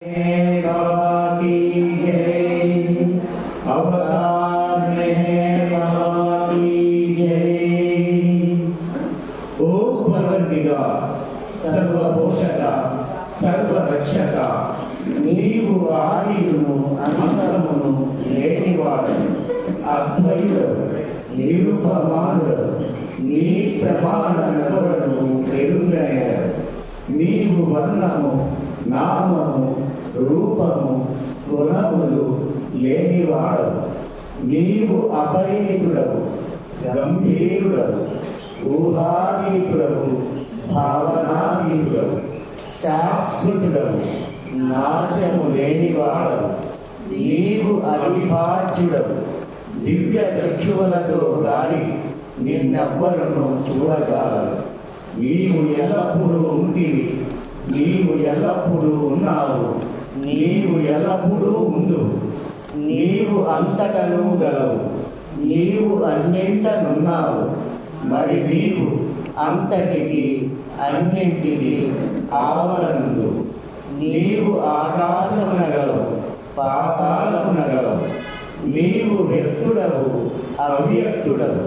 बाबा की जय, अवतार में बाबा की जय। ओ परवरदिगार, सर्वपोषक सर्वरक्षक, నీవు ఆదియును అంతమును లేనివాడు, అద్వైతుడు నిరుపమానుడు, నీ ప్రమాణములను ఎరుగనేరు. నీవు వర్ణము నామము రూపము గుణములు లేనివాడు, నీవు అపరిమితుడవు గంభీరుడవు, ఊహాతీతుడవు భావనాతీతుడవు, శాశ్వతుడవు నాశము లేనివాడవు. నీవు అవిభాజ్యుడవు, దివ్య చక్షువులతో గాని నిన్నెవ్వరును చూడగలరు. నీవు ఎల్లప్పుడూ ఉంటివి, నీవు ఎల్లప్పుడూ ఉన్నావు, నీవు ఎల్లప్పుడూ ఉండు. నీవు అంతటను గలవు, నీవు అన్నింటనున్నావు, మరి నీవు అంతటికి అన్నింటికి ఆవరణలు. నీవు ఆకాశమునగలవు, పాతాళమునగలవు. నీవు వ్యక్తుడవు అవ్యక్తుడవు,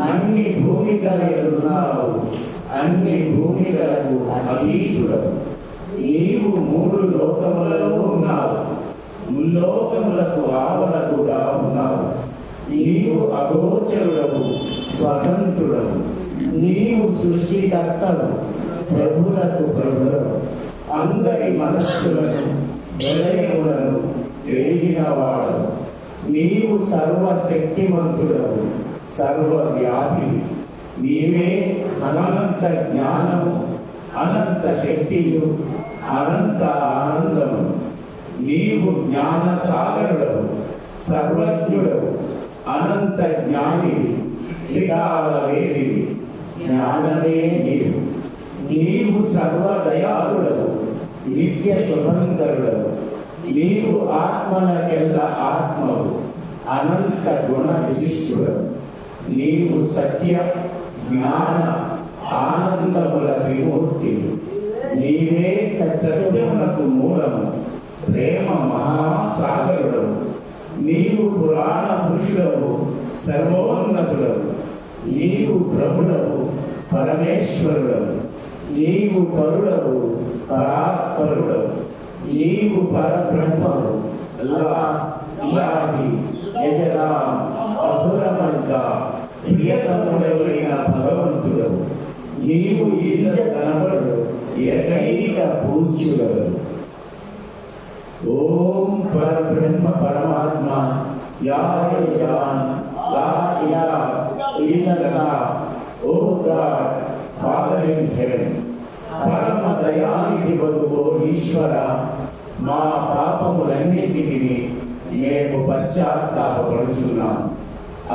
అన్ని భూమికలున్నావు, అన్ని భూమికలకు అతీతుడవు. నీవు మూడు లోకములలో ఉన్నావు, ముల్లోకములకు ఆవల కూడా ఉన్నావు. నీవు అగోచరుడవు స్వతంత్రుడవు. నీవు సృష్టికర్తవు ప్రభులకు ప్రభుడవు. అందరి మనస్సులను హృదయములను ఎరిగినవాడు. నీవు సర్వశక్తిమంతుడవు సర్వవ్యాపి. నీవే అనంత జ్ఞానము, అనంత శక్తియు, అనంత ఆనందము. నీవు జ్ఞాన సాగరుడవు సర్వజ్ఞుడవు, అనంత జ్ఞానివి, త్రికాల వేదివి, జ్ఞానమే నీవు. నీవు సర్వదయాళుడవు నిత్య శుభంకరుడవు. నీవు ఆత్మలకెల్ల ఆత్మవు, అనంత గుణ విశిష్టుడవు. నీవు సత్య జ్ఞాన ఆనందముల విమూర్తివి. నీవే సత్యమునకు మూలము, ప్రేమ మహాసాగరుడవు. నీవు పురాణ పురుషుడవు సర్వోన్నతుడవు. నీవు ప్రభుడవు పరమేశ్వరుడవు. నీవు పరుడవు పరాత్పరుడవు. నీవు పరబ్రహ్మవు ఇలాహి యజరాం అహురమజ్గా ప్రియతముడవైన భగవంతుడవు. నీవు ఈశ కనబడు ఏకైక పూజ్యుడవు. ఓం పరబ్రహ్మ పరమాత్మ and O God Father in heaven, పరమ దయానిధి వరువో ఈశ్వర, మా పాపములన్నింటికి మేము పశ్చాత్తాపడుతున్నాం.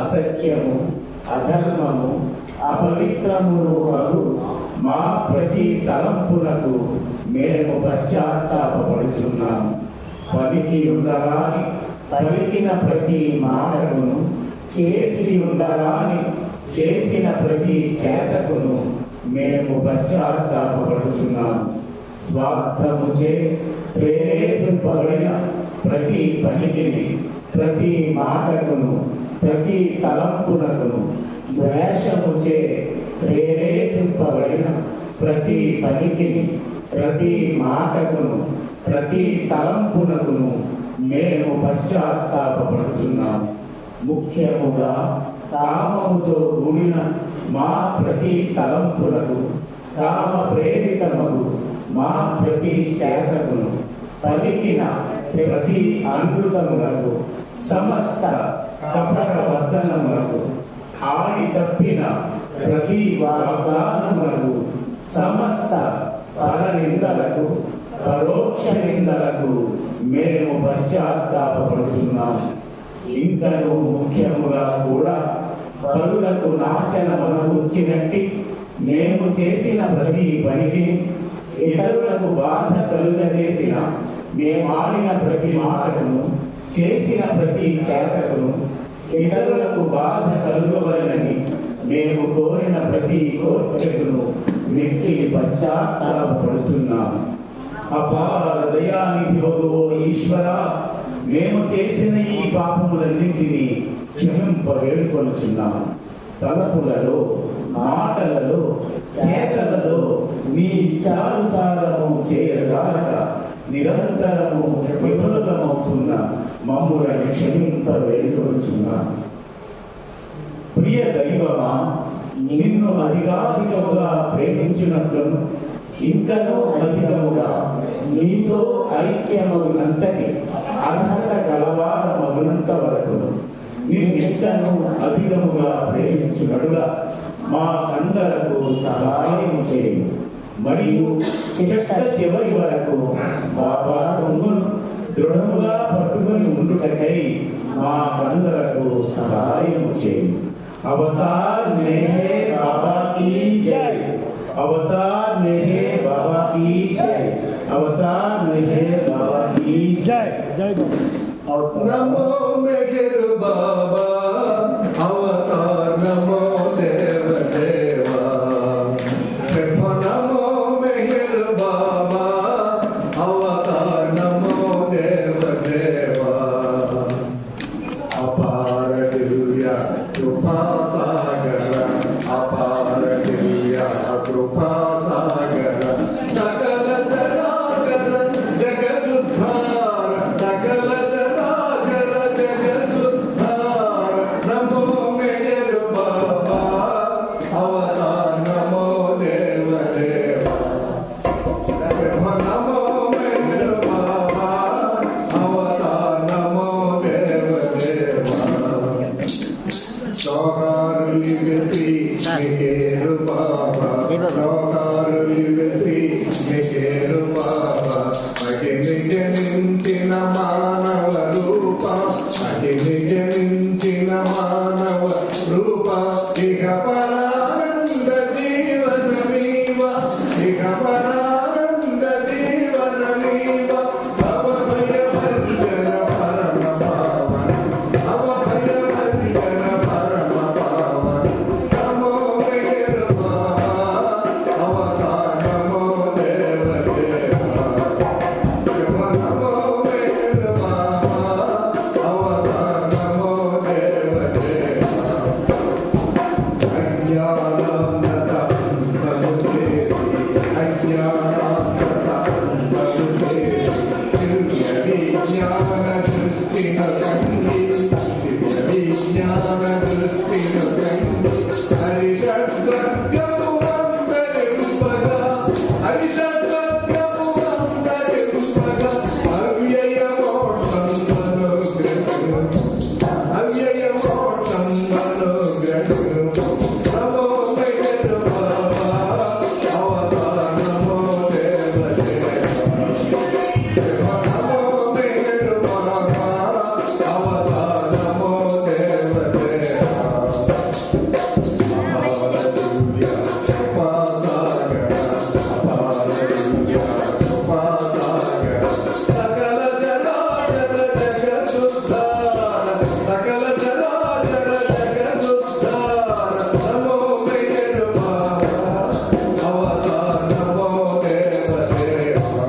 అసత్యము అధర్మము అపవిత్రమును అగు మా ప్రతి తలంపులకు మేము పశ్చాత్తాపడుతున్నాము. పలికి ఉండరాని పలికిన ప్రతి మాటకును, చేసి ఉండరాని చేసిన ప్రతి చేతకును మేము పశ్చాత్తాపడుతున్నాము. స్వార్థముచే ప్రేరేపింపబడిన ప్రతి పనికిని, ప్రతి మాటకును, ప్రతి తలంపునకును, ద్వేషముచే ప్రేరేపింపబడిన ప్రతి పనికిని, ప్రతి మాటకును, ప్రతి తలంపునకును మేము పశ్చాత్తాపడుతున్నాము. ముఖ్యముగా కామముతో కూడిన మా ప్రతి తలంపులకు, కామ ప్రేరితముకు మా ప్రతి చేతకును, పలికిన ప్రతి అనుకృతములకు, సమస్త కపట వర్తనములకు, హాని తప్పిన ప్రతి వాగ్దానములకు, సమస్త పరనిందలకు, పరోక్ష నిందలకు మేము పశ్చాత్తాపడుతున్నాము. ఇంకను ముఖ్యముగా కూడా పరులకు నాశనమును వచ్చినట్టి మేము చేసిన ప్రతి పనికి, ఇతరులకు బాధ కలుగజేసిన మేమాడిన ప్రతి మాటను, చేసిన ప్రతి చేతకును, ఇతరులకు బాధ కలుగవలనని మేము కోరిన ప్రతి కోరికను వ్యక్తికి పశ్చాత్తాపడుతున్నాము. అపార దయానిధివో ఈశ్వర, మేము చేసిన ఈ పాపములన్నింటినీ క్షమింప వేడుకొనుచున్నాము. తలపులలో, మాటలలో, చేతలలో నీ చారుసారము చేయజాలక నిరంతరము విఫలమవుతున్న మమ్ములను క్షమింప వేడుకొనుచున్నాము. ప్రియ దైవమా, నిన్ను అధికాధికముగా ప్రేమించినట్లును ఇంకనూ అధికముగా నీతో ఐక్యమగునంతటి అర్హత కలవారమగునంత వరకు నిన్నింకనూ అధికముగా ప్రేమించునడుగా మాకందరకు సహాయము చేయు. మరియు చిట్ట చివరి వరకు బాబా కొంగును దృఢముగా పట్టుకొని ఉండుటకై మాకందరకు సహాయము చేయు. అవతార్ మెహే బాబా కీ జై. अवतार मेरे बाबा की जय. अवतार मेरे बाबा की जय. जय बाबा. नमो मेघर बाबा, अवतार नमो देव देवा. नमो मेघर बाबा, अवतार नमो देव देवा. अपार दिव्य कृपा सागर, अपार दिव्य कृपा सागर, सकल चराचर जगदुद्धार, सकल चराचर जगदुद्धार. नमो मेघर बाबा, अवतार नमो देव देवा. नमो मेघर बाबा, अवतार नमो देव देवा. लोकारुली बेसी मेघेरु बाबा, लोकारुली बेसी मेघेरु बाबा. అగ్ని జనించిన మానవ రూప, అగ్ని జనించిన మానవ రూప. ఇక పరానంద జీవన నీవ, ఇక పరానంద జీవన నీవ. భవ భయవర్జన పరమ పావన, భవ భయవర్జన పరమ పావన. నమో మెఘర్ బాబా, అవతార్ నమో దేవ దేవా. నమో మెఘర్ బాబా, అవతార్ నమో దేవ దేవా. అజ్ఞానాంధత అంతము చేసి, అజ్ఞానాంధత అంతము చేసి, దివ్య విజ్ఞాన దృష్టిన సంగి, దివ్య విజ్ఞాన దృష్టిన సంగి. హరిషద్వర్గము అందరింపగా, హరిషద్వర్గము అందరింపగా. అవ్యయ మోక్షం అనుగ్రహము, అవ్యయ మోక్షం అనుగ్రహము. నమో మెఘర్ బాబా, అవతార్ నమో దేవ దేవా. నమో మెఘర్ బాబా, అవతార్ నమో దేవ దేవా. అపార దివ్య కృపా సాగర, అపార దివ్య కృపా సాగర. సకల చరాచర జగదుద్ధార, సకల చరాచర జగదుద్ధార. నమో మెఘర్ బాబా, అవతార్ నమో దేవ దేవా.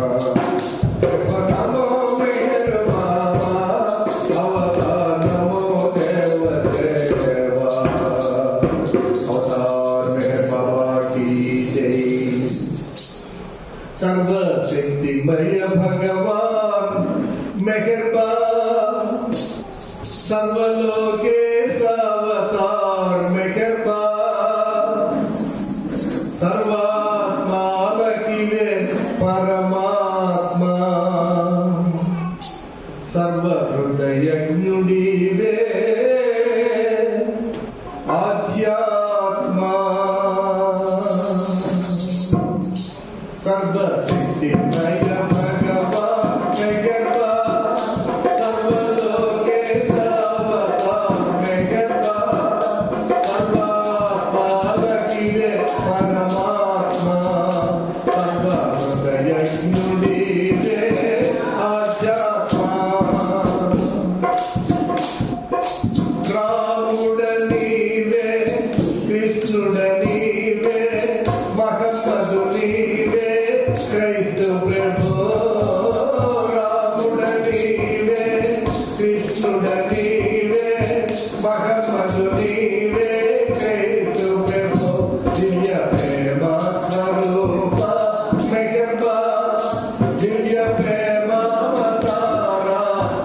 నమో మెఘర్ బాబా, అవతార్ నమో దేవ దేవా. అవతార్ మెహర్ బాబా की जय. सर्वशक्तिमय भगवान मेहरबा, सर्वलोकेश अवतार मेहरबा. सर्वात्मालकिले परमात्मा, सर्वहृदयज्ञुडिवे आध्यात्मा. सर्वसिद्धिमय भगवान मेहरबा, सर्वलोकेश अवतार मेहरबा. सर्वात्मालकिले परमात्मा, सर्वहृदयज्ञुडिवे आध्यात्मा. రాముడ నీవే, కృష్ణుడ నీవే, మహమ్మదు నీవే, క్రీస్తు ప్రభు దివ్య ప్రేమ స్వరూప మెహర్బా, దివ్య ప్రేమ అవతారా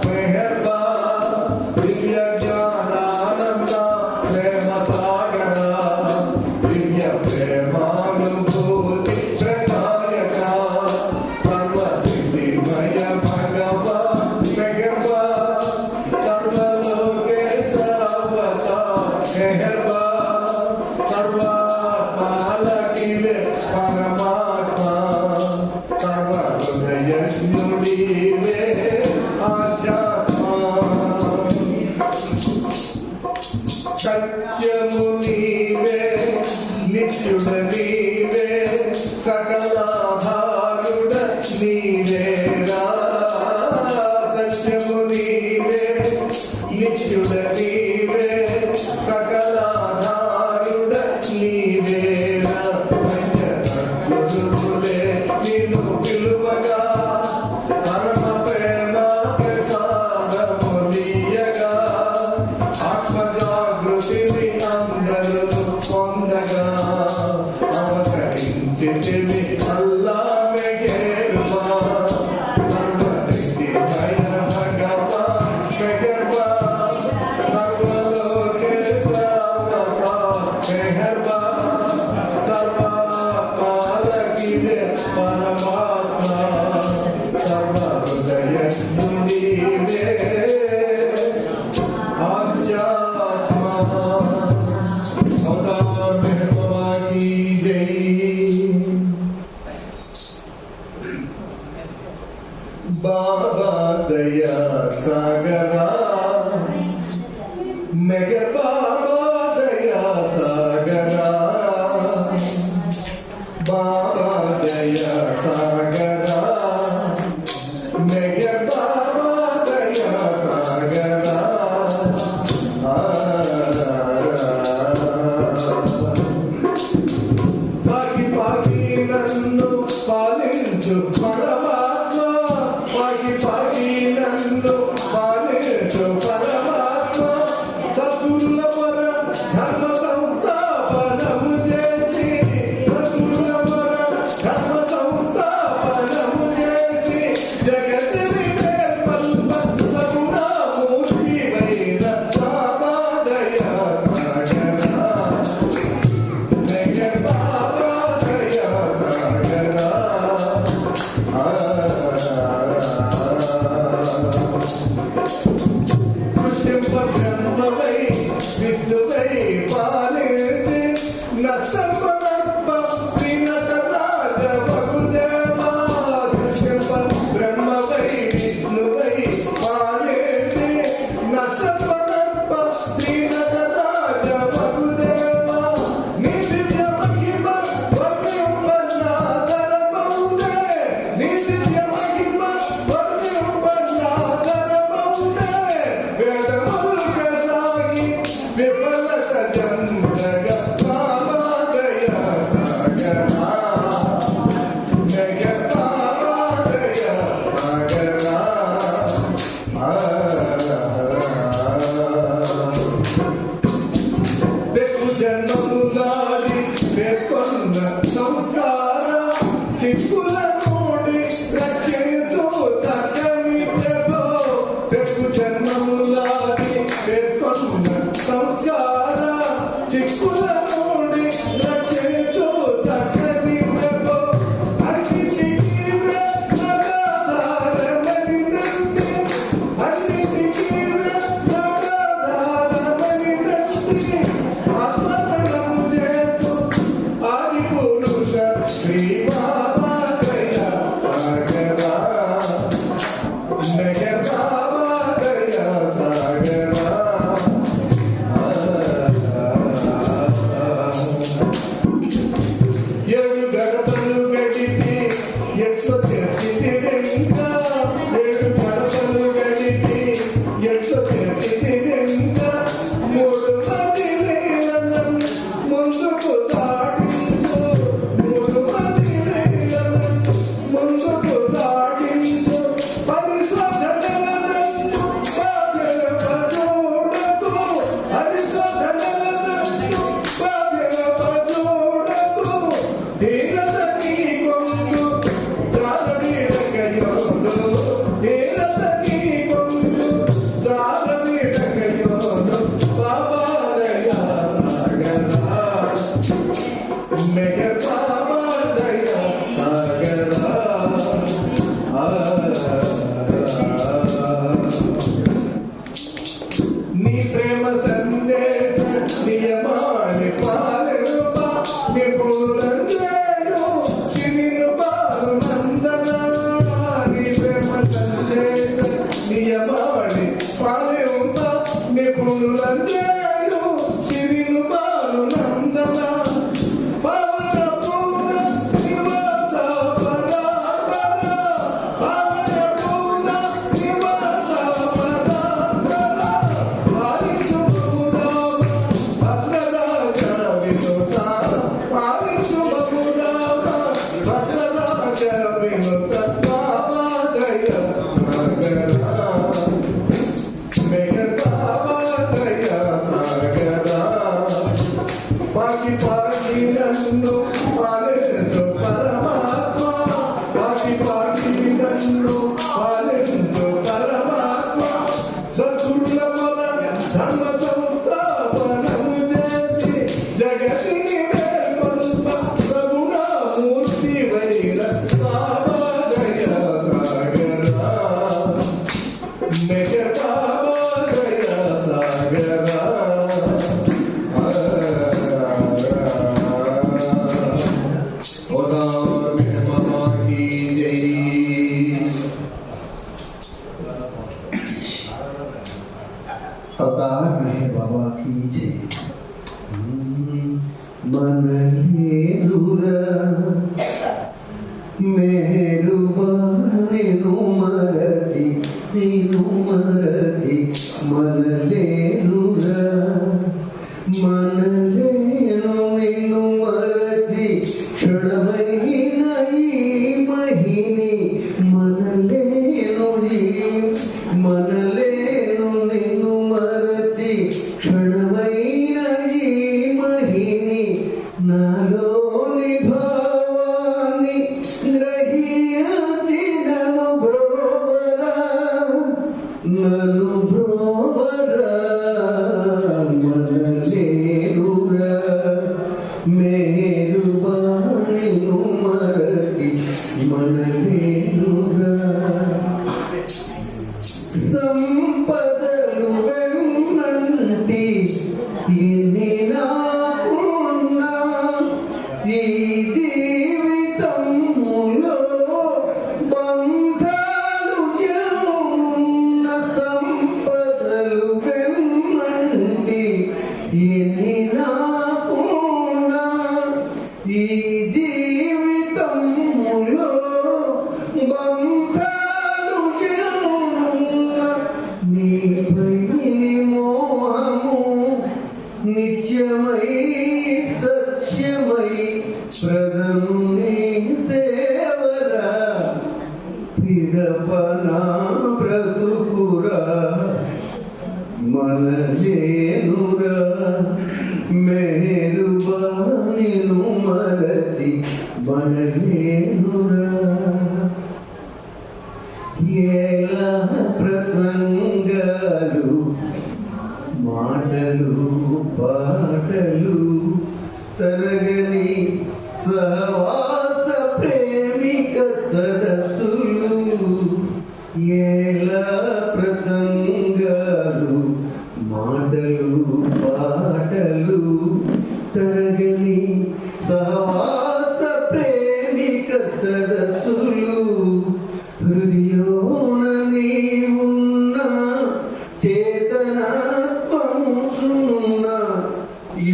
మెహర్బా, దివ్య జ్ఞానానంద ప్రేమ సాగరా, దివ్య ప్రేమానుభూతి ప్రదాయక, సర్వసిద్ధిమయ భగవాన్ మెహర్బా, సర్వలోకేశ అవతార్ మెహర్బా, సర్వాత్మాలకిలే పరమాత్మా, సర్వహృదయజ్ఞుడివే ఆధ్యాత్మా, సత్యము నీవే, నిత్యుడ నీవే, సకలాధారుడ నీవేరా, సత్యము నీవే, నిత్యుడ నీవే, సకలాధారుడ నీవేరా, పంచ సద్గురువులే నిన్ను పిలువగా, పరమ ప్రేమ ప్రసాదములియగా, ఆత్మజాగృతిని అందరూ పొందగా, అవతరించితివి అల్లా మెహర్బా, సర్వశక్తిమయ భగవాన్ మెహర్బా, సర్వలోకేశ అవతార్ మెహర్బా, సర్వాత్మాలకిలే పరమాత్మా, సర్వహృదయజ్ఞుడివే ఆధ్యాత్మా. అవతార్ మెహర్బా की जय। बाबा दया सागरा मेघर बाबा दया सागरा, बाबा दया सागरा मेघर बाबा दया सागरा, పాకి పాకి నన్ను పాలించు పరమాత్మ, పాకి పాకి నన్ను పాలించు పరమాత్మ, సద్గురుల పరం ధర్మ సంస్థాపనము చేసి, సద్గురుల పరం ధర్మ సంస్థాపనము చేసి, జగతిని పేర్పల్ప సగుణమూర్తి వైన బాబా దయా సాగరా, మెహర్ బాబా దయా సాగరా, సృష్టింప బ్రహ్మవై విష్ణువై పాలించి, నష్టపరప్ప శ్రీనటరాజ బహుదేవా, సృష్టింప బ్రహ్మవై విష్ణువై నియమాన్ని పాలింప నిపుణులంజేయు చిరిను బాలు నందన పవన పూర్ణ నివాస పరాపర పవన పూర్ణ నివాస పరాపర పాలించు బహురామ భద్రరాజ వినుత పాలించు బహురామ భద్రరాజ వినుత బాబాదయ సాగరా మెహర్ బాబాదయ సాగరా పాకి పాకి నన్ను పాలించు పరమాత్మ పాకి పాకి నన్ను పాలించు పరమాత్మ సద్గురుల మన ధర్మ సంస్థాపనము చేసి జగతిని మేల్కొల్ప సగుణమూర్తి వైర బాబాదయ సాగరా మెహర్ బాబాదయ సాగరా उदार मेहमा की जय अवतार में बाबा की जय मन लेनुर मेहरुबानी नुमरजी नीनुमरजी मन लेनुर मन लेनु नीनुमरजी क्षणमहीन ई महीने मन लेनु निन्नु मरची क्षणमहीन ई महीने नालोनि भावानि ग्रहीयति ननु ब्रोवरा मन लेनुरा मेरुबानी नुमरची मन लेनुरा సంపదలు వెన్నంటి ఎన్ని నాకున్నా ఈ జీవితములో బంధాలు ఎన్నున్న సంపదలు వెన్నంటి ఎన్ని నాకున్నా ఈ జీవితములో బంధాలు ఎన్నున్న నీపై మోహము నిత్యమై సత్యమై ప్రదము నీ సేవరా పిదపనా బ్రతుకురా మన లేనురా మెహరుబాని మరచి మన లేనురా ఎలా ప్రసంగాలు మాటలు పాటలు తరగని సహవాస ప్రేమిక సదస్సులు ఎలా ప్రసంగాలు మాటలు పాటలు తరగని సహవాస ప్రేమిక సదస్సులు హృదయోన నీవున్న చేతనత్వము సున్న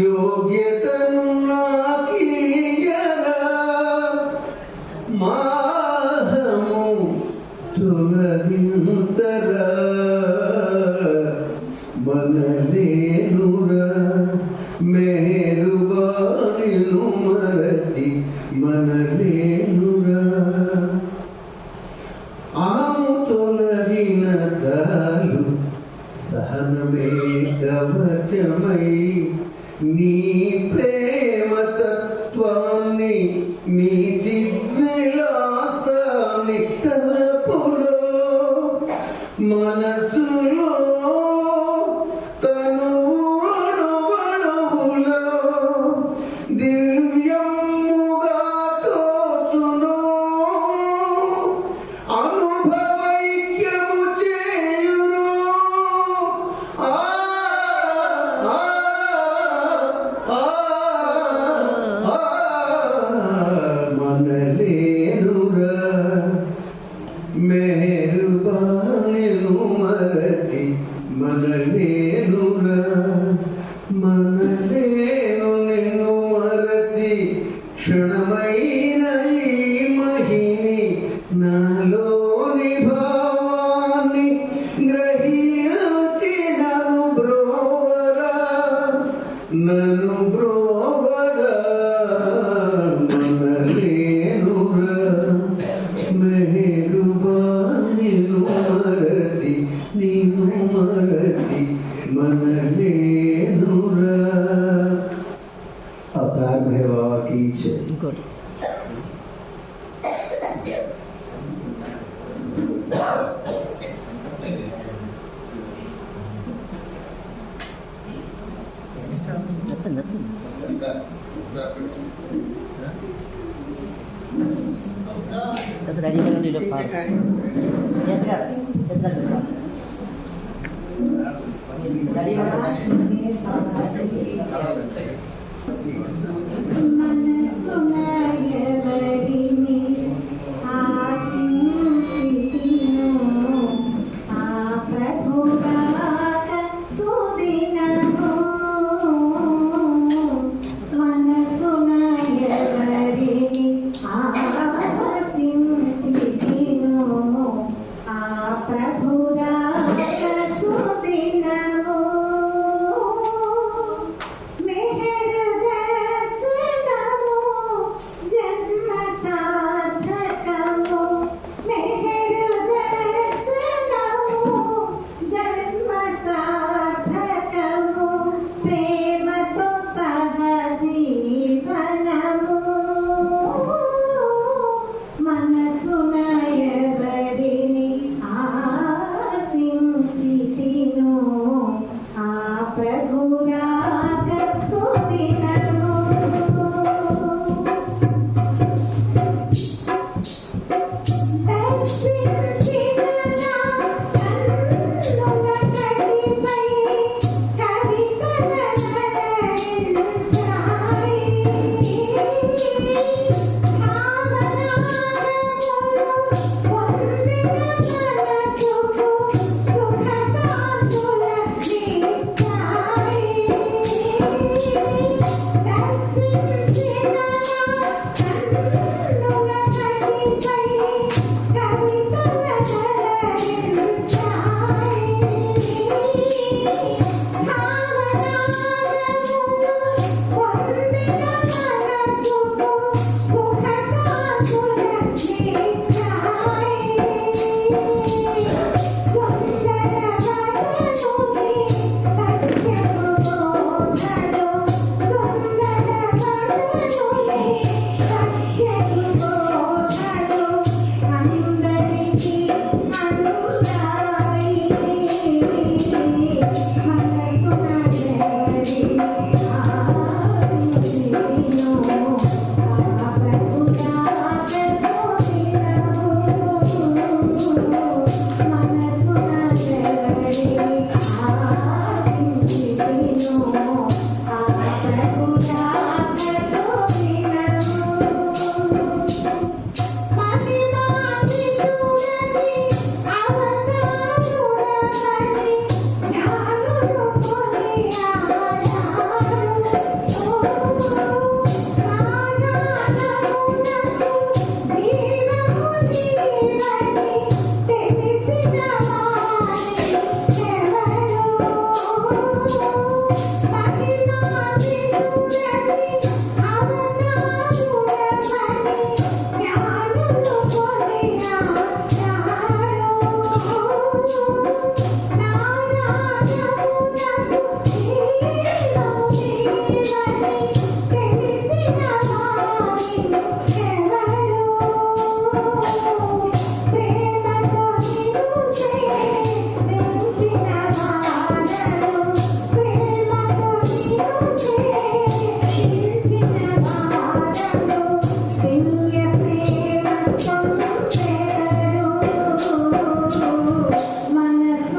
యోగ్యతను నాకీయరా మాహము తొలగించరా మనలేనురా మేరుబాని మరచి మనలేనురా ఆము తొలగిన చాలు సహనమే కవచమై నీ ప్రేమ తత్వాన్ని నీ చిద్విలాసాన్ని తలపులో మనసులో తనువణువణువులో దివ్యముగా తోచును అనుభవైక్యము చేయును మనలేనురా मेहरबानी నన్ను బ్రోవరా మనలేనురా మెహరుబానిను మరచి నిన్ను మరచి మనలేనురా. అవతార్ భైరవ బాబా की जय. ఇంకోటి చెప్తాను రెడీగా ఉండి మనసునయవరిని ఆశించితిను ఆ ప్రభువాక సుదినము. మనసునయవరిని ఆశించితిను ఆ ప్రభువాక సుదినము. మెహరు దర్శనము జన్మ సార్థకము. మెహరు దర్శనము జన్మ సార్థకము. ప్రేమతో సహజీవనము. మనసునయవరిని ఆశించితిను ఆ ప్రభురాక సుదినము. దర్శించిన నా కన్నుల కటిపై కవితల నడరించాయి. భావనాదములు పొందిన మనసుకు సుఖ శాంతుల నిచ్చాయి. దర్శించిన నా కన్నుల కటిపై కవితల నడరించాయి. భావనాదములు పొందిన మనసుకు సుఖ శాంతుల నిచ్చాయి. మనసు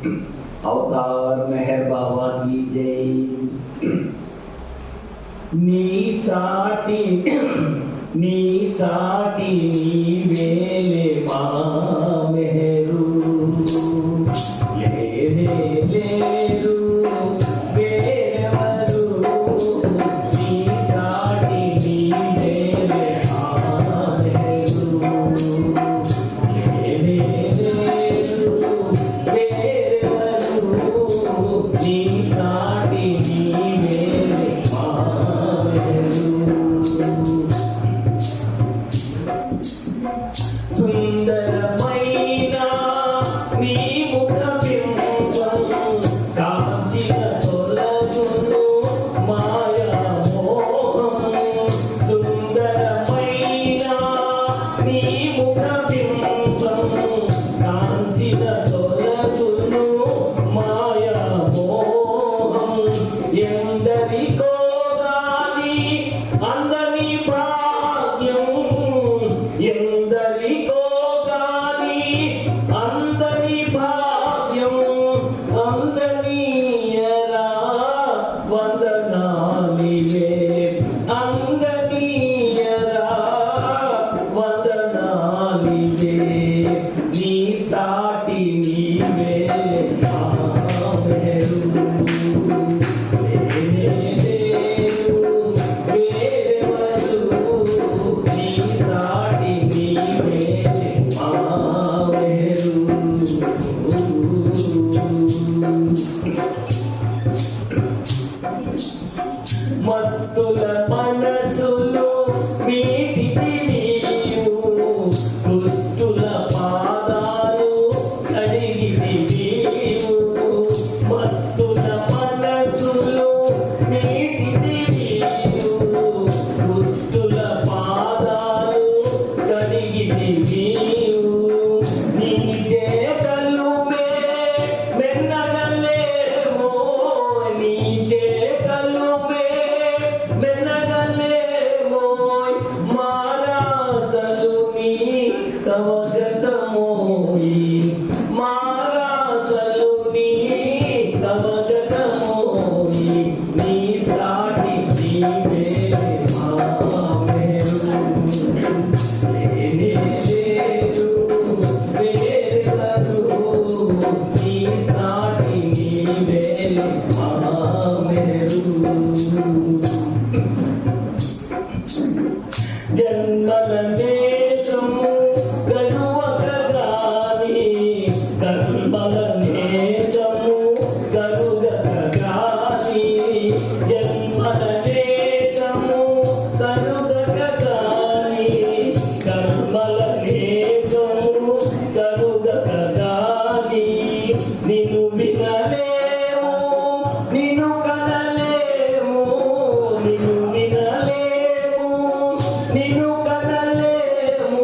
अवतार मेहर बाबा की जय। नी साटी नीवेले मा मेहरू लेरू बेवरू नी साटी नीवेले मा मेहरू लेरू बेवरू नी साटी नीवेले मा मेहरू సుందరమైన నీ ముఖ బింబం కాంచిన తొలగును మాయా మోహం సుందరమైన నీ ముఖ బింబం కాంచిన తొలగును మాయా మోహం ఎందరికో గాని అందని భాగ్యం ఎందరికో గాని అందరి భాగ్యం అందనీయరా వందనాలివే అందనీయరా వందనాలివే నీ సాటి నీవే ఆమెరు మస్తుల మనసులు వీటికి నీవు దుష్టుల పాదాలు అడిగిది నీవు మస్తుల మనసులు వీటికి నీవు దుష్టుల పాదాలు కడిగిది నీవు నీ చేతలు మెన్నగలేమో నీ చేతలు మెన్నగలేమో మారాతలు నీ కవగతమోయి మారాతలు నీ కవగతమోయి నీ సాటి నీవే ఆమెరు లేనే లేదు వేరెవరు నీ సాటి నీవే ఆమెరు జన్మల నేతము గడువక గాని కర్మల నేతము కరుగక గాని జన్మల నేతము కరుగక గాని కర్మల నేతము కరుగక గాని నిన్ను వినలేము నిన్ను కనలేము నిన్ను వినలేము నిన్ను కనలేము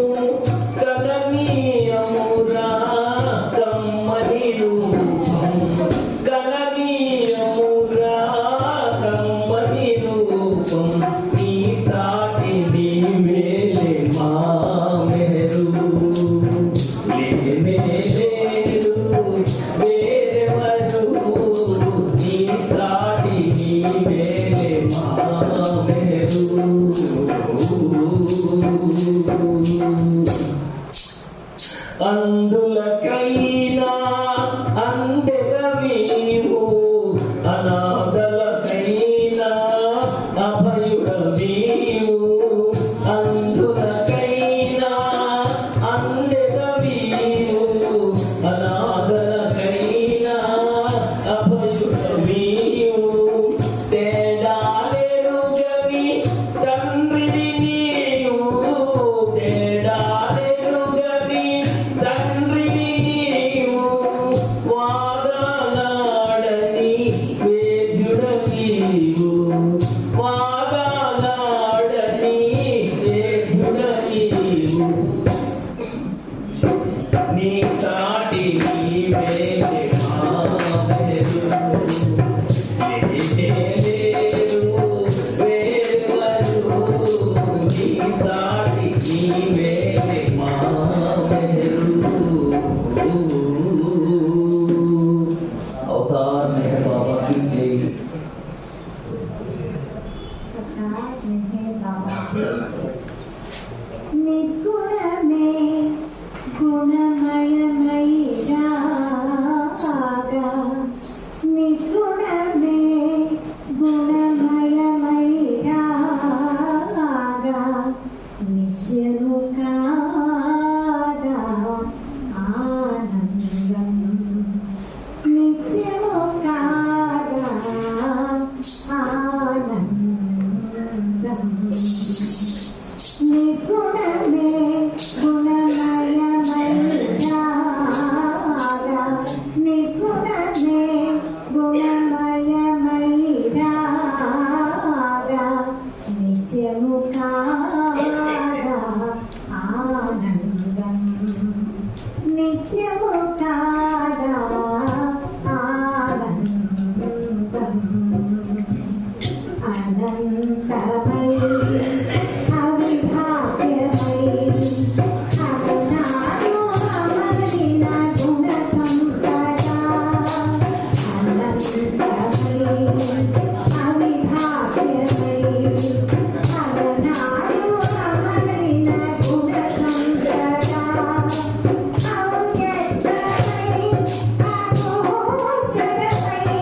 కననీయమురా కమ్మని రూపం కననీయమురా కమ్మని రూపం నీ సాటి నీవేలే మా మెరు లేనే లేదు వేరెవరు నీ సాటి నిపుణమే గుణమయమై రాగా నిత్యము కాదా ఆనందం నిత్యము కాదా ఆనందం నిపుణమే గుణమయమై రాగా నిపుణమే గుణమయమై రాగా నిత్యము కాదా ఆనందం నిత్యము కాదా ఆనందం అనంతమై అవిభాజ్యమై అనాడు అమరిన గుణ సంపద అనంతమై అవిభాజ్యమై అనాడు అమరిన గుణ సంపద ఔద్యతమై అగోచరమై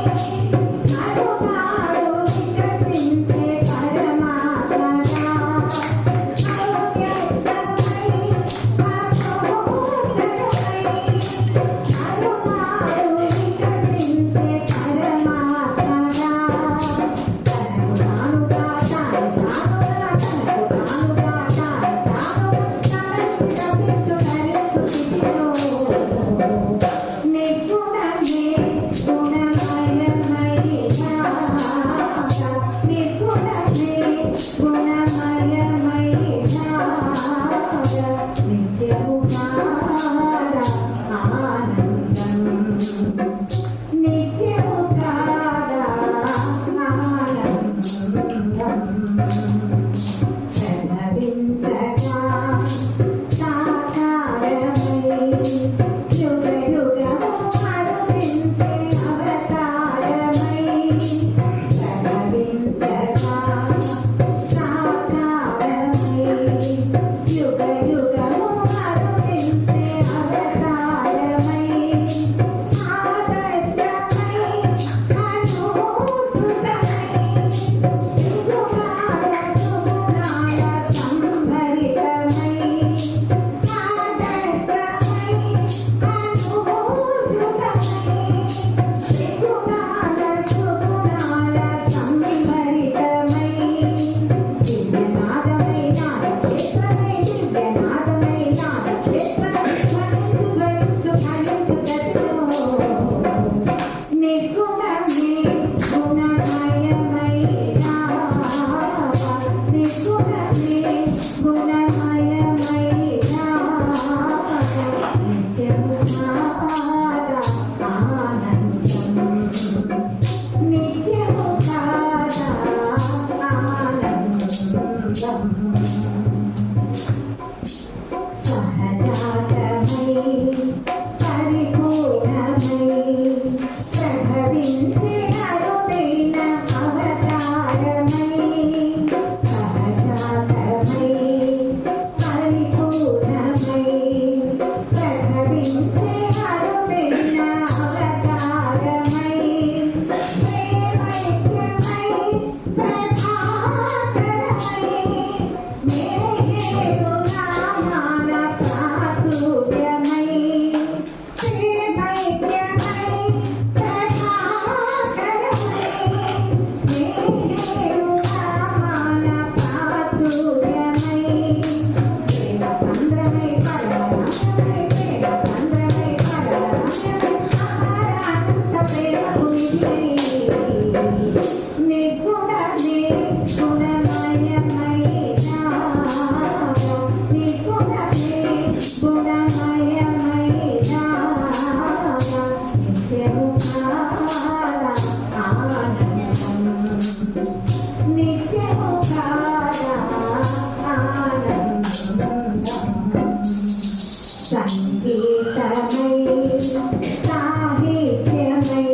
అరుణాడు వికసించే పరమాత్మగా ఔద్యతమై అగోచరమై అరుణాడు వికసించే పరమాత్మగా తనకు తానుగా తలంచి తప్పించు ధరించు స్థితిలో నిపుణమే గుణమయమై రాగా నిపుణమే గుణమయమై రాగా నిత్యము కాదా ఆనందం నిత్యము కాదా ఆనందం ప్రణవించగా సాకారమై యుగ యుగము అరుదించే అవతారమై ప్రణవించగా సాకారమై యుగ యుగము అరుదించే అవతారమై ఆదర్శమై అనుసృతమై యుగాల సుగుణాల సంభరితమై ఆదర్శమై అనుసృతమై యుగాల సుగుణాల సంభరితమై దివ్యనాదమై నాదక్షేత్రమై దివ్యనాదమై నాదక్షేత్రమై జ్వలించు జ్వలించు గతిలో నిపుణమే గుణమయమై రాగా నిపుణమే గుణమయమై రాగా నిత్యము కాదా ఆనందం నిత్యము కాదా ఆనందం సహజాతమై పరిపూర్ణమై ప్రభవించే అరుదైన అవతారమై సహజాతమై పరిపూర్ణమై ప్రభవించే అరుదైన అవతారమై ప్రేమైక్యమై ప్రభాకరమై మేఘేరు నామాల ప్రాచుర్యమై ప్రేమైక్యమై ప్రభాకరమై మేఘేరు నామాల ప్రాచుర్యమై ప్రేమ సంద్రమై పరమరమ్యమై ప్రేమ సంద్రమై పరమరమ్యమై అపారానంత ప్రేమ గుణిమై నిపుణమే గుణమయమై రాగా నిపుణమే గుణమయమై రాగా నిత్యము కాదా ఆనందం నిత్యము కాదా ఆనందం సంగీతమై సాహిత్యమై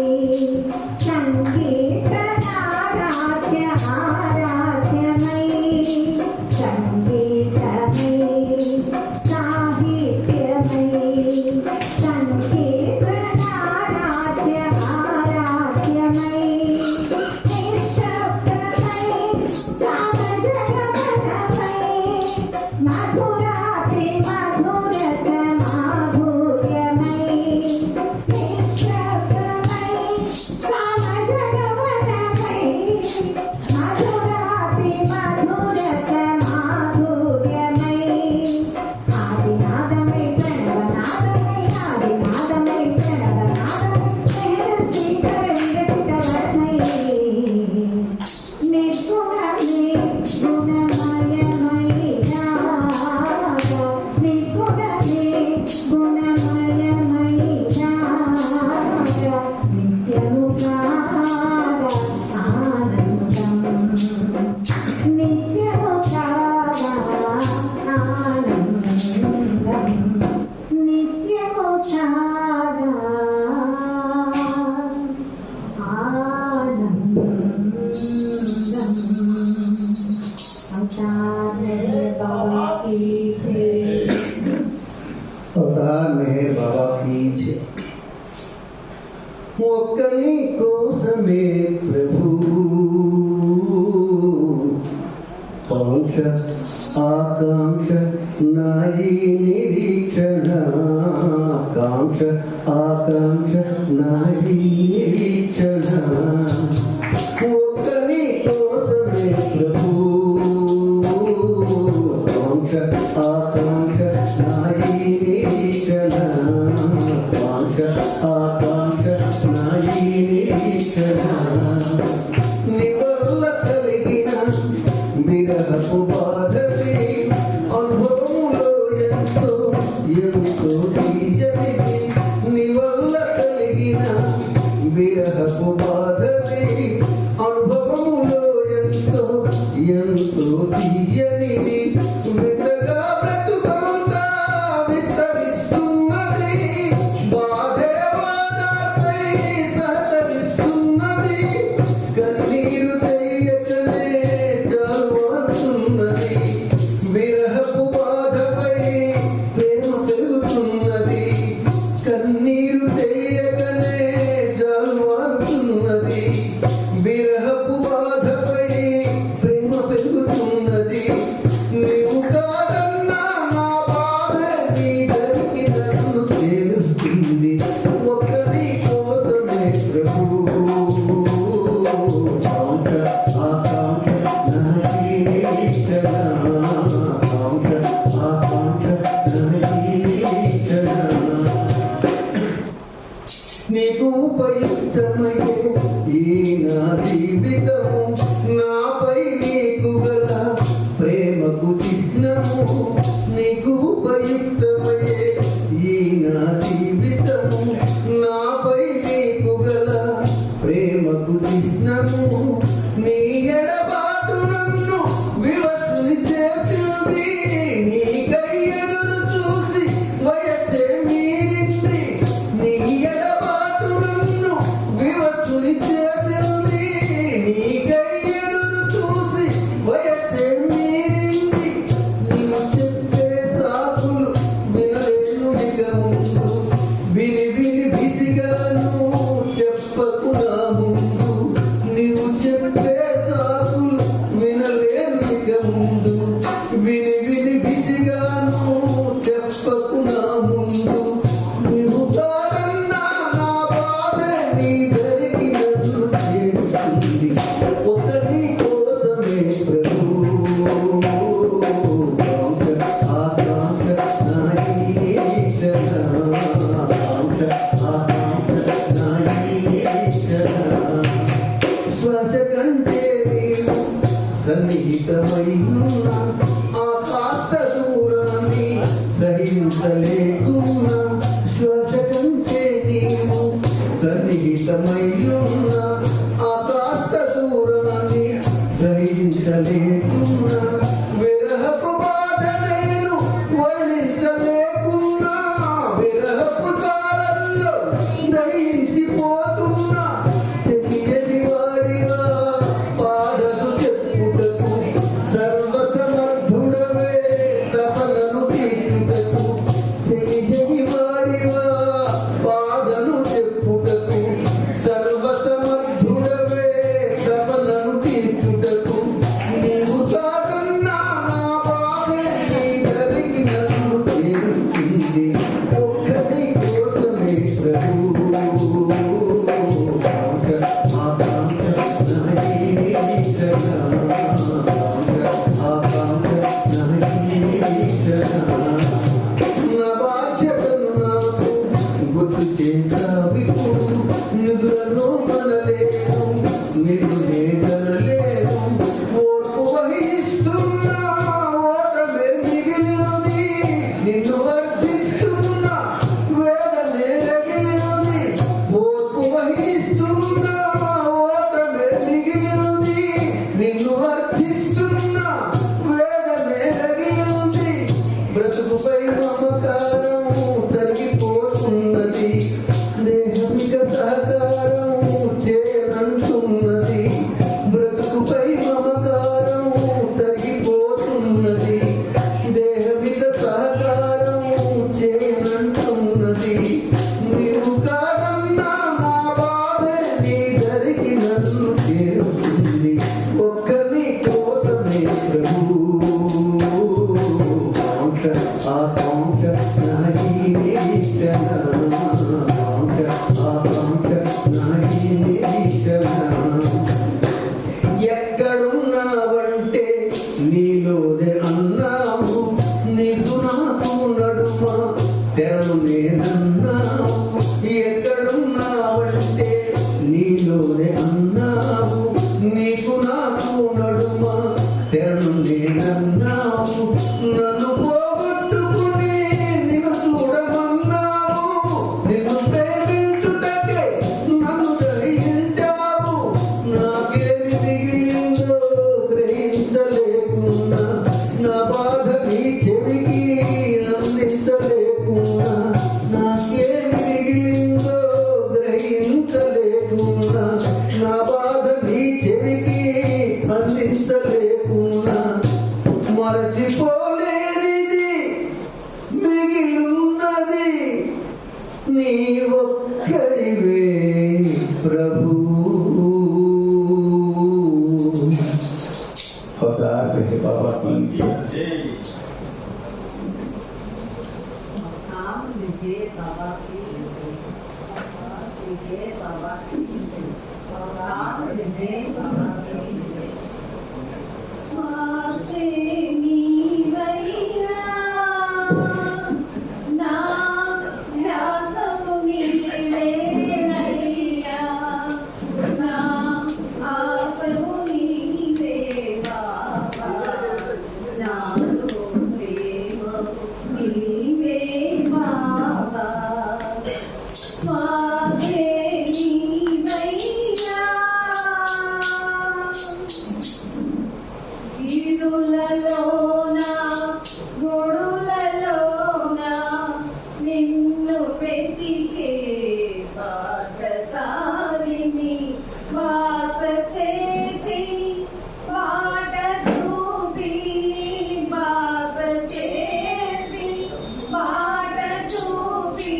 నిత్యము కాదా ఆనందం నిత్యము కాదా ఆనందం నిత్యము కాదా अवतार मेहर बाबा की जय। ఒక్కని కోసమే ప్రభు కాంక్ష ఆకాంక్ష నాయి నిరీక్షణ కాంక్ష ఆకాంక్ష నాయి నిరీక్షణ ఒక్కని కోసమే ప్రభు కాంక్ష ఆకాంక్ష నాయి నిరీక్షణ కాంక్ష ఆకాంక్ష నాయి నిరీక్షణ నివల్ల కలిగిన విరహపు బాధకి అనుభవములో ఎంతో ఎంతో తీయనిది నివల్ల కలిగిన విరహపు బాధకి అనుభవములో ఎంతో ఎంతో తీయనిది వింతగా బ్రతుకంతా విస్తరిస్తున్నది బాధే బాధపై సహకరిస్తున్నది కన్నీరు తెయ్యకనే జాలువాడుతున్నది విరహపు బాధపై ప్రేమ పెరుగుతున్నది కన్నీరు తెయ్యకనే జాలువాడుతున్నది విరహపు బాధపై ప్రేమ పెరుగుతున్నది నీవు కాదన్నా నా బాధ నీ దరికి నన్ను చేరుస్తుంది ఒకరి కోసమే ప్రభు కాంక్ష ఆకాంక్ష నాయి నిరీక్షణ కాంక్ష ఆకాంక్ష నాయి నిరీక్షణ నీకు ఉపయుక్తమయ్యే ఈ నా జీవితము నాపై నీకు గల ప్రేమకు చిహ్నము నీకు ఉపయుక్తమయ్యే ఈ నా జీవితము నాపై నీకు గల ప్రేమకు చిహ్నము నీ ఎడబాటు నన్ను వివస్ని చేసింది నీకై ఎదురు చూసి వయసే మీరింది నీ ఎడబాటు నన్ను వివస్ని చేసింది నీకై ఎదురు చూసి వయసే మీరింది నీవు చెప్పే సాకులు వినలేను ఇక ముందు విని విని విసిగాను చెప్పకు నా ముందు నీవు చెప్పే సాకులు వినలేను ఇక ముందు విని విని విసిగాను చెప్పకు నా ముందు నీవు కాదన్నా నా బాధ నీ దరికి నన్ను చేరుతుంది ఒకరి కోసమే ప్రభు కాంక్ష ఆకాంక్ష నాయి నిరీక్షణ కాంక్ష ఆకాంక్ష నాయి నిరీక్షణ శ్వాస కంటే నీవు సన్నిహితమై ఉన్నా ఆ కాస్త దూరాన్ని సహించలేకున్నా శ్వాస కంటే నీవు సన్నిహితమై ఉన్నా ఆ కాస్త దూరాన్ని సహించలేకున్నా విరహపు బాధ నేను వర్ణించలేకున్నా విరహపు కాలంలో దహించిపోతున్నా తెలియని వాడిగా పాడదు చెప్పుటకు సర్వసమర్థుడవే తపనను తీర్చుటకు తెలియని వాడిగా పాడను చెప్పుటకు సర్వసమర్థుడవే తపనను తీర్చుటకు నీవు కాదన్నా నా బాధ నీ దరికి నన్ను చేరుతుంది ఒక్కరి కోసమే ప్రభు కాంక్ష ఆకాంక్ష నాయి నిరీక్షణ కాంక్ష ఆకాంక్ష నాయి నిరీక్షణ నా బాధ్యతను నాకు గుర్తు చేసావిప్పుడు నిధులను మనలేను నిన్ను నేనలేను ఓర్పు వహిస్తున్నా ఓటమే మిగిలినది నిన్ను వర్ధిస్తున్నా వేదనే రగిలినది ఓర్పు వహిస్తున్నా నా బాధ నీ చెవికి అందించలేకున్నా మరచిపోలేనిది మిగిలున్నది నీ ఒక్కడివే ప్రభు. खुदा कहे बाबा की जय। नाम लीजिए बाबा की जय। नाम लीजिए बाबा की जय। नाम लीजिए बाबा की जय। श्वासे नीवैया नाम ध्यासो नीवेनैया नाम आसो नीवे बाबा नालो प्रेम नीवे बाबा श्वासे नीवैया ఇరులలోన గొడులలోన నిన్ను వెతికే పాఠశాలిని వాస చేసి పాట చూపి వాస చేసి పాట చూపి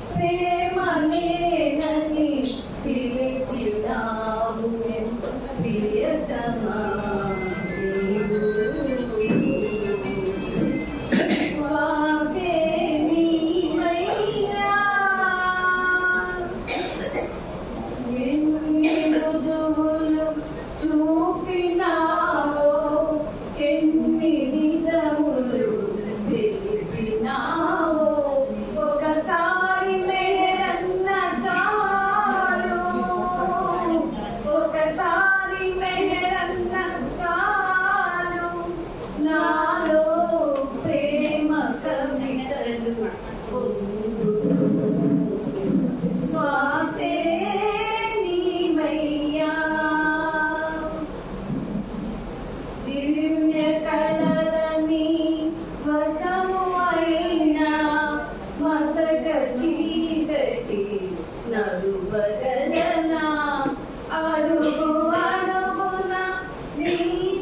ప్రేమ లేదని పిలిచినావు ప్రియతమా శ్వాసే నీవైనా ఎన్ని రుజువులు చూపినావో ఎన్ని నిజములు తెలిపినావో ఒకసారి మెహరన్న చాలు ఒకసారి మెహరన్న చాలు నాలో ప్రేమ కవితలు శ్వాసే నీవయ్యా దివ్య కళలని వసము అయినా మసక చీకటి నలుబగలనా అడుగు అడుగున నీ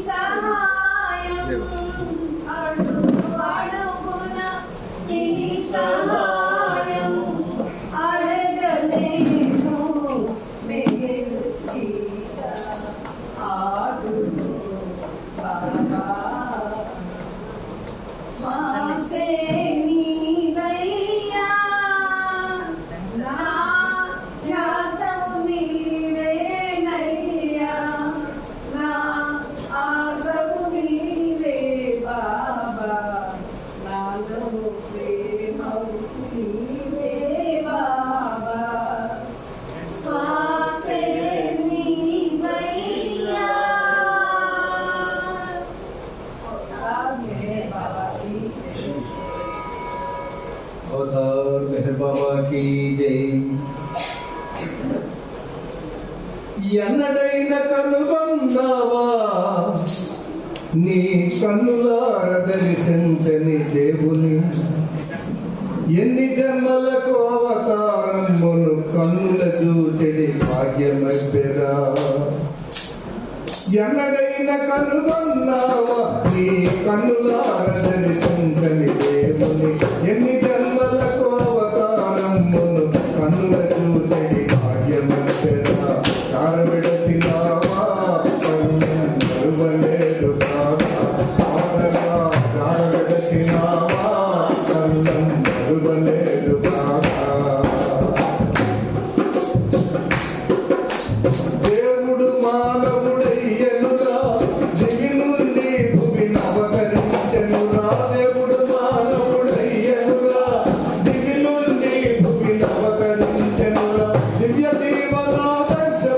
సహాయం అడుగు అడుగున నీ సహాయం అడగలేను మెగిలు సీత ఆడును బాబా శ్వాసే నీవయ్యా నా ధ్యాసము నీవేనయ్యా నా ఆశము నీవే బాబా నాలో ప్రేమము నీవే బాబా శ్వాసే నీవయ్యా బాబా అవతార్ మెహర్ బాబా కీ జై. ఎన్నడైన కనుగొన్నావా నీ కన్నులార దర్శించని దేవుని ఎన్ని జన్మలకు అవతారమును కన్నుల చూచెడి భాగ్యమబ్బెరా. ఎన్నడైన కనుగొన్నావా నీ కన్నులార దర్శించని దేవుని ఎన్ని జన్మలకు అవతారమును కన్నుల చూచెడి భాగ్యమబ్బెరా. కారవిడచినావా కన్యం మరువలేదు కాదా సాధనా కారవిడచినావా కన్యం మరువలేదు కాదా. దేవుడు మానవుడయ్యనురా దిగి నుండి భూమిని అవతరించెనురా. దేవుడు మానవుడయ్యనురా దిగి నుండి భూమిని అవతరించెనురా. దివ్య దీవనాదర్శప్రాయుడై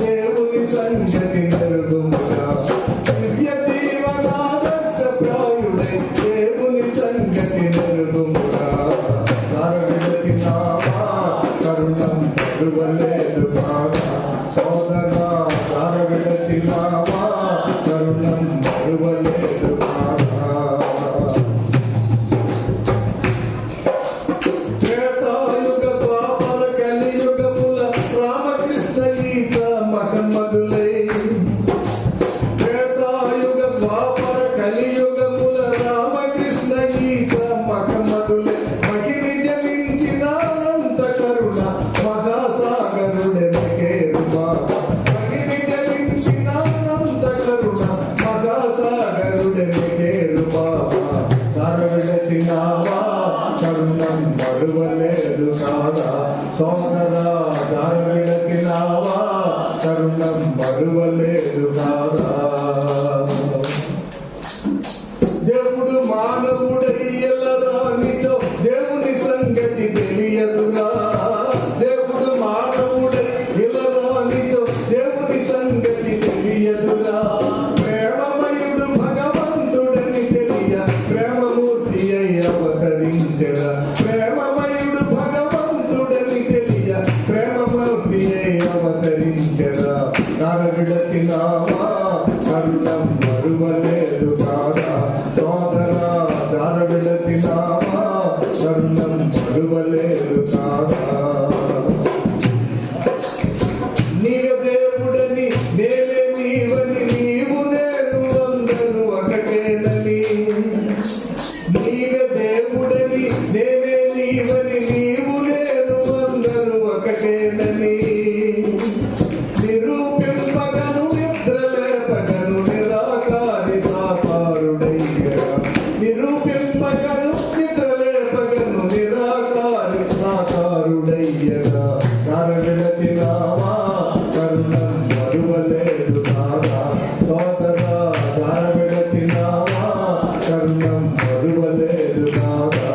దేవుని సంగతి నరుగుమురా. దివ్య దీవనాదర్శప్రాయుడై దేవుని సంగతి నరుగుమురా. కారవిడచినావా కరుణం మరువలేదు కాదా సోదరా. కారవిడచినావా కరుణం మరువలేదు కాదా. త్రేతాయుగ ద్వాపర కలియుగముల రామకృష్ణ విడచినావా కరుణం మరువలేదు కాదా. దేవుడు మానవుడై ఎల్లరానిచో దేవుని సంగతి తెలియదురా. దేవుడు మానవుడై ఎల్లరానిచో దేవుని సంగతి తెలియదురా. ప్రేమమయుడు భగవంతుడని తెలియ ప్రేమమూర్తి అయి అవతరించెరా. ప్రేమమయుడు భగవంతుడని తెలియ ప్రేమమూర్తి అయి అవతరించెరా. నర విడచినావా కరుణం మరువలేదు కాదా. సోదరా జార విడచినావా కరుణం మరువలేదు కాదా. నీవే దేవుడని నేనే నీవని నీవు నేను అందరూ ఒకటేనని. నీవే దేవుడని నేనే నీవని నీవు నేను అందరూ ఒకటేనని. నిరూపింపగను నిద్రలేపగను నిరాకారి సాకారుడయ్యరా. నిరూపింపగను నిద్రలేపగను నిరాకారి సాకారుడయ్యరా. నర విడచినావా కరుణం మరువలేదు కాదా. సోదరా నర విడచినావా కరుణం మరువలేదు కాదా.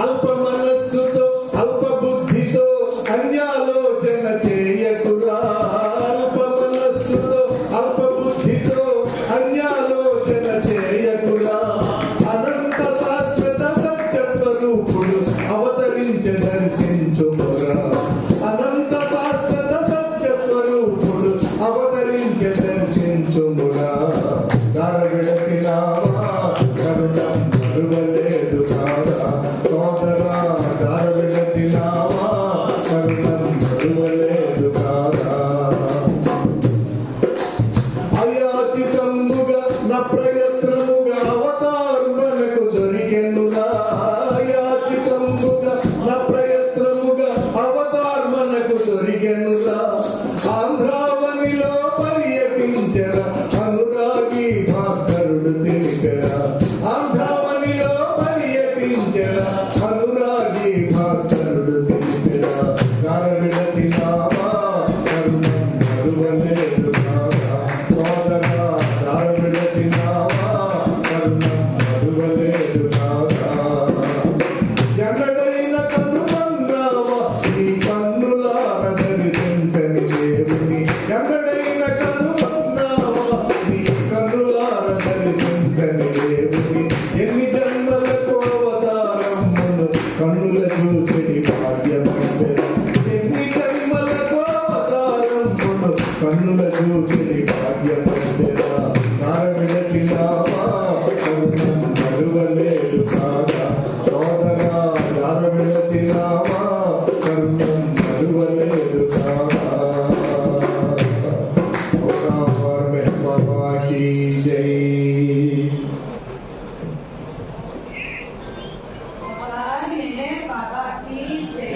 అల్ప మనస్సుతో అల్ప బుద్ధితో అన్యాలోచన చేయకురా. అల్ప మనస్సుతో అల్ప బుద్ధితో అన్యాలోచన చేయకురా. అనంత శాశ్వత సత్య స్వరూపుడు అవతరించే దర్శించుమురా. అనంత శాశ్వత సత్య స్వరూపుడు అవతరించే దర్శించుమురా. నర విడచినావా కరుణం మరువలేదు కాదా. సోదరా నర విడచినావా కరుణం మరువలేదు కాదా. అయాచితముగా నా ప్రయత్నముగా అవతారు మనకు దొరికెనురా. అయాచితముగా నా ప్రయత్నముగా అవతారు మనకు దొరికెనురా. ఆంధ్రావనిలో పర్యటించరా అనురాగి భాస్కరుడు తెలిపెరా. ఆంధ్రావనిలో పర్యటించరా అనురాగి భాస్కరుడు తెలిపెరా. నర విడచినావా కరుణం మరువలేదు కాదా. సోదరా నర విడచినావా కరుణం మరువలేదు కాదా. ఎన్నడైన కనుగొన్నావా నీ కన్నులార దర్శించని దేవుని. ఎన్నడైన కనుగొన్నావా నీ కన్నులార దర్శించని దేవుని. ఎన్ని జన్మలకు అవతారమును కన్నుల చూచని భాగ్యమందిరా. ఎన్ని జన్మలకు అవతారమును కన్నుల చూచని భాగ్యమందిరా. నర విడచినావా కరుణం మరువలేదు కాదా. సోదరా నర విడచినావా కరుణం మరువలేదు కాదా. బాబా కీ జై. బాబా కీ జై.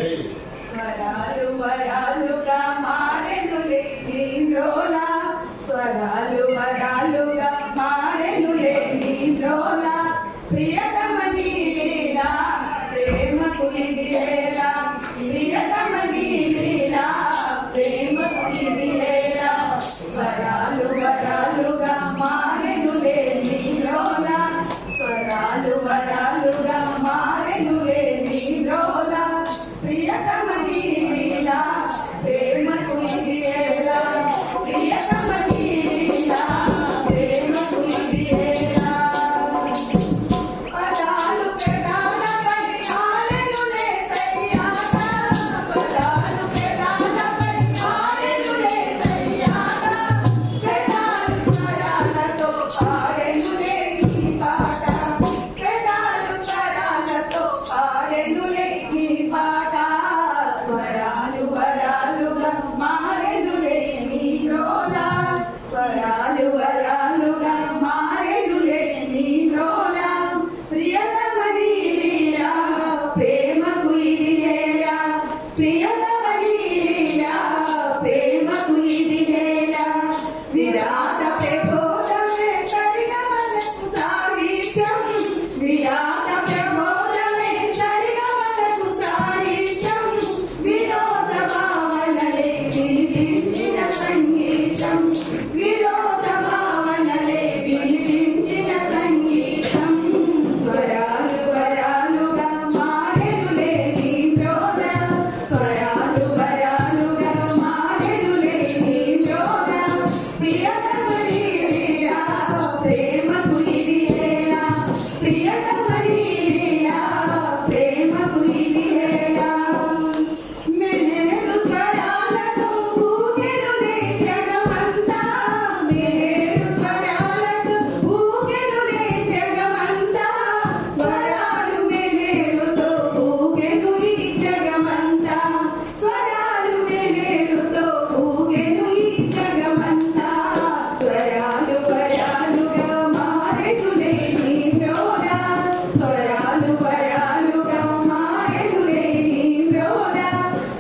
స్వరాలు వరాలుగా మారెనులే నీలోలా. స్వరాలు వరాలుగా మారెనులే నీలోలా. ప్రియతమని లీలా ప్రేమకు ఇది వేళ. ప్రియతమని లీలా ప్రేమకు ఇది వేళ. స్వరాలు వరాలుగా మారెనులే నీలోలా. స్వరాలు వరాలుగా మారెనులే నీలోలా. ప్రియతమని లీలా ప్రేమకు ఇది వేళ. ప్రియతమని లీలా ప్రేమకు ఇది వేళ. పదాలు పెదాలపై ఆడెనులే సయ్యాట. పదాలు పెదాలపై ఆడెనులే సయ్యాట. పెదాలు స్వరాలతో ఆడెనులే ఈ పాట. పెదాలు స్వరాలతో ఆడెనులే ఈ పాట. స్వరాలు వరాలుగా మారెనులే నీలోలా. స్వరాలు వరాలుగా మారెనులే నీలోలా. ప్రియతమని లీలా ప్రేమకు ఇది వేళ. ప్రియతమని లీలా ప్రేమకు ఇది వేళ. విరాట ప్రబోధమే సరిగమలకు సాహిత్యం. విరాట ప్రబోధమే సరిగమలకు సాహిత్యం. విరాట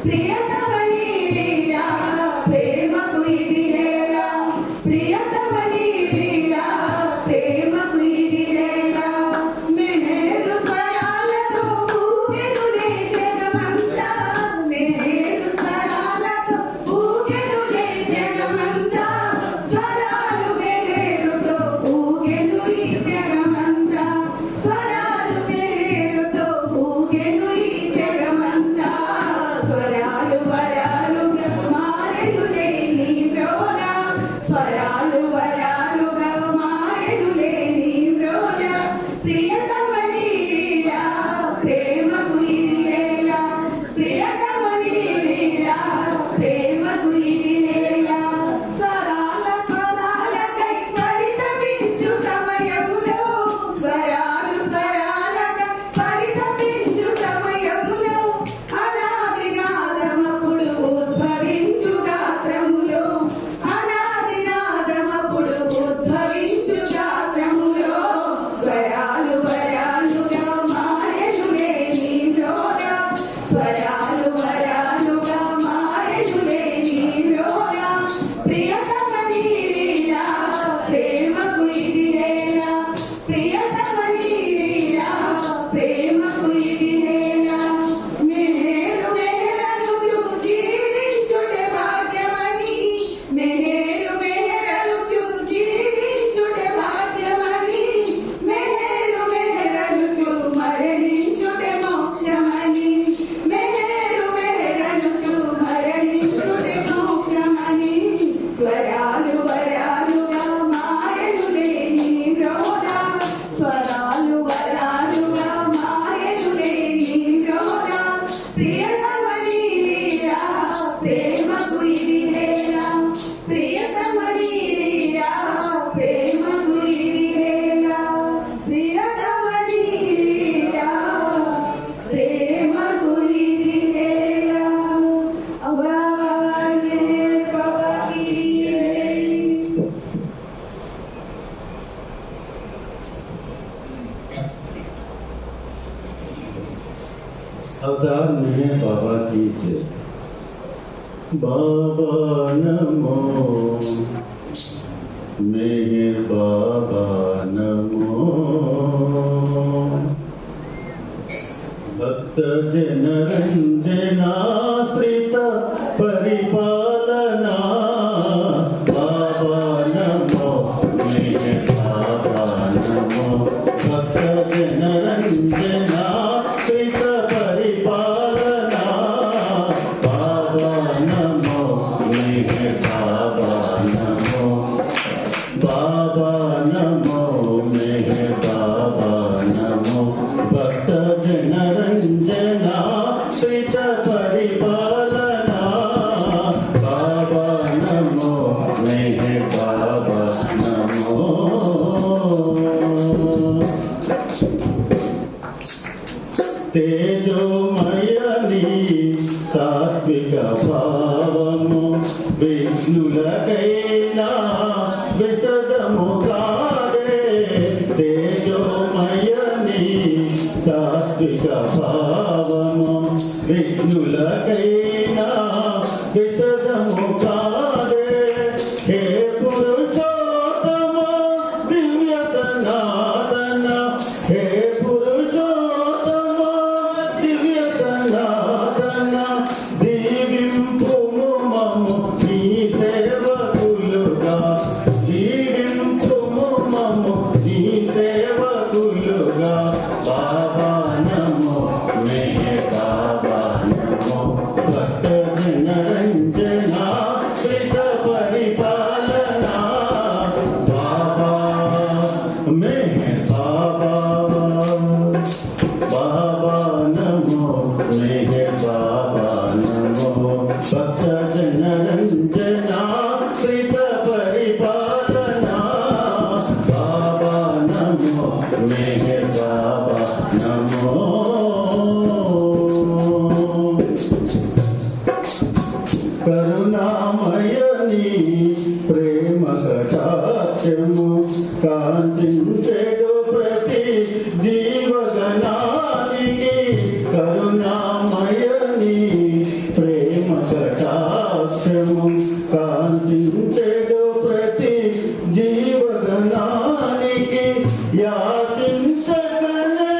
ప్రియతమని లీలా ప్రేమకు ఇది హేళ ప్రియతమని లీలా ప్రేమకు ఇది హేళ మెహేలు స్వరాలతో ఊగెనులే జగమంతా మెహేలు స్వరాలతో ఊగెనులే జగమంతా స్వరాలు మెహేలుతో ఊగెను ఈ జగమంతా స్వరాలు మెహేలుతో ఊగెను ఈ జగమంతా స్వరాలు వరాలుగా మారెనులే నీ వ్యోల స్వరాలు వరాలుగా మారెనులే నీ వ్యోల ప్రియతమని లీలా ప్రేమకు ఇది హేళ ప్రియతమని లీలా ప్రేమకు ఇది హేళ స్వరాల స్వరాలకై పరితపించు సమయంలో స్వరాలు స్వరాలకై పరితపించు సమయంలో అనాది నాదమప్పుడు ఉద్భవించు గాత్రములో అనాది నాదమప్పుడు ఉద్భవించు గాత్రములో స్వరాలు వరాలుగా మారెనులే నీ వ్యోల స్వరాలు వరాలుగా మారెనులే నీ వ్యోల ప్రియతమని లీలా ప్రేమకు ఇది హేళ ప్రియతమని లీలా ప్రేమకు ఇది హేళ మెహేలు మెహరను జీవించుటే భాగ్యమని మెహేలు మెహరను జీవించుటే భాగ్యమని మెహేలు మెహరను మరణించుటే మోక్షమని మెహేలు మెహరను మరణించుటే మోక్షమని స్వరాలు వరాలుగా మారెనులే నీ వ్యోల స్వరాలు వరాలుగా మారెనులే నీ వ్యోల ప్రియతమని లీలా ప్రేమకు ఇది హేళ ప్రియతమని లీలా ప్రేమకు ఇది హేళ ప్రియతమని లీలా ప్రేమకు ఇది హేళ అవగాహనే పవకి अवतार में बाबा की जय। बाबा नमो मेहर बाबा नमो भक्त जन रंजनाश्रित परिपालना बाबा नमो मेहर बाबा नमो भक्त जन रंजनाश्रित परिपालना बाबा नमो मेहर बाबा नमो बाबा नमो मेहर बाबा नमो भक्त जन रंजना श्रित परिपालना बाबा नमो मेहर बाबा नमो తేజోమయని తాత్విక భావము విఘ్నులకైనా విశదము కాదే తేజోమయని తాత్విక భావము విఘ్నులకైనా విశదము కాదే హే పురుషోత్తమ దివ్య సనాతన హే పురుషోత్తమ దివ్య సనాతన దీవింపుము మము నీ సేవకులుగా దీవింపుము మము నీ సేవకులుగా బాబా నమో మెహర్ బాబా నమో భక్త జన రంజనా శ్రిత పరిపాలనా బాబా మెహర్ బాబా బాబా నమో మెహర్ బాబా నమో భక్త జన రంజనా శ్రిత పరిపాలనా బాబా నమో మెహర్ బాబా నమో కరుణామయని ప్రేమ కటాక్షము కాంతించెడు ప్రతి జీవగణానికి కరుణామయని ప్రేమ కటాక్షము కాంతించెడు ప్రతి జీవగణానికి యాచించకనే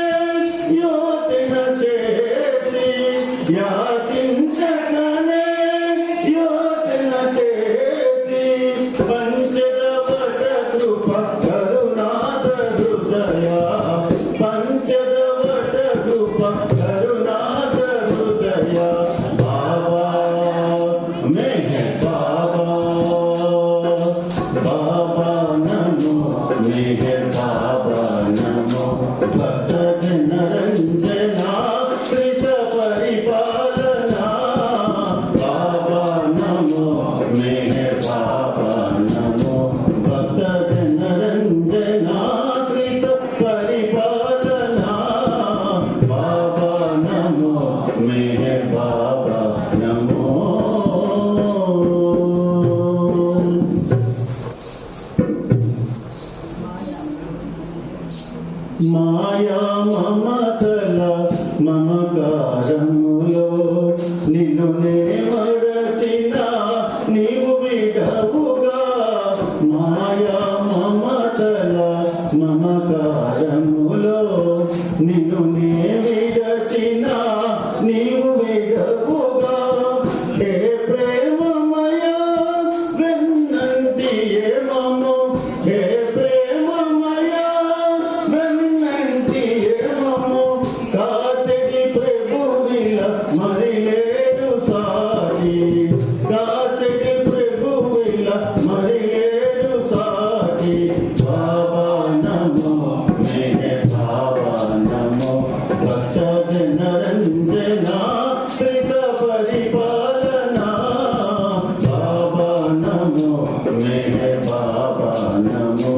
యోచన చేసి యాచించకనే యోచన చేసి పంచదవట కృప కరుణాద హృదయ పంచదవట కృప కరుణాద హృదయ బాబా మెహర్ బాబా బాబా నమో మెహర్ బాబా నమో భక్త జనరంజనా కృత పరిపాలనా బాబా నమో మెహర్ బాబా నమో భక్త జనరంజనా కృత పరిపాలనా బాబా నమో మెహర్ బాబా నమో మాయా మమతల మమకారములో నిన్ను నే మరచిన నీవు విడవుగా మాయా మమతల మమకారములో నిన్ను నే విడచిన నీవు విడవుగా ఏ ప్రేమమయ వెన్నంటి ఏమము ఏ ప్రేమమయ వెన్నంటి ఏమము కాచెడి ప్రభువిల మరి లేడు సాటి కాచెడి ప్రభువిల మరి లేడు సాటి బాబా నమో మెహర్ బాబా నమో భక్త జనరంజనా కృత పరిపాలనా బాబా నమో మెహర్ బాబా నమో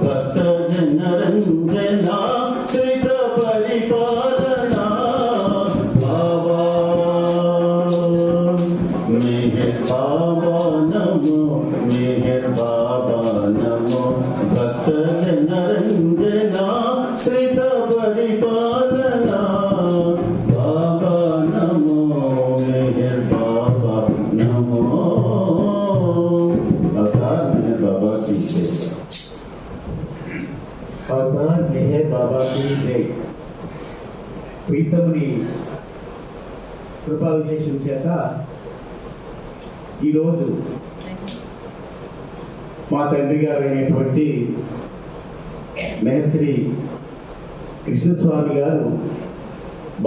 భక్త జనరంజనా కృత పరిపాలనా బాబా మెహర్ బాబా నమో మెహర్ బాబా నమో భక్త జనరంజనా కృత పరిపాలనా బాబా నమో మెహర్ బాబా నమో अवतार मेहर बाबा की जय अवतार मेहर बाबा की जय ప్రీతముని కృపా విశేషం చేత ఈరోజు మా తండ్రి గారు అయినటువంటి మెహశ్రీ కృష్ణస్వామి గారు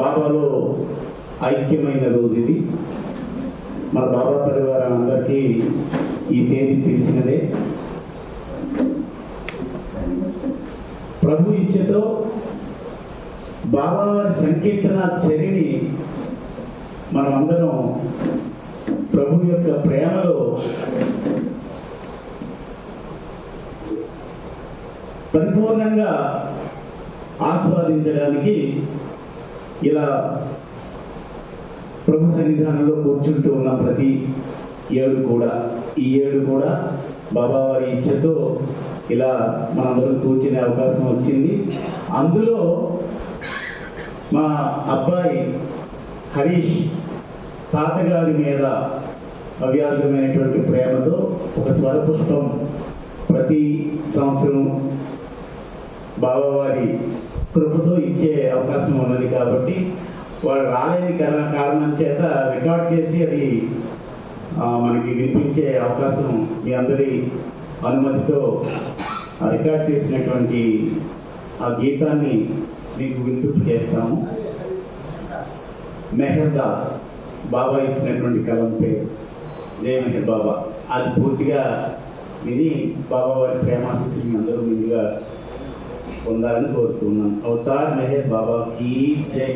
బాబాలో ఐక్యమైన రోజు ఇది. మన బాబా పరివారం అందరికీ ఈ తేదీ తెలిసినదే. ప్రభు ఇచ్ఛతో బాబావారి సంకీర్తన చర్యని మనమందరం ప్రభు యొక్క ప్రేమలో పరిపూర్ణంగా ఆస్వాదించడానికి ఇలా ప్రభు సన్నిధానంలో కూర్చుంటూ ఉన్న ప్రతి ఏడు కూడా ఈ ఏడు కూడా బాబావారి ఇచ్ఛతో ఇలా మనందరం కూర్చునే అవకాశం వచ్చింది. అందులో మా అబ్బాయి హరీష్ తాతగారి మీద అవ్యాసమైనటువంటి ప్రేమతో ఒక స్వరపుష్పం ప్రతి సంవత్సరం బాబావారి కృపతో ఇచ్చే అవకాశం ఉన్నది. కాబట్టి వాడు రాలేని కారణం చేత రికార్డ్ చేసి అది మనకి వినిపించే అవకాశం మీ అందరి అనుమతితో రికార్డ్ చేసినటువంటి ఆ గీతాన్ని మీకు వినిపింపు చేస్తాము. మెహర్ దాస్ బాబా ఇచ్చినటువంటి కలం పేరు జయ మెహర్ బాబా. అది పూర్తిగా విని బాబా వారి ప్రేమాశీస్సుని అందరూ ముందుగా పొందాలని కోరుతున్నాను. అవతార్ మెహర్ బాబా కీ జై.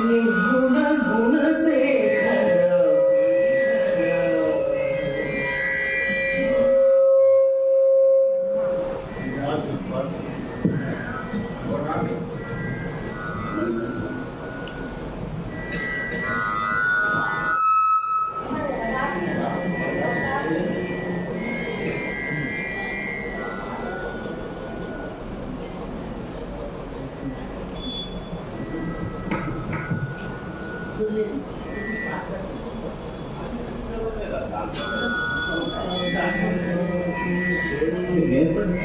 నిర్గుణ గుణశేఖర నేర్పండి.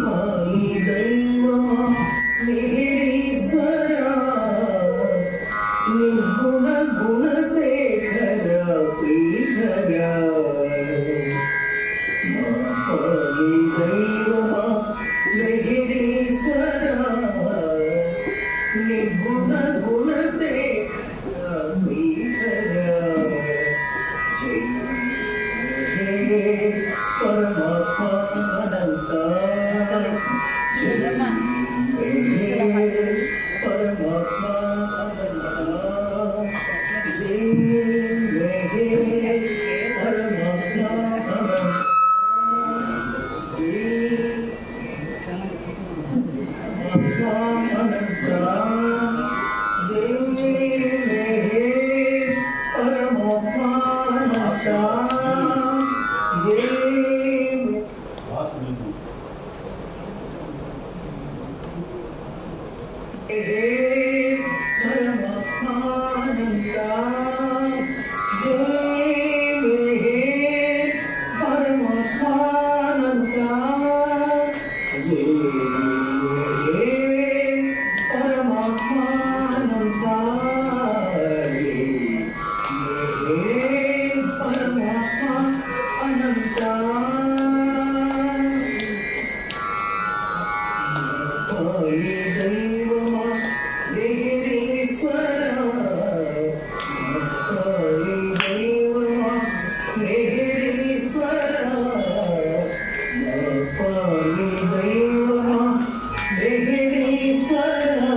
మాలి దైవమా మహేశ్వరా నిర్గుణ గుణశేఖర శ్రీధరా మాలి దైవమా మహేశ్వరా నిర్గుణ గుణశేఖర శ్రీధరా జయ హే పరమాత్మా అనంత జయ హే పరమాత్మా అనంత జయ హే పరమాత్మా అనంత జయ పరమాత్మా అనంత జయ హే పరమాత్మా అనంత జయ హే పరమాత్మానంద జయ హే పరమాత్మానంద జయ హే పరమాత్మానంద జయ హే పరమాత్మా అనంత కాళీ దైవమా దేహేశ్వరా కాళీ దైవమా దేహేశ్వరా కాళీ దైవమా దేహేశ్వరా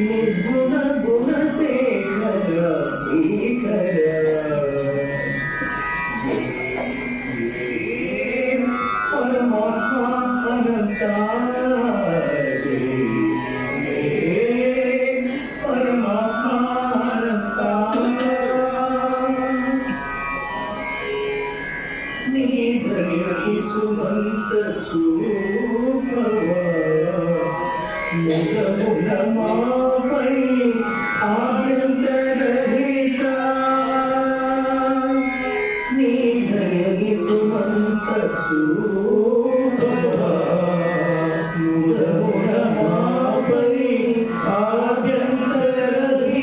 నిర్గుణ గుణశేఖర శ్రీకరా పరమాత్మా అనంత పరమాత్మా అనంత నీ దయకి సుమంత చూపవా ముఖమున మాపై ఆభ్యంతరహిత నీ దయకి సుమంత చూపవా ముఖమున మాపై ఆభ్యంతరహిత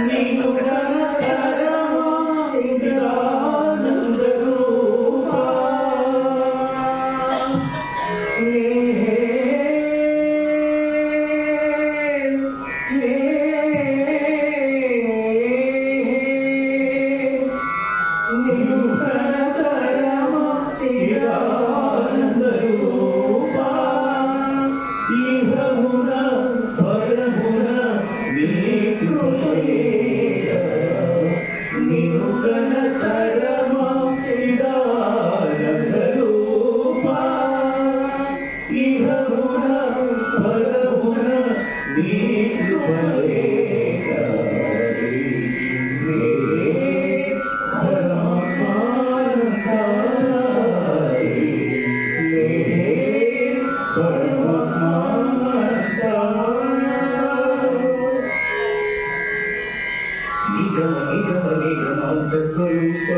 నీకు చిదానంద రూపా స్వరూప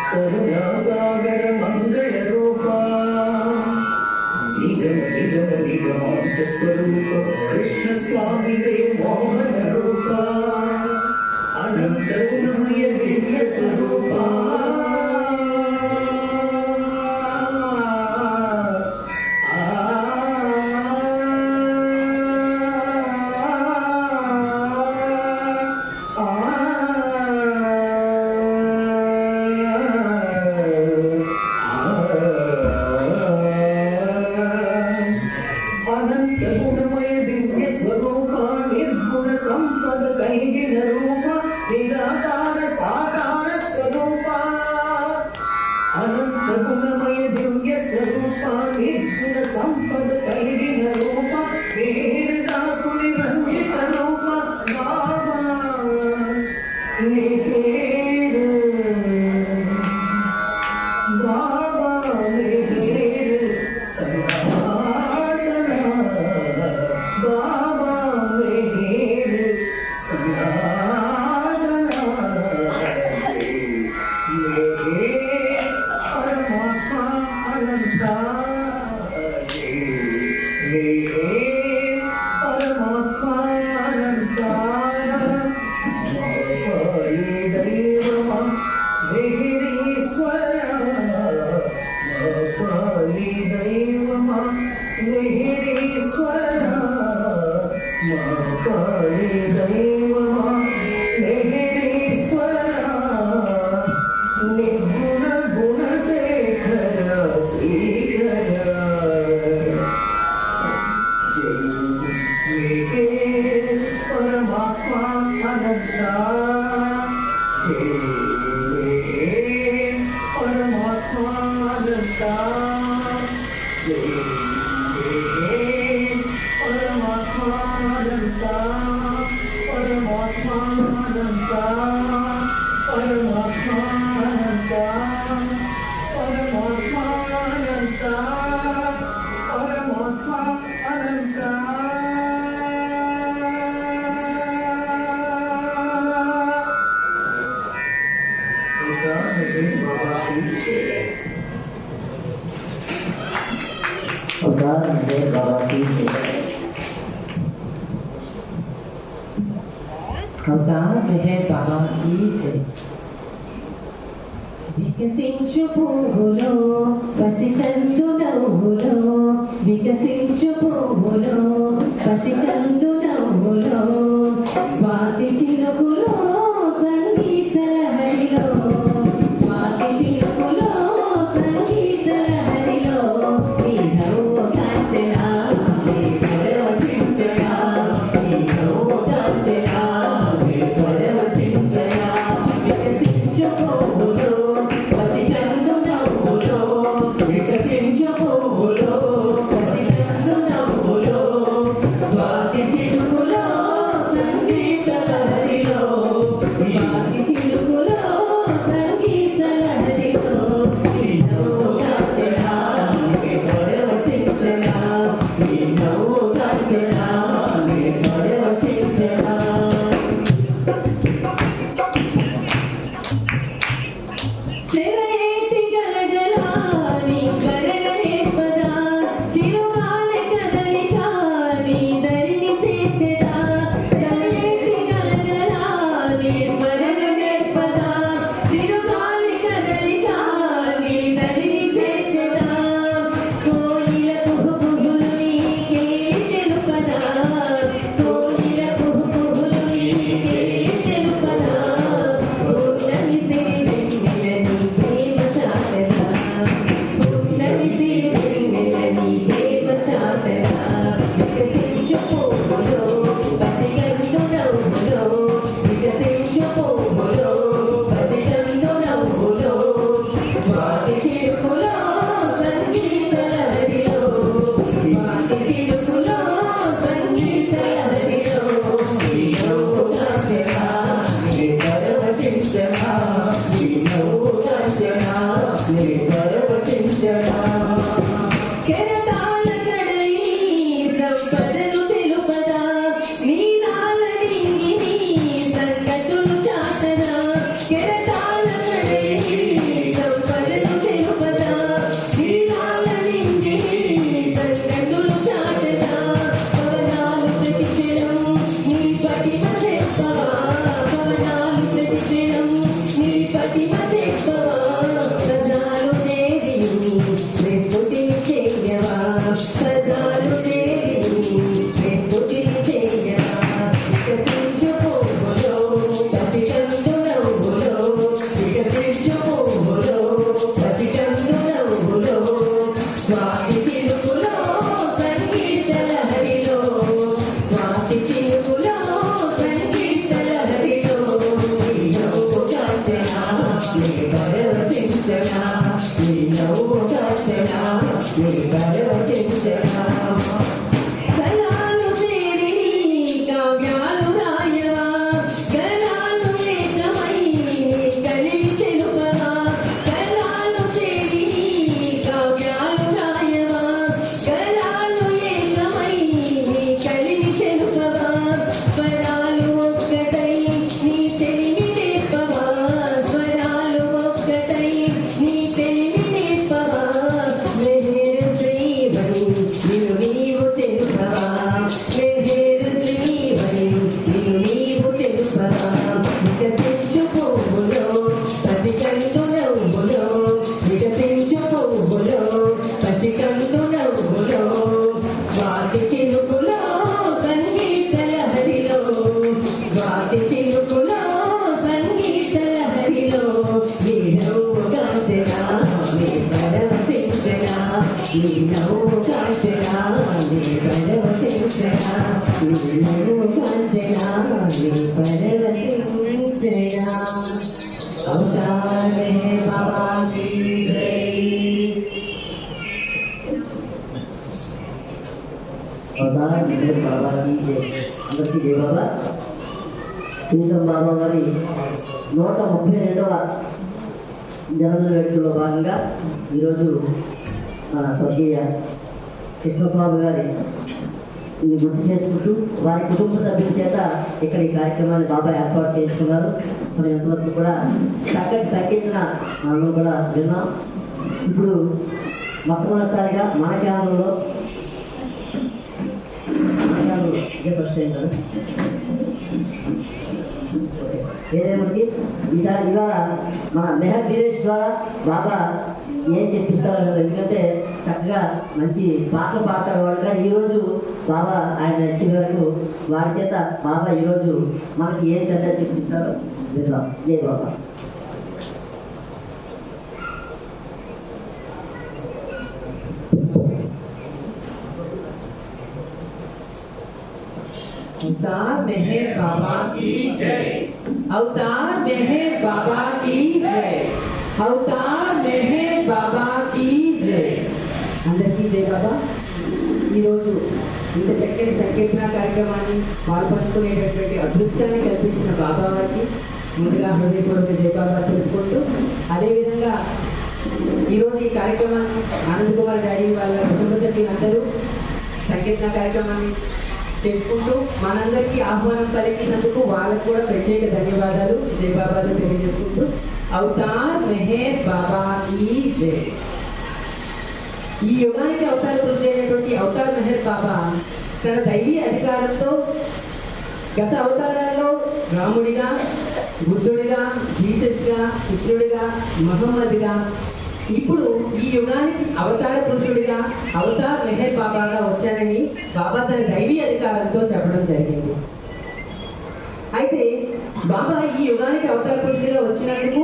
కరుణాసాగర మంగళ రూప నిగమ నిగమ నిగమాంత స్వరూప కృష్ణ స్వామి మోహన రూప అనంత గుణమయ దివ్య స్వరూప అనంత గుణమయ దివ్య స్వరూప నిర్గుణ సంపద కలిగిన రూప నిరాకార సాకార స్వరూప అనంత గుణమయ దివ్య స్వరూప నిర్గుణ సంపద కలిగిన రూప వేదాసుని రంజిత రూప బాబా నీ పేరు బాబా నీ పేరు సనాతన బాబా నీ పేరు మా కాళీ దైవమా నెహరీశ్వరా నిర్గుణ గుణశేఖర శ్రీహర జై మేఘే పరమాత్మా అనంత జై మేఘే పరమాత్మా అనంత జై మేఘే పరమాత్మా అనంత పరమాత్మా అనంత పరమాత్మా అనంత పరమాత్మా అనంత పరమాత్మా అనంత अवतार मेहर बाबा की जय। अवतार मेहर बाबा की जय। వికసించు పువ్వులో పసికందు నవ్వులో వికసించు పువ్వులో పసికందు నవ్వులో స్వాతి చినుకులో సంగీత లహరిలో స్వాతి చినుకులో సంగీత లహరిలో నీ నవ్వు కాంచనా నీ పరవశించనా నీ నవ్వు కాంచనా నీ పరవశించనా వికసించు పువ్వులో పసికందు నవ్వులో వికసించు పువ్వులో పసికందు నవ్వులో స్వాతి చినుకులో సంగీత లహరిలో స్వాతి చినుకులో సంగీత లహరిలో నీ నవ్వు కాంచనా నీ పరవశించనా నీ నవ్వు కాంచనా నీ పరవశించనా సెలయేటి గలగలా నీ స్మరణ నేర్పదా చిరుగాలి కదలిక నీ దరిని చేర్చెదా సెలయేటి గలగలా నీ స్మరణ నేర్పదా చిరుగాలి కదలిక నీ దరిని చేర్చెదా కోయిల కుహు కుహులు నీకే తెలుపదా కోయిల కుహు కుహులు నీకే తెలుపదా పూర్ణమి సిరి వెన్నెల నీ ప్రేమ చాటదా పూర్ణమి సిరి వెన్నెల నీ ప్రేమ చాటదా వికసించు పువ్వులో పసికందు నవ్వులో వికసించు పువ్వులో పసికందు నవ్వులో స్వాతి చిరుకులో సంగీత లహరిలో స్వాతి చిరుకులో సంగీత లహరిలో నీ నవ్వు కాంచనా నీ పరవశించనా నీ నవ్వు కాంచనా నీ పరవశించనా కెరటాల కడలి సంపదను తెలుపదా నీలాల నింగిని సంగతులు చాటదా కెరటాల కడలి సంపదను తెలుపదా నీలాల నింగిని సంగతులు చాటదా పవనాలు ప్రతిక్షణం నీ పటిమ చెప్పవా పవనాలు ప్రతిక్షణం నీ పటిమ చెప్పవా సదాలు చేరిను ప్రస్తుతిని చేయవా సదాలు చేరిను ప్రస్తుతిని చేయవా వికసించు పువ్వులో పసికందు నవ్వులో వికసించు పువ్వులో పసికందు నవ్వులో స్వాతి చినుకులో సంగీత లహరిలో స్వాతి చినుకులో సంగీత లహరిలో నీ నవ్వు కాంచనా నీ పరవశించనా నీ నవ్వు కాంచనా నీ పరవశించనా కళాలు చేరి కావ్యాలు రాయవా కళాలు ఏకమై కలిగి తెలుపవా కళాలు చేరి కావ్యాలు రాయవా కళాలు ఏకమై కలిగి తెలుపవా స్వరాలు ఒక్కటై నీ తెలివి నేర్పవా స్వరాలు ఒక్కటై నీ తెలివి నేర్పవా మెహరు స్వాతి చిలుకులో సంగీత లహరిలో నీ నవ్వు కాంచనా నీ పరవశించనా నీ నవ్వు కాంచనా నీ పరవశించనా నీ నవ్వు కాంచనా నీ పరవశించనా అవతారే బాబా కీ జై అవతార్ మెహర్ బాబా కీ జై అందరికీ జై బాబా. ప్రీతం బాబా గారి 132వ జన్మదిన వేడుకల్లో భాగంగా ఈరోజు మన స్వర్గీయ కృష్ణస్వామి గారి గుర్తు చేసుకుంటూ వారి కుటుంబ సభ్యుల చేత ఇక్కడ ఈ కార్యక్రమాన్ని బాబా ఏర్పాటు చేసుకున్నారు. మనం ఎంతవరకు కూడా చక్కటి సంకీర్తన మనం కూడా విన్నాం. ఇప్పుడు మొట్టమొదటిసారిగా మన కేంద్రంలో ఇదే ఫస్ట్ టైం కదా ఏదేమిటి ఈసారి ఇవాళ మన మెహర్ దినేష్ ద్వారా బాబా ఏం చెప్పిస్తారు కదా, ఎందుకంటే చక్కగా మంచి పాటలు పాడతాడు కానీ ఈరోజు బాబా ఆయన నచ్చిన వరకు వారి చేత బాబా ఈరోజు మనకి ఏ సందేశం చెప్పిస్తారో విందాం. జై బాబా. अवतार मेहर बाबा की जय। अवतार मेहर बाबा की जय। अवतार मेहर बाबा की जय। అందరికీ జై బాబా. ఈరోజు ఇంత చక్కని సంకీర్తన కార్యక్రమాన్ని పాల్పంచుకునేటటువంటి అదృష్టాన్ని కల్పించిన బాబా వారికి ముందుగా హృదయపూర్వక జై బాబా తెలుపుకుంటూ, అదేవిధంగా ఈరోజు ఈ కార్యక్రమాన్ని ఆనంద్ కుమార్ డాడీ వాళ్ళ కుటుంబ సభ్యులందరూ సంకీర్తన కార్యక్రమాన్ని చేసుకుంటూ మనందరికీ ఆహ్వానం పలికినందుకు వాళ్ళకు కూడా ప్రత్యేక ధన్యవాదాలు జై బాబాలు తెలియజేసుకుంటూ అవతార్ మెహర్ బాబా కీ జై. ఈ యుగానికి అవతార పురుషుడైనటువంటి అవతార్ మెహర్ బాబా తన దైవీ అధికారంతో గత అవతారాల్లో రాముడిగా, బుద్ధుడిగా, జీసస్గా, కృష్ణుడిగా, మహమ్మద్గా, ఇప్పుడు ఈ యుగానికి అవతార పురుషుడిగా అవతార్ మెహర్ బాబాగా వచ్చానని బాబా తన దైవీ అధికారంతో చెప్పడం జరిగింది. అయితే బాబా ఈ యుగానికి అవతార పురుషుడిగా వచ్చినందుకు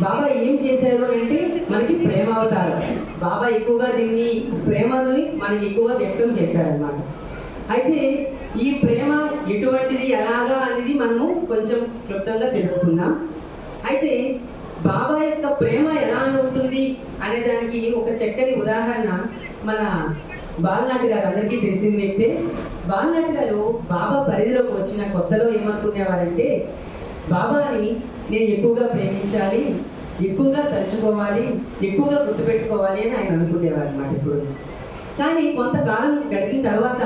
బాబా ఏం చేశారు అంటే మనకి ప్రేమావతారం. బాబా ఎక్కువగా దీన్ని ప్రేమని మనకి ఎక్కువగా వ్యక్తం చేశారన్నమాట. అయితే ఈ ప్రేమ ఎటువంటిది ఎలాగా అనేది మనము కొంచెం క్లుప్తంగా తెలుసుకుందాం. అయితే బాబా యొక్క ప్రేమ ఎలా ఉంటుంది అనే దానికి ఒక చక్కని ఉదాహరణ మన బాలనాటి గారు అందరికీ తెలిసిన వ్యక్తే. బాలనాటి గారు బాబా పరిధిలోకి వచ్చిన కొత్తలో ఏమనుకునేవారంటే బాబాని నేను ఎక్కువగా ప్రేమించాలి, ఎక్కువగా తలుచుకోవాలి, ఎక్కువగా గుర్తుపెట్టుకోవాలి అని ఆయన అనుకునేవారు అన్నమాట ఇప్పుడు. కానీ కొంతకాలం గడిచిన తర్వాత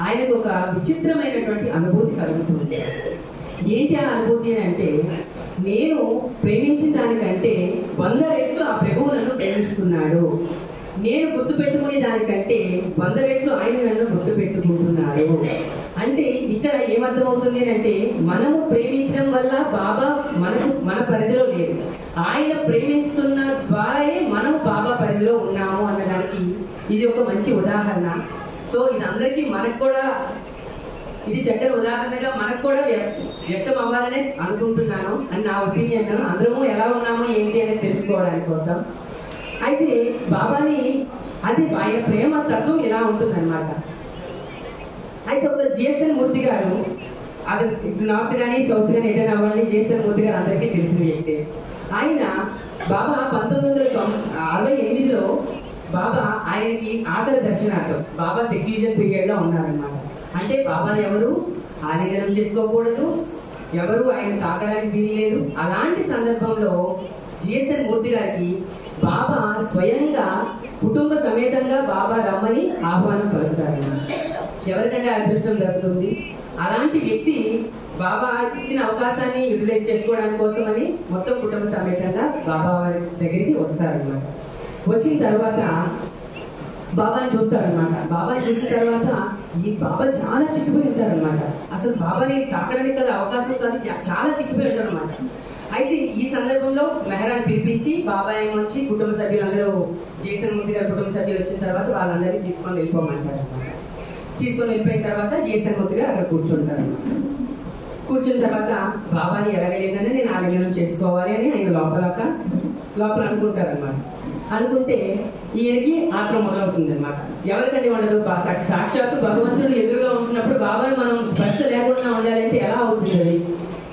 ఆయనకు ఒక విచిత్రమైనటువంటి అనుభూతి కలుగుతుంది. ఏంటి ఆ అనుభూతి అని అంటే, నేను ప్రేమించిన దానికంటే 100 రెట్లు ఆ ప్రభువు నన్ను ప్రేమిస్తున్నాడు, నేను గుర్తుపెట్టుకునే దానికంటే 100 రెట్లు ఆయన నన్ను గుర్తుపెట్టుకుంటున్నాడు. అంటే ఇక్కడ ఏమర్థమవుతుంది అంటే, మనము ప్రేమించడం వల్ల బాబా మన పరిధిలో లేదు, ఆయన ప్రేమిస్తున్న ద్వారానే మనం బాబా పరిధిలో ఉన్నాము అన్నదానికి ఇది ఒక మంచి ఉదాహరణ. సో ఇది అందరికీ మనకు కూడా ఇది చక్కని ఉదాహరణగా మనకు కూడా వ్యక్తం అవ్వాలని అనుకుంటున్నాను అని నా ఒపీనియన్. అందరము ఎలా ఉన్నామో ఏంటి అనేది తెలుసుకోవడానికి కోసం. అయితే బాబాని అది ఆయన ప్రేమ తత్వం ఇలా ఉంటుందన్నమాట. అయితే ఒక జిఎస్ఎన్ మూర్తి గారు, అది నార్త్ కానీ సౌత్ కానీ ఎటైనా అవ్వండి, జిఎస్ఎన్ మూర్తి గారు అందరికీ తెలిసిన వ్యక్తి. ఆయన బాబా 1968లో బాబా ఆయనకి ఆఖరి దర్శనార్థం బాబా సెక్యూజన్ పీరియడ్ లో ఉన్నారనమాట. అంటే బాబాని ఎవరు ఆలింగనం చేసుకోకూడదు, ఎవరు ఆయన తాకడానికి వీల్లేదు. అలాంటి సందర్భంలో జిఎస్ఎన్ మూర్తి గారికి బాబా స్వయంగా కుటుంబ సమేతంగా బాబా రమ్మని ఆహ్వానం పలుకుతారన్నమాట. ఎవరికంటే అదృష్టం దక్కుతుంది. అలాంటి వ్యక్తి బాబా ఇచ్చిన అవకాశాన్ని యూటిలైజ్ చేసుకోవడానికి కోసమని మొత్తం కుటుంబ సమేతంగా బాబా వారి దగ్గరికి వస్తారనమాట. వచ్చిన తర్వాత బాబాని చూస్తారనమాట. బాబాని చూసిన తర్వాత ఈ బాబా చాలా చిక్కిపోయి ఉంటారనమాట. అసలు బాబాని తాకడానికి కదా అవకాశం కాదు, చాలా చిక్కిపోయి ఉంటారు అనమాట. అయితే ఈ సందర్భంలో మెహరాన్ని పిలిపించి బాబా ఏమొచ్చి కుటుంబ సభ్యులందరూ జేసన్ మూర్తి గారి కుటుంబ సభ్యులు వచ్చిన తర్వాత వాళ్ళందరినీ తీసుకొని వెళ్ళిపోమంటారు అనమాట. తీసుకొని వెళ్ళిపోయిన తర్వాత జేసన్ మూర్తి గారు అక్కడ కూర్చుంటారు అనమాట. కూర్చున్న తర్వాత బాబాని ఎలాగలేదని నేను ఆలింగనం చేసుకోవాలి అని ఆయన లోపల అనుకుంటారనమాట. అనుకుంటే ఈయనకి ఆత్మ మొదలవుతుంది అనమాట. ఎవరికంటే ఉండదు, సాక్షాత్తు భగవంతుడు ఎదురుగా ఉంటున్నప్పుడు బాబాని మనం స్పర్శ లేకుండా ఉండాలంటే ఎలా అవుతుంది?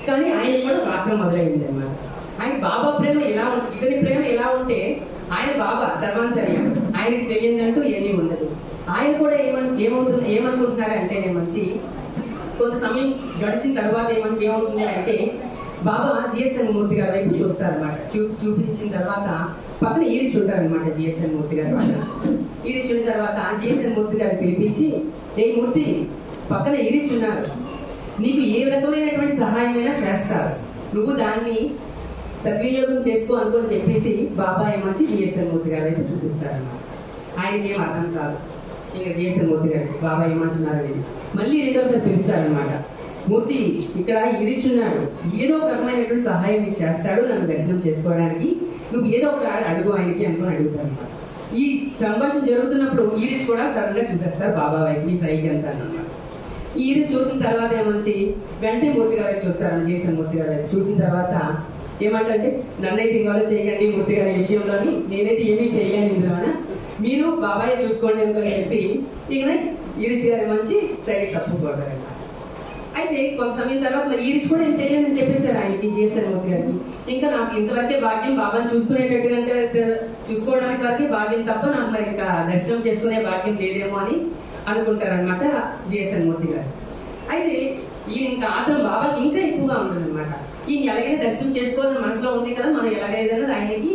కానీ ఆయన కూడా ఆత్మ మొదలైంది అనమాట. ఆయన బాబా ప్రేమ ఎలా ఉంటుంది, ఇతని ప్రేమ ఎలా ఉంటే ఆయన బాబా సర్వాంతర్యం, ఆయనకి తెలియదంటూ ఏమీ ఉండదు. ఆయన కూడా ఏమనుకుంటున్నారంటే నేను మంచి కొంత సమయం గడిచిన తర్వాత ఏమవుతుంది అంటే బాబా జిఎస్ఎన్ మూర్తి గారి వైపు చూస్తారనమాట. చూపించిన తర్వాత పక్కన ఈరిచుంటారనమాట జిఎస్ఎన్ మూర్తి గారు. ఈరిచున్న తర్వాత జిఎస్ఎన్ మూర్తి గారిని పిలిపించి, ఏ మూర్తి పక్కన ఈరిచున్నారు, నీకు ఏ రకమైనటువంటి సహాయమైనా చేస్తారు, నువ్వు దాన్ని సద్వినియోగం చేసుకో అనుకొని చెప్పేసి బాబా ఏమొచ్చి జిఎస్ఎన్ మూర్తి గారి వైపు చూపిస్తారన్నమాట. ఆయనకి ఏం అర్థం కాదు. ఇంకా జిఎస్ఎన్ మూర్తి గారికి బాబా ఏమంటున్నారు అనేది మళ్ళీ రెండోసారి పిలుస్తారనమాట. మూర్తి ఇక్కడ ఇరిచున్నాడు, ఏదో ఒక రకమైనటువంటి సహాయం నీకు చేస్తాడు నన్ను దర్శనం చేసుకోవడానికి, నువ్వు ఏదో ఒక అడుగు ఆయనకి అనుకుని అడుగుతారు అనమాట. ఈ సంభాషణ జరుగుతున్నప్పుడు ఈరిచ్ కూడా సడన్ గా చూసేస్తారు బాబా వైపు ఈ సైకి అంతా అన్నమాట. ఈరిచ్ చూసిన తర్వాత ఏమొచ్చి వెంటనే మూర్తి గారి వైపు చూస్తారు. జిఎస్ఎన్ మూర్తి గారి వైపు చూసిన తర్వాత ఏమంటే, నన్నైతే ఇన్వాల్వ్ చేయకండి మూర్తి గారి విషయంలోని, నేనైతే ఏమీ చేయలేను ఇందులోన, మీరు బాబాయ్ చూసుకోండి అనుకొని చెప్పి ఇక ఈరిచ్ గారి మంచి సైడ్ తప్పుకోవడం. అయితే కొంత సమయం తర్వాత ఈరిచ్ కూడా ఏం చేయలేదని చెప్పేశారు ఆయనకి, జిఎస్ఎన్ మూర్తి గారికి. ఇంకా నాకు ఇంతవరకే భాగ్యం బాబాని చూసుకోవడానికి వరకే భాగ్యం తప్ప నాకు మరి ఇంకా దర్శనం చేసుకునే భాగ్యం లేదేమో అని అనుకుంటారనమాట జిఎస్ఎన్ మూర్తి గారు. అయితే ఈయన ఇంకా ఆత్రం బాబాకి ఇంకా ఎక్కువగా ఉంటుందన్నమాట. ఈయన ఎలాగైనా దర్శనం చేసుకోవాలని మనసులో ఉంది కదా, మనం ఎలాగైనా ఆయనకి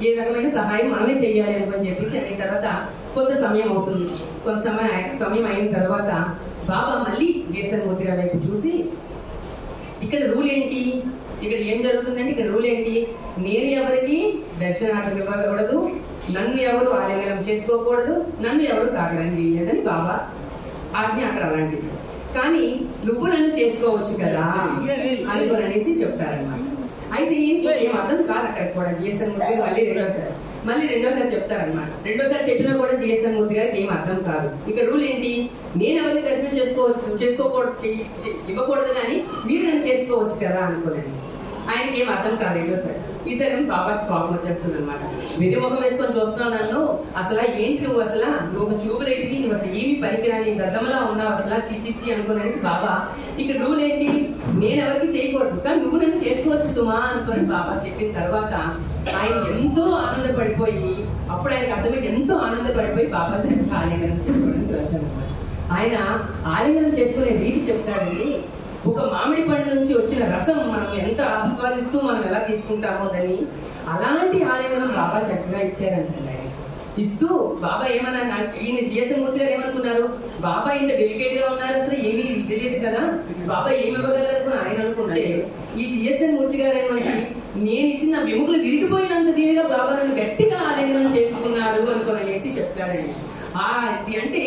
ఏ రకమైన సహాయం మనమే చేయాలి అని చెప్పేసి అయిన తర్వాత కొంత సమయం అవుతుంది. కొంత సమయం అయిన తర్వాత బాబా మళ్ళీ జిఎస్ఎన్ మూర్తి గారి వైపు చూసి, ఇక్కడ రూల్ ఏంటి, ఇక్కడ ఏం జరుగుతుందంటే ఇక్కడ రూల్ ఏంటి, నేను ఎవరికి దర్శనార్థం ఇవ్వకూడదు, నన్ను ఎవరు ఆలింగనం చేసుకోకూడదు, నన్ను ఎవరు తాగడానికి వీల్లేదని బాబా ఆజ్ఞ అక్కడ అలాంటిది. కానీ నువ్వు నన్ను చేసుకోవచ్చు కదా అనుకోననేసి చెప్తారనమాట. అయితే ఏం అర్థం కాదు అక్కడ కూడా జిఎస్ఎన్ మూర్తి గారు మళ్ళీ రెండోసారి చెప్తారనమాట. రెండోసారి చెప్పినా కూడా జిఎస్ఎన్ మూర్తి గారికి ఏం అర్థం కాదు. ఇక్కడ రూల్ ఏంటి, నేను ఎవరిని దర్శనం చేసుకోకూడదు ఇవ్వకూడదు, కానీ మీరు నన్ను చేసుకోవచ్చు కదా అనుకోలేదు. ఆయనకి ఏం అర్థం కాదు రెండోసారి. ఈసారి బాబాకి కోపం వచ్చేస్తుంది అనమాట. వెర్రిముఖం వేసుకొని చూస్తున్నావు నన్ను, అసలు ఏంటి నువ్వు, అసలు నువ్వు ఒక చూపులేంటి, నువ్వు అసలు ఏమి పనికిరాని గద్దమలా ఉన్నావు, అసలు చిచ్చిచ్చి అనుకునేసి బాబా ఇక్కడ రూల్ ఏంటి, నేను ఎవరికి చేయకూడదు కానీ నువ్వు నన్ను చేసుకోవచ్చు సుమా అనుకొని బాబా చెప్పిన తర్వాత ఆయన ఎంతో ఆనందపడిపోయి, అప్పుడు ఆయనకు అర్థమైతే ఎంతో ఆనందపడిపోయి బాబా చెప్పి ఆలింగనం చేసుకోవడానికి వెళ్తాడు. ఆయన ఆలింగనం చేసుకునే రీతి చెప్తాడండి. ఒక మామిడి పండు నుంచి వచ్చిన రసం మనం ఎంత ఆస్వాదిస్తూ మనం ఎలా తీసుకుంటామో దాన్ని, అలాంటి ఆలింగనం బాబా చక్కగా ఇచ్చారంటే ఇస్తూ బాబా ఏమన్నా ఈయన జిఎస్ఎన్ మూర్తి గారు ఏమనుకున్నారు, బాబా ఇంత డెలికేట్ గా ఉన్నారు, అసలు ఏమీ తెలియదు కదా, బాబా ఏమి ఇవ్వగలరు ఆయన అనుకుంటే, ఈ జిఎస్ఎన్ మూర్తి గారు ఏమంటే నేను ఇచ్చిన వెముకలు విరిగిపోయినంత దీనిగా బాబా నన్ను గట్టిగా ఆలింగనం చేసుకున్నారు అనుకోనేసి చెప్తాడండి. అంటే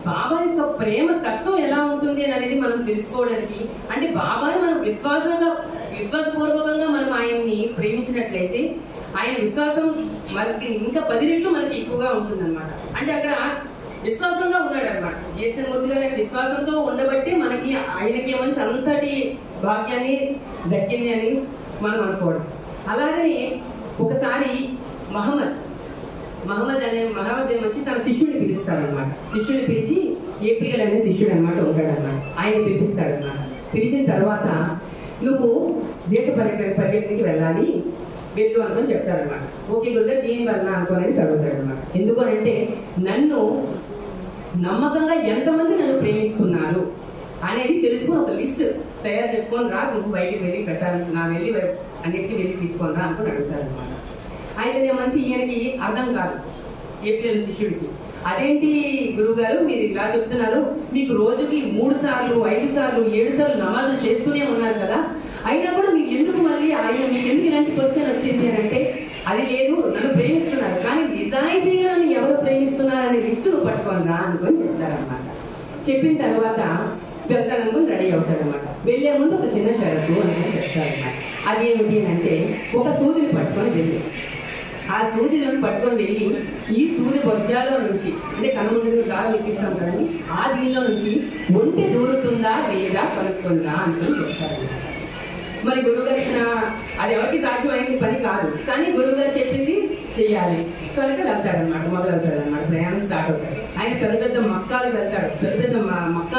బాబా యొక్క ప్రేమ తత్వం ఎలా ఉంటుంది అనేది మనం తెలుసుకోవడానికి, అంటే బాబాని మనం విశ్వాసపూర్వకంగా మనం ఆయన్ని ప్రేమించినట్లయితే ఆయన విశ్వాసం మనకి ఇంకా 10 రెట్లు మనకి ఎక్కువగా ఉంటుంది అనమాట. అంటే అక్కడ విశ్వాసంగా ఉన్నాడు అనమాట జిఎస్ఎన్ మూర్తి గారు. విశ్వాసంతో ఉండబట్టి మనకి ఆయనకి ఏమంచి అంతటి భాగ్యాన్ని దక్కింది అని మనం అనుకోవడం. అలాగనే ఒకసారి మహమ్మద్ ఏమొచ్చి తన శిష్యుడిని పిలుస్తాడు అనమాట. శిష్యుడిని పిలిచి ఏప్రిల్ అనే శిష్యుడు అనమాట ఉంటాడు అనమాట. ఆయన పిలిపిస్తాడు అనమాట. పిలిచిన తర్వాత నువ్వు దేశ పర్యటనకి వెళ్ళాలి, వెళ్ళు అనుకొని చెప్తారనమాట. ఓకే గురుగారు దీని వల్ల అనుకోనని అడుగుతాడు అనమాట. ఎందుకనంటే నన్ను నమ్మకంగా ఎంతమంది నన్ను ప్రేమిస్తున్నారు అనేది తెలుసుకుని ఒక లిస్ట్ తయారు చేసుకొని రా, నువ్వు బయటికి వెళ్ళి అన్నిటికీ వెళ్ళి తీసుకొని రా అనుకుని అడుగుతారు అనమాట. అయితే మంచి ఈయనకి అర్థం కాదు ఏప్రిల్ శిష్యుడికి. అదేంటి గురువు గారు మీరు ఇలా చెప్తున్నారు, మీకు రోజుకి 3 సార్లు 5 సార్లు 7 సార్లు నమాజులు చేస్తూనే ఉన్నారు కదా, అయినా కూడా మీకు ఎందుకు మళ్ళీ ఆయన మీకు ఎందుకు ఇలాంటి క్వశ్చన్ వచ్చింది అని అంటే, అది లేదు నన్ను ప్రేమిస్తున్నారు కానీ నిజాయితీగా నన్ను ఎవరు ప్రేమిస్తున్నారు అనే లిస్టు నువ్వు పట్టుకొని రా అనుకొని చెప్తారనమాట. చెప్పిన తర్వాత వెళ్తాననుకుని రెడీ అవుతాడనమాట. వెళ్లే ముందు ఒక చిన్న షరతు అని చెప్తారనమాట. అది ఏమిటి అంటే ఒక సూదిని పట్టుకొని వెళ్ళి ఆ సూదిని పట్టుకొని వెళ్ళి ఈ సూది బొజ్జాలో నుంచి అంటే కనుముందు దారం ఎక్కిస్తాం కదండి, ఆ దీనిలో నుంచి ఒంటె దూరుతుందా లేదా కనుక్కుందా అని చెప్తారు. మరి గురువుగారు ఇచ్చిన అది ఎవరికి సాధ్యమైంది పని కాదు, కానీ గురువుగారు చెప్పింది చెయ్యాలి కనుక వెళ్తాడనమాట, మొదలవుతాడనమాట, ప్రయాణం స్టార్ట్ అవుతాడు. ఆయన పెద్ద పెద్ద మక్కాలకు వెళ్తాడు, పెద్ద పెద్ద మక్కా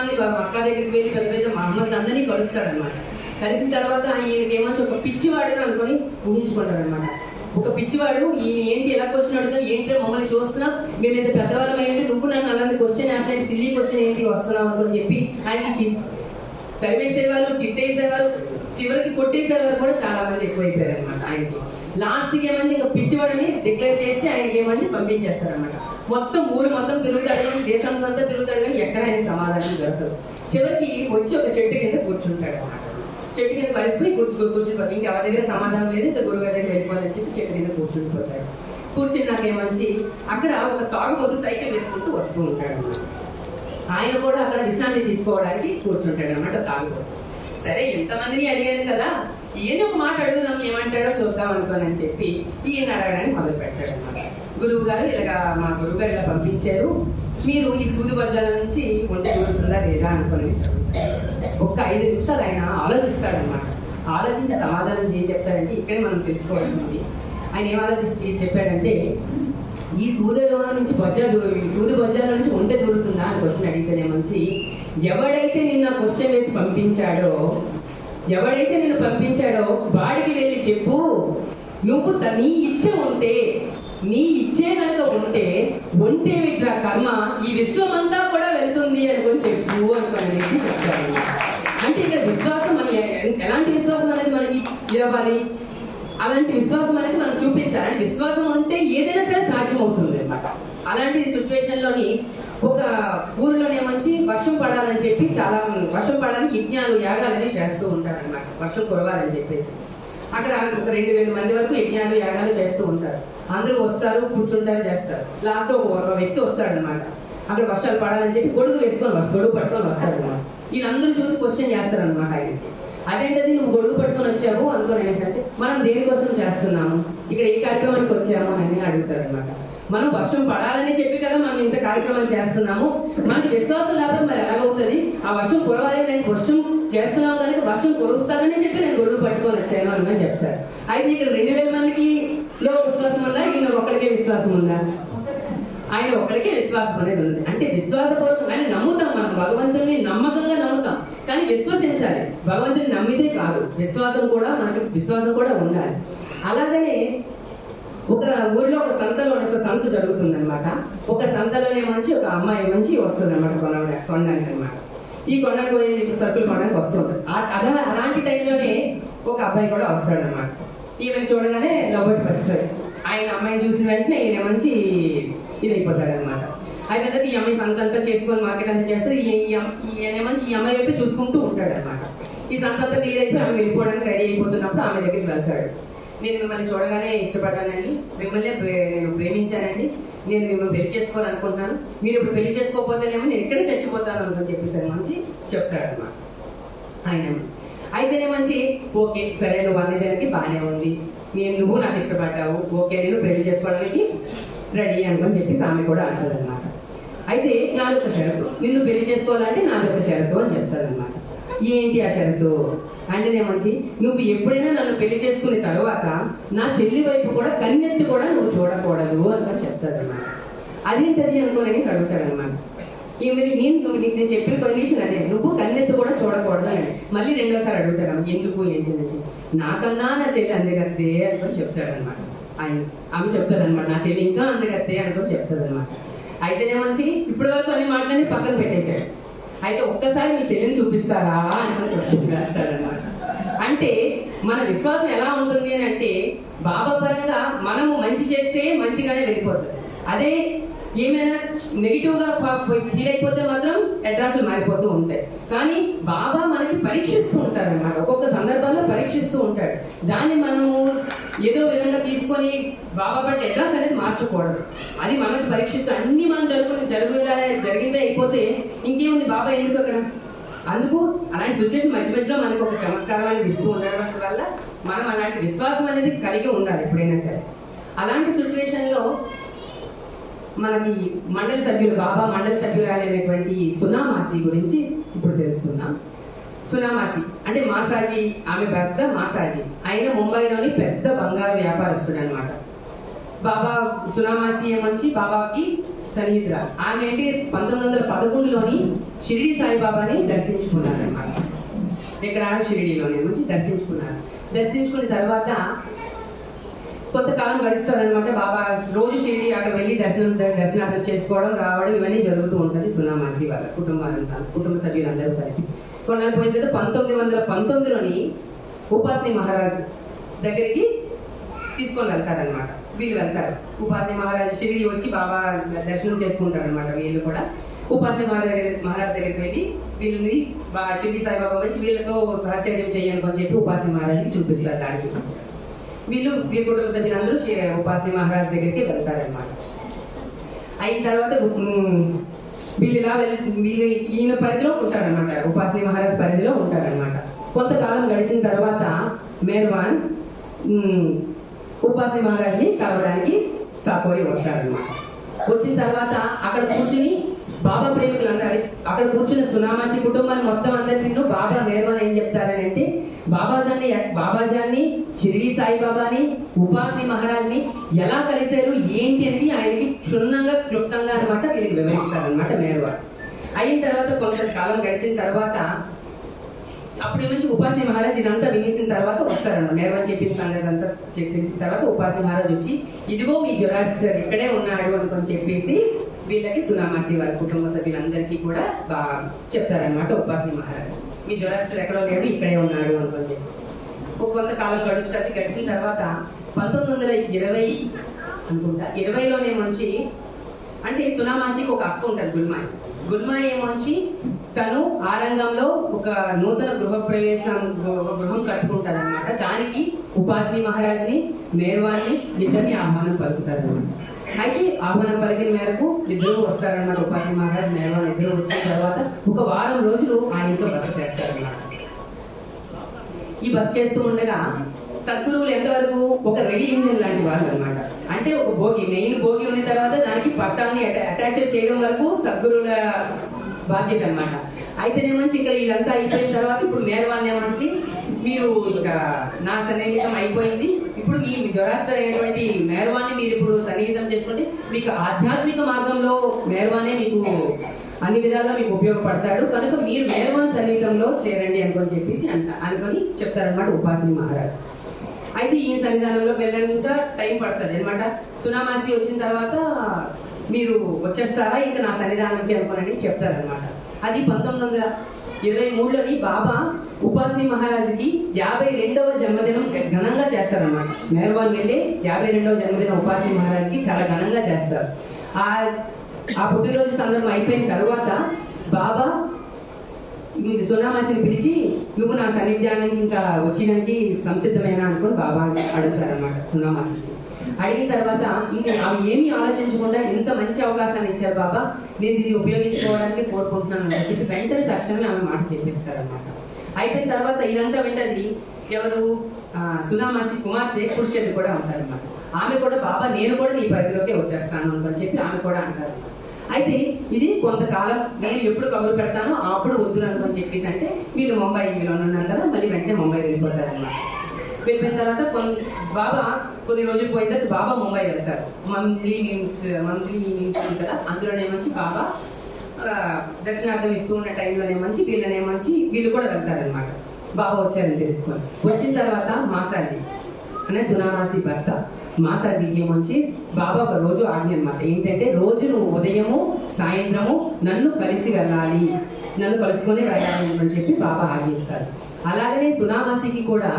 దగ్గరికి వెళ్ళి పెద్ద పెద్ద మహమ్మద్ అందరినీ కలుస్తాడనమాట. కలిసిన తర్వాత ఆయనకి ఏమంచి ఒక పిచ్చివాడుగా అనుకొని ఊహించుకుంటాడు అనమాట. ఒక పిచ్చివాడు ఈయన ఏంటి ఎలా క్వశ్చన్ అడుగుతాడు, ఏంటో మమ్మల్ని చూస్తున్నా, మేము ఎంత పెద్దవాళ్ళం ఏంటి, నువ్వు నన్ను అలాంటి క్వశ్చన్ వేస్తున్నాడు, సిల్లీ క్వశ్చన్ ఏంటి వస్తున్నావు అనుకొని చెప్పి ఆయనకి తరివేసేవాళ్ళు, తిట్టేసేవారు, చివరికి కొట్టేసేవారు కూడా చాలా మంది ఎక్కువైపోయారు అనమాట. ఆయనకి లాస్ట్కి ఏమంచి ఇంకా పిచ్చివాడని డిక్లేర్ చేసి ఆయనకి ఏమంచి పంపించేస్తారనమాట. మొత్తం ఊరు మొత్తం తిరుగుతాడు కానీ, దేశం అంతా తిరుగుతాడు కానీ ఎక్కడ ఆయన సమాధానం దొరకదు. చివరికి వచ్చి ఒక చెట్టు కింద కూర్చుంటాడు అనమాట. చెట్టు కింద కలిసిపోయి కూర్చుండిపోతాడు. ఇంకా ఎవరి దగ్గర సమాధానం లేదు, ఇంకా గురువు గారి దగ్గర వెళ్ళిపోవాలని చెప్పి చెట్టు కింద కూర్చుండిపోతాడు. కూర్చుని నాకేమంచి అక్కడ ఒక తాగుబోతు సైకిల్ వేసుకుంటూ వస్తూ ఉంటాడు అన్నమాట. ఆయన కూడా అక్కడ విశ్రాంతి తీసుకోవడానికి కూర్చుంటాడు అనమాట తాగుబోతు. సరే ఎంతమందిని అడిగాను కదా, ఈయన ఒక మాట అడుగుదాం, ఏమంటాడో చూద్దాం అనుకోనని చెప్పి ఈయన అడగడానికి మొదలు పెట్టాడు అనమాట. గురువు గారు ఇలాగా మా గురువు గారు ఇలా పంపించారు, మీరు ఈ సూది బజ్జాల నుంచి ఒంటె దూరుతుందా లేదా అనుకుని ఒక్క 5 నిమిషాలు ఆయన ఆలోచిస్తాడనమాట. ఆలోచించి సమాధానం ఏం చెప్తాడంటే ఇక్కడే మనం తెలుసుకోవాల్సింది. ఆయన ఏం ఆలోచించి చెప్పాడంటే, ఈ సూదిలో నుంచి సూది బొజ్జాల నుంచి ఒంటె దూరుతుందా అని క్వశ్చన్ అడిగితేనే మంచి, ఎవడైతే నిన్న క్వశ్చన్ వేసి పంపించాడో వాడికి వెళ్ళి చెప్పు, నువ్వు నీ ఇచ్చే ఉంటే, నీ ఇచ్చే కనుక ఉంటే ఒంటే విట్రా కర్మ ఈ విశ్వమంతా కూడా వెళ్తుంది అనుకొని చెప్పు అనుకుని చెప్తారు. అంటే ఇక్కడ విశ్వాసం మన ఎలాంటి విశ్వాసం అనేది మనకి ఇవ్వాలి, అలాంటి విశ్వాసం అనేది మనం చూపించాలి. అంటే విశ్వాసం ఉంటే ఏదైనా సరే సాధ్యం అవుతుంది అన్నమాట. అలాంటి సిచ్యువేషన్ లోని ఒక ఊరిలోనే మంచి వర్షం పడాలని చెప్పి వర్షం పడాలని యజ్ఞాలు యాగాలని చేస్తూ ఉంటారన్నమాట, వర్షం కురవాలని చెప్పేసి. అక్కడ ఒక 2000 మంది వరకు యజ్ఞాలు యాగాలు చేస్తూ ఉంటారు. అందరూ వస్తారు, కూర్చుంటారు, చేస్తారు. లాస్ట్ ఒక వ్యక్తి వస్తాడు అనమాట. అక్కడ వర్షాలు పడాలని చెప్పి గొడుగు పట్టుకొని వస్తాడు అనమాట. వీళ్ళందరూ చూసి క్వశ్చన్ చేస్తారనమాట ఆయనకి. అదేంటది నువ్వు గొడుగు పట్టుకొని వచ్చావు అనుకోని అనేసి అంటే, మనం దేనికోసం చేస్తున్నాము, ఇక్కడ ఏ కార్యక్రమానికి వచ్చాము అని అడుగుతారు అనమాట. మనం వర్షం పడాలని చెప్పి కదా మనం ఇంత కార్యక్రమం చేస్తున్నాము, మనకి విశ్వాసం లేకపోతే మరి ఎలాగవుతుంది, ఆ వర్షం కురవాలి, నేను వర్షం చేస్తున్నాం కనుక వర్షం కురుస్తుందని చెప్పి నేను గొడుగు పట్టుకొని వచ్చాను అని చెప్తారు. అయితే ఇక్కడ 2000 మందికి లో విశ్వాసం ఉందా, ఈయన ఒక్కడికే విశ్వాసం ఉందా? ఆయన ఒక్కడికే విశ్వాసం అనేది ఉంది. అంటే విశ్వాసపూర్వకంగానే నమ్ముతాం, మనం భగవంతుడిని నమ్మకంగా నమ్ముతాం, కానీ విశ్వసించాలి. భగవంతుడిని నమ్మితే కాదు, విశ్వాసం కూడా ఉండాలి. అలాగనే ఒక ఊర్లో ఒక సంత జరుగుతుందన్నమాట. ఒక సంతలోనే మంచి ఒక అమ్మాయి మంచి వస్తుంది అనమాట కొనడానికి అనమాట. ఈ కొండకు సరుకులు కొనడానికి వస్తుంటారు. అలాంటి టైంలోనే ఒక అబ్బాయి కూడా వస్తాడు అనమాట. ఈమెను చూడగానే లవ్ ఎట్ ఫస్ట్ సైట్. ఆయన అమ్మాయిని చూసిన వెంటనే ఈయన మంచి ఇది అయిపోతాడు అనమాట. ఆయన ఈ అమ్మాయి సంత అంతా చేసుకొని మార్కెట్ అంతా చేస్తారు. ఈయన మంచి ఈ అమ్మాయి వైపు చూసుకుంటూ ఉంటాడు అనమాట. ఈ సంత అంతా క్లియర్ అయిపోయి ఆమె వెళ్ళిపోవడానికి రెడీ అయిపోతున్నప్పుడు ఆమె దగ్గరికి వెళ్తాడు. నేను మిమ్మల్ని చూడగానే ఇష్టపడ్డానండి, మిమ్మల్ని నేను ప్రేమించానండి, నేను మిమ్మల్ని పెళ్లి చేసుకోవాలనుకుంటున్నాను, మీరు ఇప్పుడు పెళ్లి చేసుకోకపోతేనేమో నేను ఇక్కడే చచ్చిపోతాను అనుకుని చెప్పేసరి మంచి చెప్తాడు అన్నమాట ఆయన. అయితేనే మంచి ఓకే సరే, నువ్వు అనేదానికి బాగానే ఉంది, నువ్వు నాకు ఇష్టపడ్డావు, ఓకే నేను పెళ్లి చేసుకోవడానికి రెడీ అనుకొని చెప్పేసి ఆమె కూడా అంటుంది అనమాట. అయితే నాదొక షరతు, నిన్ను పెళ్లి చేసుకోవాలంటే నాదొక షరతు అని చెప్తాను అనమాట. ఏంటి ఆ షరతు అంటేనే మంచి, నువ్వు ఎప్పుడైనా నన్ను పెళ్లి చేసుకున్న తర్వాత నా చెల్లి వైపు కూడా కన్నెత్తి కూడా నువ్వు చూడకూడదు అని చెప్తాడు అనమాట. అదేంటది అనుకోనని అడుగుతాడనమాట. నేను చెప్పిన కండిషన్ అదే, నువ్వు కన్నెత్తి కూడా చూడకూడదు అని. మళ్ళీ రెండోసారి అడుగుతాడు, ఎందుకు ఏంటంటే నాకన్నా నా చెల్లి అందగత్తే అనుకొని చెప్తాడనమాట. ఆమె చెప్తారనమాట, నా చెల్లి ఇంకా అందగత్తే అనుకొని చెప్తాడనమాట. అయితేనే మంచి ఇప్పటి వరకు అన్ని మాటలని పక్కన పెట్టేశాడు. అయితే ఒక్కసారి మీ చెల్లిని చూపిస్తారా అని క్వశ్చన్ వేస్తాడనమాట. అంటే మన విశ్వాసం ఎలా ఉంటుంది అని అంటే, బాబా పరంగా మనము మంచి చేస్తే మంచిగానే వెళ్ళిపోతుంది. అదే ఏమైనా నెగిటివ్ గా ఫీల్ అయిపోతే మాత్రం అడ్రస్లు మారిపోతూ ఉంటాయి. కానీ బాబా మనకి పరీక్షిస్తూ ఉంటారు అన్నమాట. ఒక్కొక్క సందర్భాల్లో పరీక్షిస్తూ ఉంటాడు. దాన్ని మనము ఏదో విధంగా తీసుకొని బాబా పట్ల అడ్రస్ అనేది మార్చకూడదు. అది మనకి పరీక్షిస్తూ అన్ని మనం జరిగిందే అయిపోతే ఇంకేముంది బాబా ఎందుకు అక్కడ. అందుకు అలాంటి సిచ్యువేషన్ మధ్య మధ్యలో మనకు ఒక చమత్కారం అనేది ఇస్తూ ఉండడం వల్ల మనం అలాంటి విశ్వాసం అనేది కలిగి ఉండాలి ఎప్పుడైనా సరే. అలాంటి సిచ్యువేషన్లో మనకి మండలి సభ్యులు బాబా మండలి సభ్యురాలైనటువంటి సునామాసి గురించి ఇప్పుడు తెలుసుకుందాం. సునామాసి అంటే మాసాజీ, ఆమె భర్త మాసాజీ. ఆయన ముంబైలోని పెద్ద బంగారు వ్యాపారస్తుడు అనమాట. బాబా సునామాసి ఏమంచి బాబాకి సన్నిహితురాలు. ఆమె ఏంటి 1911లోని షిరిడి సాయిబాబాని దర్శించుకున్నారనమాట. ఇక్కడ షిరిడిలోనే మంచి దర్శించుకున్నారు. దర్శించుకున్న తర్వాత కొంతకాలం గడుస్తారనమాట. బాబా రోజు షిరిడి అక్కడ వెళ్ళి దర్శనార్థం చేసుకోవడం, రావడం ఇవన్నీ జరుగుతూ ఉంటుంది సునామాసి వాళ్ళ కుటుంబ సభ్యులందరూ కలిపి. కొన్నాళ్ళు పోయిన తర్వాత 1919లోని ఉపాసి మహారాజ్ దగ్గరికి తీసుకొని వెళ్తారనమాట. వీళ్ళు వెళ్తారు. ఉపాసి మహారాజ్ షిరిడి వచ్చి బాబా దర్శనం చేసుకుంటారు అనమాట. వీళ్ళు కూడా ఉపాసి మహారాజ్ దగ్గరికి వెళ్ళి వీళ్ళని షిరిడి సాయిబాబా వచ్చి వీళ్ళతో సహచర్యం చేయను అని చెప్పి ఉపాసి మహారాజ్కి చూపిస్తారు. దానికి వీళ్ళ కుటుంబ సభ్యులందరూ ఉపాసి మహారాజ్ దగ్గరికి వెళ్తారనమాట. అయిన తర్వాత వీళ్ళు ఇలా వీళ్ళు ఈయన పరిధిలో ఉంటారనమాట. ఉపాసి మహారాజ్ పరిధిలో ఉంటారనమాట. కొంతకాలం గడిచిన తర్వాత మేర్వాన్ ఉపాసి మహారాజ్ని కలవడానికి సాకోరి వస్తారనమాట. వచ్చిన తర్వాత అక్కడ కూర్చుని బాబా ప్రేమికులందరూ అక్కడ కూర్చున్న సునామాసి కుటుంబాన్ని మొత్తం అందరినీ బాబా మేర్వాన్ ఏం చెప్తారని అంటే బాబాజాన్ని షిరిడి సాయిబాబాని ఉపాసి మహారాజ్ని ఎలా కలిశారు ఏంటి అనేది ఆయనకి క్షుణ్ణంగా క్లుప్తంగా అనమాట వీళ్ళకి వివరిస్తారనమాట మేర్వాన్. అయిన తర్వాత కొంతకాలం గడిచిన తర్వాత అప్పుడు నుంచి ఉపాసి మహారాజ్ ఇదంతా వినేసిన తర్వాత వస్తారన్నమాట. మేర్వాన్ చెప్పిన సంగతి అంతా తెలిసిన తర్వాత ఉపాసి మహారాజ్ వచ్చి ఇదిగో మీ జొరాస్టర్ ఇక్కడే ఉన్నాడు అనుకొని చెప్పేసి వీళ్ళకి సునామాసి వారి కుటుంబ సభ్యులందరికీ కూడా చెప్తారనమాట. ఉపాసి మహారాజ్ మీ జొరాస్టర్ ఎక్కడో లేడు, ఇక్కడే ఉన్నాడు అనుకొని చెప్పేసి కొంతకాలం గడుస్తుంది. గడిచిన తర్వాత 1920 అనుకుంటా 20లోనే మంచి అంటే సునామాసికి ఒక అక్క ఉంటుంది గుల్మాయి ఏమొచ్చి తను ఆ రంగంలో ఒక నూతన గృహం కట్టుకుంటారు అనమాట. దానికి ఉపాసి మహారాజ్ని మేర్వాన్ని ఇద్దరిని ఆహ్వానం పలుకుతారు అనమాట. అయితే ఆహ్వానం పలికిన మేరకు ఇద్దరు వస్తారనమాట. ఉపాసి మహారాజ్ మేర్వాన్ ఇద్దరు వచ్చిన తర్వాత ఒక వారం రోజులు ఆ ఇంట్లో బస చేస్తారనమాట. ఈ బస చేస్తూ ఉండగా సద్గురువులు ఎంతవరకు ఒక రెడీ ఇంజిన్ లాంటి వాళ్ళు అనమాట. అంటే ఒక భోగి మెయిన్ భోగి ఉన్న తర్వాత దానికి పట్టాన్ని అటాచ్ చేయడం వరకు సద్గురువుల బాధ్యత అనమాట. అయితేనేమంచి ఇక్కడ ఇదంతా అయిపోయిన తర్వాత ఇప్పుడు మేర్వాన్ ఏమంచి మీరు ఇంకా నా సన్నిహితం అయిపోయింది, ఇప్పుడు మీ జొరాస్టర్ అయినటువంటి మేర్వాన్ని మీరు ఇప్పుడు సన్నిహితం చేసుకుంటే మీకు ఆధ్యాత్మిక మార్గంలో మేర్వానే మీకు అన్ని విధాలుగా మీకు ఉపయోగపడతాడు, కనుక మీరు మేర్వాన్ సన్నిహితంలో చేరండి అనుకొని చెప్పేసి అనుకొని చెప్తారనమాట ఉపాసిని మహారాజ్. అయితే ఈ సన్నిధానంలో వెళ్ళడానికి ఇంకా టైం పడుతుంది అనమాట. సునామాసి వచ్చిన తర్వాత మీరు వచ్చేస్తారా ఇంకా నా సన్నిధానంకి అనుకోనని చెప్తారనమాట. అది 1923లోని బాబా ఉపాసి మహారాజుకి 52వ జన్మదినం ఘనంగా చేస్తారనమాట. మేర్వాన్ వెళ్ళి 52వ జన్మదినం ఉపాసి మహారాజుకి చాలా ఘనంగా చేస్తారు. ఆ పుట్టినరోజు సందర్భం అయిపోయిన తర్వాత బాబా సునామాసిని పిలిచి నువ్వు నా సన్నిధ్యానికి ఇంకా వచ్చినానికి సంసిద్ధమైనా అనుకుని బాబా అడుగుతారనమాట సునామాసిని. అడిగిన తర్వాత ఇంకా అవి ఏమీ ఆలోచించకుండా ఎంత మంచి అవకాశాన్ని ఇచ్చారు బాబా, నేను దీన్ని ఉపయోగించుకోవడానికి కోరుకుంటున్నాను అని చెప్పి వెంటనే తక్షణమే ఆమె మాట చెప్పేస్తారనమాట. అయిపోయిన తర్వాత ఇదంతా వెంటది ఎవరు సునామాసి కుమార్తె కుర్షియత్ కూడా ఉంటారన్నమాట. ఆమె కూడా బాబా నేను కూడా నీ పరిధిలోకి వచ్చేస్తాను అని చెప్పి ఆమె కూడా అంటారు. అయితే ఇది కొంతకాలం నేను ఎప్పుడు కబురు పెడతానో అప్పుడు వద్దు అనుకొని చెప్పేసి అంటే వీళ్ళు ముంబైలో ఉన్నారు కదా, మళ్ళీ వెంటనే ముంబై వెళ్ళిపోతారన్నమాట. వెళ్ళిపోయిన తర్వాత బాబా కొన్ని రోజులు పోయిన తర్వాత బాబా ముంబై వెళ్తారు. మంత్లీ మీన్స్ కదా, అందులోనేమంచి బాబా దర్శనార్థం ఇస్తూ ఉన్న టైంలోనేమంచి వీళ్ళు కూడా వెళ్తారనమాట. బాబా వచ్చారని తెలుసుకొని వచ్చిన తర్వాత మాసాజీ అనే సునామాసి భర్త మాసాజీకి ఏమొచ్చి బాబా ఒక రోజు ఆజ్ఞ అనమాట. ఏంటంటే రోజు నువ్వు ఉదయము సాయంత్రము నన్ను కలుసుకొని వెళ్ళాలి అని చెప్పి బాబా ఆజ్ఞిస్తారు. అలాగనే సునామాసికి కూడా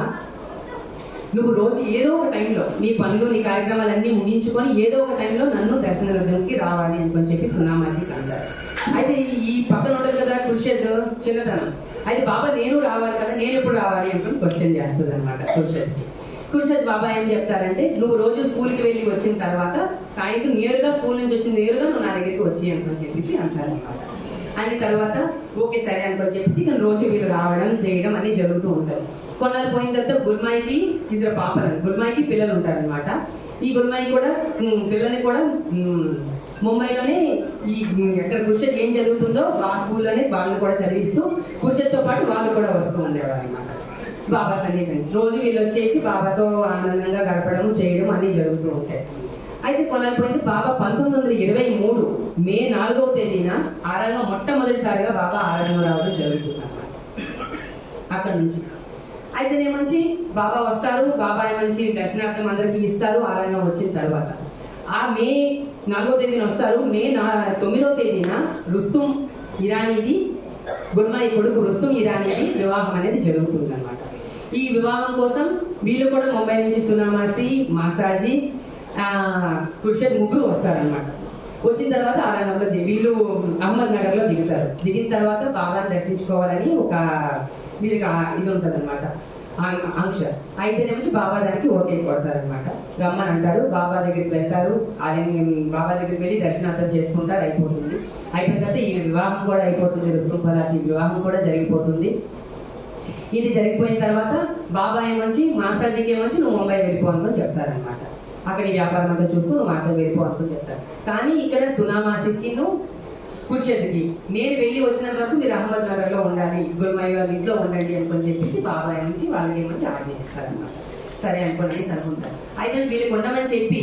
నువ్వు రోజు ఏదో ఒక టైంలో నీ పనులు నీ కార్యక్రమాలన్నీ ముగించుకొని ఏదో ఒక టైంలో నన్ను దర్శనార్థంకి రావాలి అని చెప్పి సునామాసికి అంటారు. అయితే ఈ పక్కన ఉంటుంది కదా కుర్షద్ చిన్నతనం, అయితే బాబా నేను రావాలి కదా, నేను ఎప్పుడు రావాలి అనుకుని క్వశ్చన్ చేస్తుంది అనమాట కుర్షద్. బాబా ఏం చెప్తారంటే నువ్వు రోజు స్కూల్కి వెళ్ళి వచ్చిన తర్వాత సాయంత్రం నేరుగా స్కూల్ నుంచి వచ్చిన నేరుగా నువ్వు నా దగ్గరికి వచ్చి అనుకుని చెప్పేసి అంటారనమాట. అని తర్వాత ఓకే సరే అనుకో చెప్పేసి ఇక్కడ రోజు వీళ్ళు రావడం చేయడం అన్ని జరుగుతూ ఉంటాయి. కొన్నాళ్ళు పోయిన తర్వాత గుల్మాయికి 2 పాపలు, గుల్మాయికి పిల్లలు ఉంటారనమాట. ఈ గుల్మాయి కూడా పిల్లల్ని కూడా ముంబైలోనే ఈ ఎక్కడ కుర్షత్ ఏం జరుగుతుందో ఆ స్కూల్లోనే వాళ్ళని కూడా చదివిస్తూ కుర్షత్తో పాటు వాళ్ళు కూడా వస్తూ ఉండేవారు అనమాట బాబా సన్నిధిని. రోజు వీళ్ళు వచ్చేసి బాబాతో ఆనందంగా గడపడం చేయడం అన్ని జరుగుతూ ఉంటాయి. అయితే కొనకపోయింది బాబా 1923 మే 4వ తేదీన ఆరంగం మొట్టమొదటిసారిగా బాబా ఆరంగం రావడం జరుగుతుంది అన్నమాట. అక్కడ నుంచి అయితేనేమంచి బాబా వస్తారు, బాబా ఏమంచి దర్శనార్థం అందరికీ ఇస్తారు. ఆరంగం వచ్చిన తర్వాత ఆ మే 4వ తేదీన వస్తారు. మే 9వ తేదీన రుస్తుం ఇరానీది గుల్మాయి కొడుకు రుస్తుం ఇరానీది వివాహం అనేది జరుగుతుంది అనమాట. ఈ వివాహం కోసం వీళ్ళు కూడా ముంబై నుంచి సునామాసి, మాసాజీ, కుర్షద్ ముగ్గురు వస్తారనమాట. వచ్చిన తర్వాత ఆ రంగంలో వీళ్ళు అహ్మద్ నగర్ లో దిగుతారు. దిగిన తర్వాత బాబాని దర్శించుకోవాలని ఒక వీళ్ళకి ఇది ఉంటుంది అనమాట ఆంక్ష. అయితేనేమో బాబా దానికి ఓకే కొడతారనమాట. రమ్మని అంటారు, బాబా దగ్గరికి వెళ్తారు. బాబా దగ్గరికి వెళ్ళి దర్శనార్థం చేసుకుంటారు. అయిపోతుంది. అయిపోయిన తర్వాత ఈయన వివాహం కూడా అయిపోతుంది. రుస్తుపలాకి వివాహం కూడా జరిగిపోతుంది. ఇది జరిగిపోయిన తర్వాత బాబా ఏమంచి మాసాజీకి ఏమంచి నువ్వు ముంబై వెళ్ళిపో అనుకుని చెప్తారనమాట. అక్కడ వ్యాపారం అంతా చూసుకుని నువ్వు మాసాజీ వెళ్ళిపో అనుకుని చెప్తారు. కానీ ఇక్కడ సునామాసికి నువ్వు కుర్షద్కి నేను వెళ్ళి వచ్చినంత వరకు మీరు అహ్మద్ నగర్ లో ఉండాలి, గుల్మాయి వాళ్ళ ఇంట్లో ఉండండి అనుకుని చెప్పేసి బాబా నుంచి వాళ్ళకి ఏమంచి ఆజ్ఞయిస్తారనమాట. సరే అనుకోండి అనుకుంటారు. అయితే వీళ్ళకి ఉండమని చెప్పి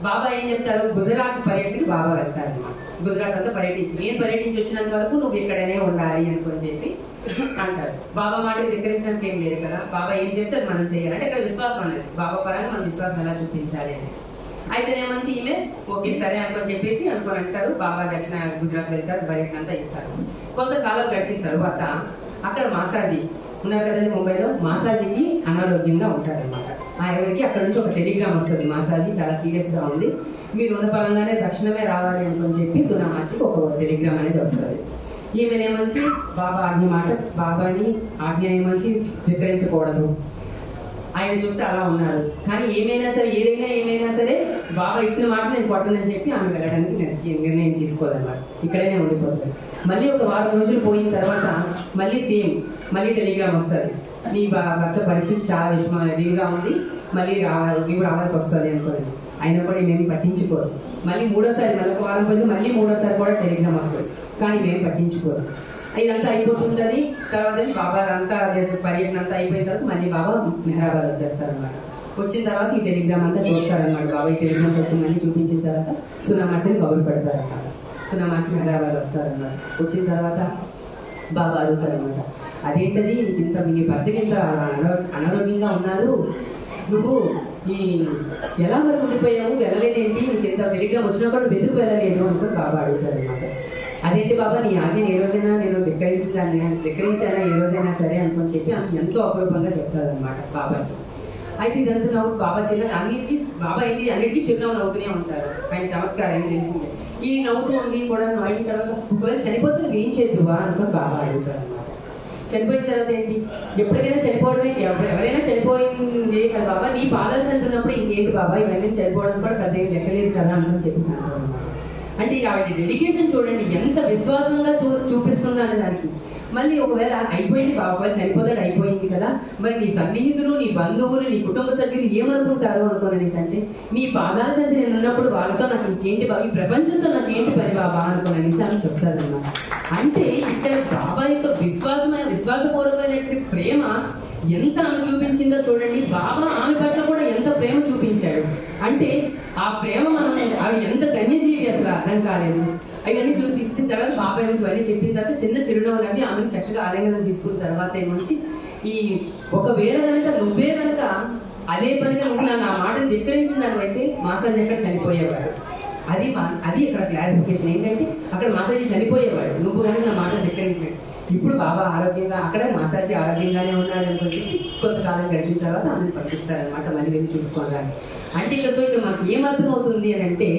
బాబా ఏం చెప్తారు, గుజరాత్ పర్యటనకి బాబా వెళ్తారనమాట. గుజరాత్ అంతా పర్యటించి నేను పర్యటించి వచ్చినంత వరకు నువ్వు ఇక్కడనే ఉండాలి అనుకుని చెప్పి అంటారు. బాబా మాటకి ధిక్కరించడానికి ఏం లేదు కదా. బాబా ఏం చెప్తే అది మనం చేయాలి. అంటే ఇక్కడ విశ్వాసం అనేది బాబా పరంగా మనం విశ్వాసం ఎలా చూపించాలి అని. అయితేనేమంచి ఈమె ఓకే సరే అనుకొని చెప్పేసి అనుకొని అంటారు. బాబా దర్శన గుజరాత్ వెళ్తారు, పర్యటన అంతా ఇస్తారు. కొంతకాలం గడిచిన తర్వాత అక్కడ మాసాజీ ఉన్నారు కదండి ముంబైలో, మాసాజీకి అనారోగ్యంగా ఉంటారనమాట. ఎవరికి అక్కడ నుంచి ఒక టెలిగ్రామ్ వస్తుంది, మాసాజీ చాలా సీరియస్ గా ఉంది, మీరు ఉన్న పరంగానే తక్షణమే రావాలి అనుకొని చెప్పి సునామాసికి ఒక టెలిగ్రామ్ అనేది వస్తుంది. ఈమెనేమంచి బాబా ఆజ్ఞ మాట, బాబాని ఆజ్ఞ ఏమంచి ధిక్కరించకూడదు. ఆయన చూస్తే అలా ఉన్నారు. కానీ ఏమైనా సరే బాబా ఇచ్చిన మాట నేను కొట్టనని చెప్పి ఆమె వెళ్ళడానికి నెక్స్ట్ నిర్ణయం తీసుకోదన్నమాట. ఇక్కడనే ఉండిపోతుంది. మళ్ళీ ఒక వారం రోజులు పోయిన తర్వాత మళ్ళీ సేమ్ మళ్ళీ టెలిగ్రామ్ వస్తుంది, నీ భర్త పరిస్థితి చాలా దీనిగా ఉంది, మళ్ళీ నీవు రావాల్సి వస్తుంది అనుకోండి. అయినా కూడా మేము పట్టించుకోరు. మళ్ళీ మూడోసారి మళ్ళీ ఒక వారం పోయింది, మళ్ళీ మూడోసారి కూడా టెలిగ్రామ్ వస్తుంది. కానీ మేము పట్టించుకోరు. ఇదంతా అయిపోతుంది. తర్వాత బాబా అంతా పర్యటన అంతా అయిపోయిన తర్వాత మళ్ళీ బాబా మెహరాబాద్ వచ్చేస్తారనమాట. వచ్చిన తర్వాత ఈ టెలిగ్రామ్ అంతా చూస్తారనమాట. బాబా ఈ టెలిగ్రామ్స్ వచ్చిందని చూపించిన తర్వాత సునామాసిని కబురు పెడతారనమాట. సునామాసి మెహరాబాద్ వస్తారనమాట. వచ్చిన తర్వాత బాబా అడుగుతారనమాట, అదేంటది ఇంత మీ భర్తకి ఇంత అనారోగ్యంగా ఉన్నారు, నువ్వు ఎలా మరి ఉండిపోయావు, వెళ్ళలేదేంటి, నీకు ఇంత టెలిగ్రామ్ వచ్చినా కూడా నువ్వు ఎందుకు వెళ్ళలేదు అనుకుని బాబా అడుగుతారనమాట. అదేంటి బాబా నీ ఆజ్ఞ ఏ రోజైనా నేను ధిక్కరించానా ఏ రోజైనా సరే అనుకుని చెప్పి ఆమె ఎంతో అపరూపంగా చెప్తారనమాట బాబాకి. అయితే ఇదంతా నవ్వు బాబా అన్నిటికీ చిరునవ్వు నవ్వుతూనే ఉంటారు. ఆయన చమత్కారం ఏం తెలిసిందే. ఈ నవ్వుతూ ఉండి కూడా అయిన తర్వాత ఒకవేళ చనిపోతే నువ్వు ఏం చేద్దువా అనుకుని బాబా అడుగుతారు అనమాట. చనిపోయిన తర్వాత ఏంటి, ఎప్పటికైనా చనిపోవడమే, ఎవరైనా చనిపోయింది కదా బాబా, నీ పాదాలు చంటున్నప్పుడు ఇంకేంటి బాబా, ఇవన్నీ చనిపోవడం కూడా పెద్ద ఏం లెక్కలేదు కదా అనుకుని చెప్పేసి అంటారు అనమాట. అంటే ఆవిడ డెడికేషన్ చూడండి ఎంత విశ్వాసంగా చూపిస్తుందో అనే దానికి. మళ్ళీ ఒకవేళ అయిపోయింది బాబా, చనిపోతాడు అయిపోయింది కదా, మరి నీ సన్నిహితులు, నీ బంధువులు, నీ కుటుంబ సభ్యులు ఏమనుకుంటారు అనుకోననేసి అంటే నీ పాదాల చెంది నేను ఉన్నప్పుడు వాళ్ళతో నాకు ఇంకేంటి బాబా, ఈ ప్రపంచంతో నాకు ఏంటి పని బాబా అనుకోననేసి ఆమె చెప్తారన్నమాట. అంటే ఇక్కడ బాబా యొక్క విశ్వాసపూర్వకమైనటువంటి ప్రేమ ఎంత ఆమె చూపించిందో చూడండి. బాబా ఆమె పట్ల కూడా ఎంత ప్రేమ చూపించాడు అంటే ఆ ప్రేమ మనం ఆవిడ ఎంత ధన్యజీవి అసలు అర్థం కాలేదు. అవన్నీ తీసుకున్న తర్వాత బాబా ఏమొచ్చి అవన్నీ చెప్పిన తర్వాత చిన్న చిరునవ్వులు అవి ఆమెను చక్కగా ఆలింగనం తీసుకున్న తర్వాత ఏమొచ్చి ఈ ఒకవేళ కనుక నువ్వే కనుక అదే పనిగా నువ్వు నా మాటను ధిక్కరించిన దానివైతే మాసాజీ అక్కడ చనిపోయేవాడు. అది ఇక్కడ క్లారిఫికేషన్ ఏంటంటే అక్కడ మాసాజీ చనిపోయేవాడు, నువ్వు కానీ నా మాటను ధిక్కరించాడు. ఇప్పుడు బాబా ఆరోగ్యంగా అక్కడ మాసాజీ ఆరోగ్యంగానే ఉన్నాడు అనుకుంటే కొంతకాలం గడిచిన తర్వాత ఆమెను పంపిస్తారనమాట, మళ్ళీ వెళ్ళి చూసుకోవాలి. అంటే ఇక్కడ మనకి ఏమర్థం అవుతుంది అని అంటే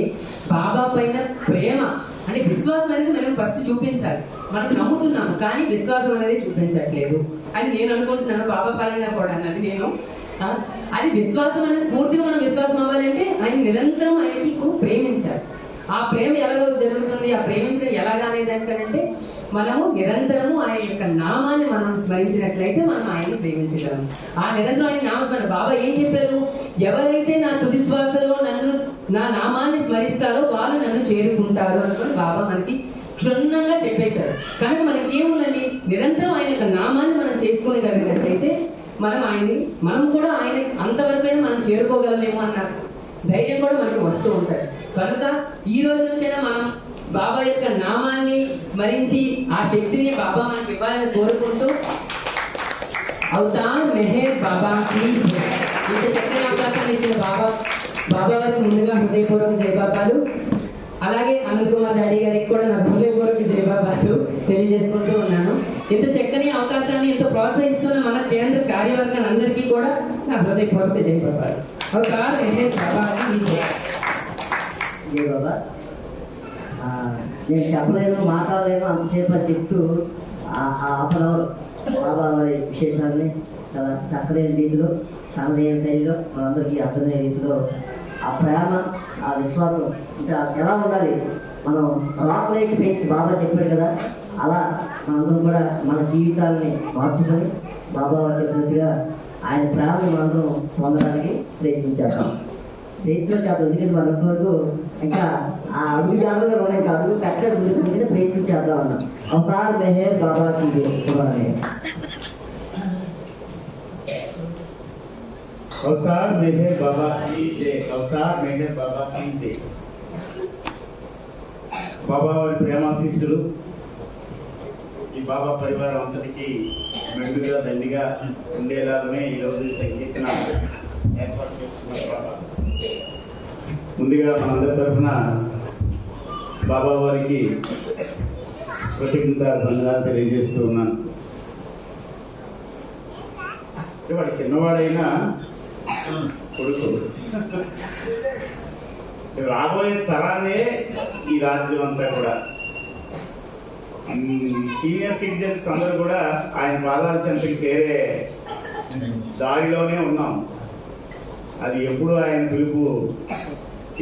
బాబా పైన ప్రేమ అంటే విశ్వాసం అనేది మనం ఫస్ట్ చూపించాలి. మనం నమ్ముతున్నాము కానీ విశ్వాసం అనేది చూపించట్లేదు అని నేను అనుకుంటున్నాను. బాబా పరంగా కూడా అన్నది నేను అది విశ్వాసం అనేది పూర్తిగా మనం విశ్వాసం అవ్వాలంటే ఆయన నిరంతరం ఆయనకి ప్రేమించాలి. ఆ ప్రేమ ఎలాగో జరుగుతుంది, ఆ ప్రేమించడం ఎలాగా అనేది ఏంటంటే మనము నిరంతరము ఆయన యొక్క నామాన్ని మనం స్మరించినట్లయితే మనం ఆయన్ని ప్రేమించగలం. ఆ నిరంతరం ఆయన నామస్మరణ. బాబా ఏం చెప్పారు? ఎవరైతే నా తుది శ్వాసలో నా నామాన్ని స్మరిస్తారో వాళ్ళు నన్ను చేరుకుంటారు అనుకుని బాబా మనకి క్షుణ్ణంగా చెప్పేశారు. కనుక మనకి ఏముందండి, నిరంతరం ఆయన యొక్క నామాన్ని మనం చేసుకోగలిగినట్లయితే మనం కూడా ఆయన అంతవరకైనా మనం చేరుకోగలమేమో అన్న ధైర్యం కూడా మనకి వస్తూ ఉంటుంది. కనుక ఈ రోజు నుంచైనా మనం బాబా యొక్క నామాన్ని స్మరించి ఆ శక్తిని బాబా మనకి ఇవ్వాలని కోరుకుంటూ అవతార్ మెహర్ బాబాకి జై. ఇంత చక్కని అవకాశాన్ని ఇచ్చిన బాబా వారికి ముందుగా హృదయపూర్వక జయబాబాలు. అలాగే అనిల్ కుమార్ డాడీ గారికి కూడా నా హృదయపూర్వక జయబాబాలు తెలియజేసుకుంటూ ఉన్నాను. ఇంత చక్కని అవకాశాన్ని ఎంతో ప్రోత్సహిస్తున్న మన కేంద్ర కార్యవర్గాన్ని అందరికీ కూడా నా హృదయపూర్వక జయబాబాలు. అవతార్ మెహర్ బాబాకి జై. జై బాబా. నేను చెప్పలేను, మాట్లాడలేను, అంతసేపు అది చెప్తూ హాఫ్ అన్ అవర్ బాబా వారి విశేషాన్ని చాలా చక్కని రీతిలో, తనదైన శైలిలో మనందరికీ అర్థమయ్యే రీతిలో ఆ ప్రేమ, ఆ విశ్వాసం ఇంకా ఎలా ఉండాలి, మనం రాక్ లేక్ ఫెయిత్ బాబా చెప్పాడు కదా, అలా మనందరం కూడా మన జీవితాలని మార్చుకొని బాబా వారు చెప్పినట్టుగా ఆయన ప్రేమను మనందరం పొందడానికి ప్రయత్నించేస్తాం. ప్రయత్నించేద్దాం. ఎందుకంటే మన వరకు ఇంకా ఆ అడుగు జాగ్రత్తగా ఉన్నాయి, ఇంకా అడుగు పెట్టలేదు, ముందు ప్రయత్నించేద్దాం అన్నాం. అవతార్ మెహర్ బాబాకి జై. అవతార్ మెహర్ బాబా కీ జై. అవతార్ మెహర్ బాబా కీ జై. బాబా వారి ప్రేమాశీస్సులు ఈ బాబా పరివారం అంతటికి మెండుగా దండిగా ఉండేలాగానే ఈరోజు ఈ సంకీర్తన ఏర్పాటు చేసుకున్నారు బాబా. ముందుగా మనందరి తరఫున బాబా వారికి కృతజ్ఞతార్థంగా తెలియజేస్తూ ఉన్నాను. వాడు చిన్నవాడైనా కొడుకు, రాబోయే తరాన్నే ఈ రాజ్యం అంతా కూడా సీనియర్ సిటిజన్స్ అందరూ కూడా ఆయన పాదాల చెంతకి చేరే దారిలోనే ఉన్నాం. అది ఎప్పుడు ఆయన పిలుపు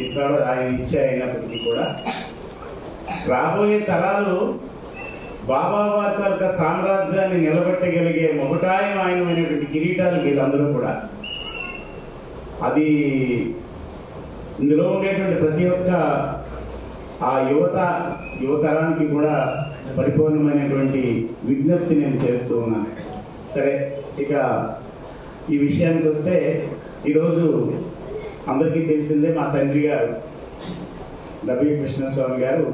ఇస్తాడో ఆయన ఇచ్చే అయినప్పటికీ కూడా రాబోయే తరాలు బాబా వారి యొక్క సామ్రాజ్యాన్ని నిలబెట్టగలిగే మొగటాయమైనటువంటి కిరీటాలు వీళ్ళందరూ కూడా. అది ఇందులో ఉండేటువంటి ప్రతి ఒక్క ఆ యువతరానికి కూడా పరిపూర్ణమైనటువంటి విజ్ఞప్తి నేను చేస్తూ ఉన్నాను. సరే, ఇక ఈ విషయానికి వస్తే ఈరోజు అందరికీ తెలిసిందే, మా తండ్రి గారు డబ్ల్యూ కృష్ణస్వామి గారు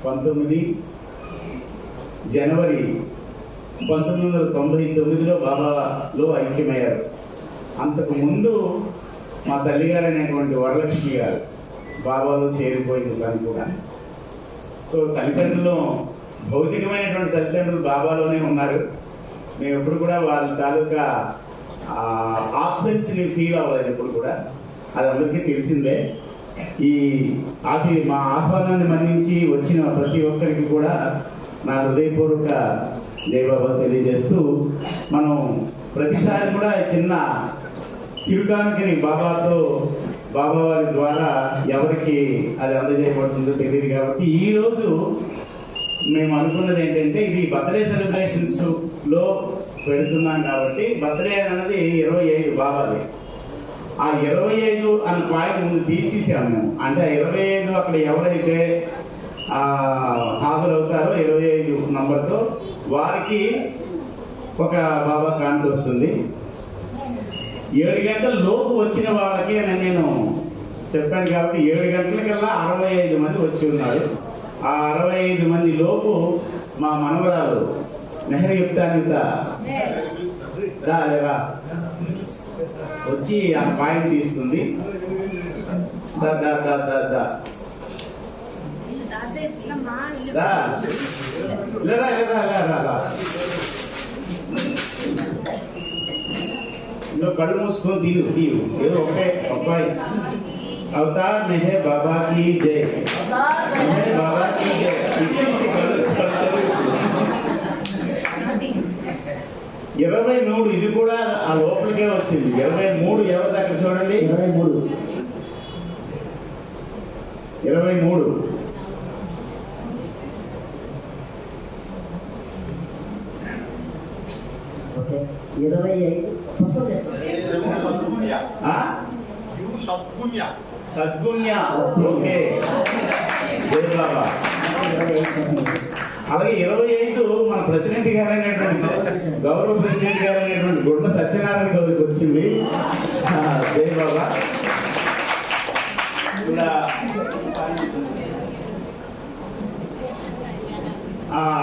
19 జనవరి 1999లో బాబాలో ఐక్యమయ్యారు. అంతకు ముందు మా తల్లిగారు అనేటువంటి వరలక్ష్మి గారు బాబాలో చేరిపోయింది కానీ కూడా. సో తల్లిదండ్రులు, భౌతికమైనటువంటి తల్లిదండ్రులు బాబాలోనే ఉన్నారు. మేము ఎప్పుడు కూడా వాళ్ళ తాలూకా ఆబ్సెన్స్ని ఫీల్ అవ్వలేదు ఎప్పుడు కూడా. అది అందరికీ తెలిసిందే. మా ఆహ్వానాన్ని మన్నించి వచ్చిన ప్రతి ఒక్కరికి కూడా నా హృదయపూర్వక జయబాబా తెలియజేస్తూ, మనం ప్రతిసారి కూడా చిన్న చిరుకానుకని బాబా వారి ద్వారా ఎవరికి అది అందజేయబడుతుందో తెలియదు. కాబట్టి ఈరోజు మేము అనుకున్నది ఏంటంటే, ఇది బర్త్డే సెలబ్రేషన్స్లో పెడుతున్నాం కాబట్టి బర్త్డే అన్నది 25 బాబాది. ఆ 25 అన్న పాయింట్ ముందు తీసేసాము మేము. అంటే 25 అక్కడ ఎవరైతే హాజరవుతారో 25 నంబర్తో వారికి ఒక బాబా కానుక వస్తుంది. 7 గంటల లోపు వచ్చిన వాళ్ళకి నేను చెప్పాను కాబట్టి 7 గంటలకల్లా 65 మంది వచ్చి ఉన్నారు. ఆ 65 మంది లోపు మా మనవరాలు నెహ్రూ యుక్తాన్విత వచ్చి ఆ పాయింట్ తీసుకుంది. కళ్ళు మూసుకొని తీరు ఏదో ఒకటే అబ్బాయి. అవతార్ మెహర్ బాబా కీ జై. మెహర్ బాబా కీ జై. 23 ఇది కూడా ఆ లోపలికే వచ్చింది. 23 ఎవరి దగ్గర చూడండి. 23 25 మొత్తం చేస్తాం. సద్గుణ్య. ఓకే జై బాబా. 25 అలాగే 25 మన ప్రెసిడెంట్ గారు అయినటువంటి గౌరవ ప్రెసిడెంట్ గారు అయినటువంటి గుండ సత్యనారాయణ గారికి వచ్చింది. జై బాబా. ఇలా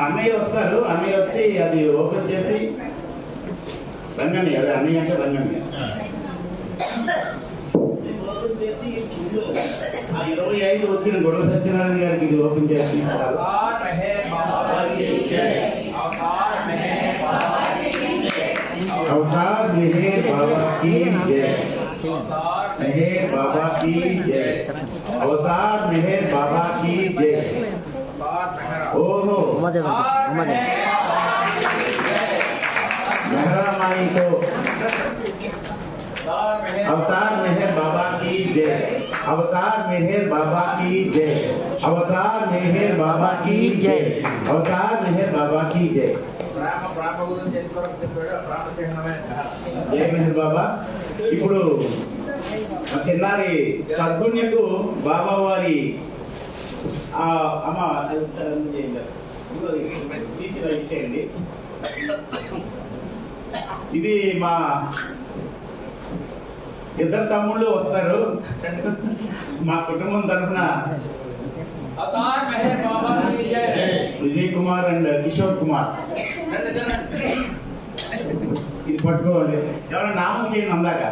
అన్నయ్య వస్తారు. అన్నయ్య వచ్చి అది ఓపెన్ చేసి రంగన్నయ్య, అదే అన్నయ్య అంటే రంగన్నయ్య ఓపెన్ చేసి ఆ 25 వచ్చిన గుండ సత్యనారాయణ గారికి ఇది ఓపెన్ చేసి ఇస్తారు. अवतार मेहर बाबा की जय. मेहर बाबा की जय. अवतार मेहर बाबा की जय. ओहो मेहरा माई को अवतार मेहर बाबा की जय. अवतार मेहर बाबा की जय. अवतार मेहर बाबा की जय. अवतार मेहर बाबा की जय. జై మెహర్ బాబా. ఇప్పుడు చిన్నారి సద్గుణ్యకు బాబా వారి అమ్మ ఇచ్చేయండి. ఇది మా ఇద్దరు తమ్ముళ్ళు వస్తారు. మా కుటుంబం తరఫున విజయ్ కుమార్ అండ్ కిషోర్ కుమార్. ఇది పట్టుకోవాలి. ఎవరైనా నామం చేయండి అందాక.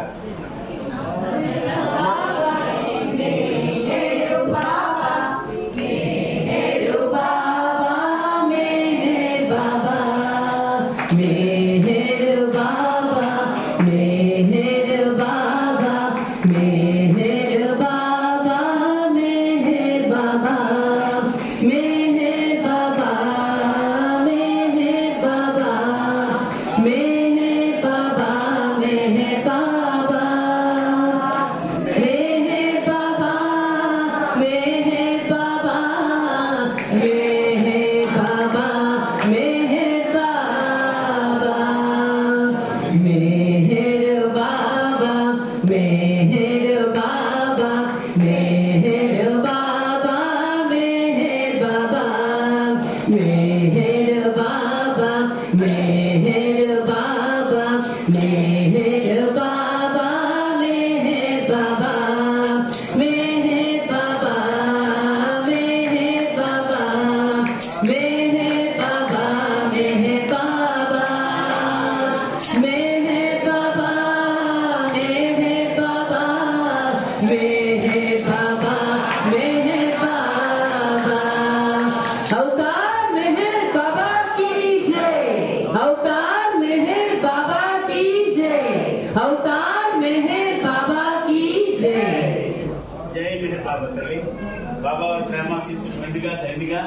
బాబా ప్రేమాశీస్సులు మెండుగా దండిగా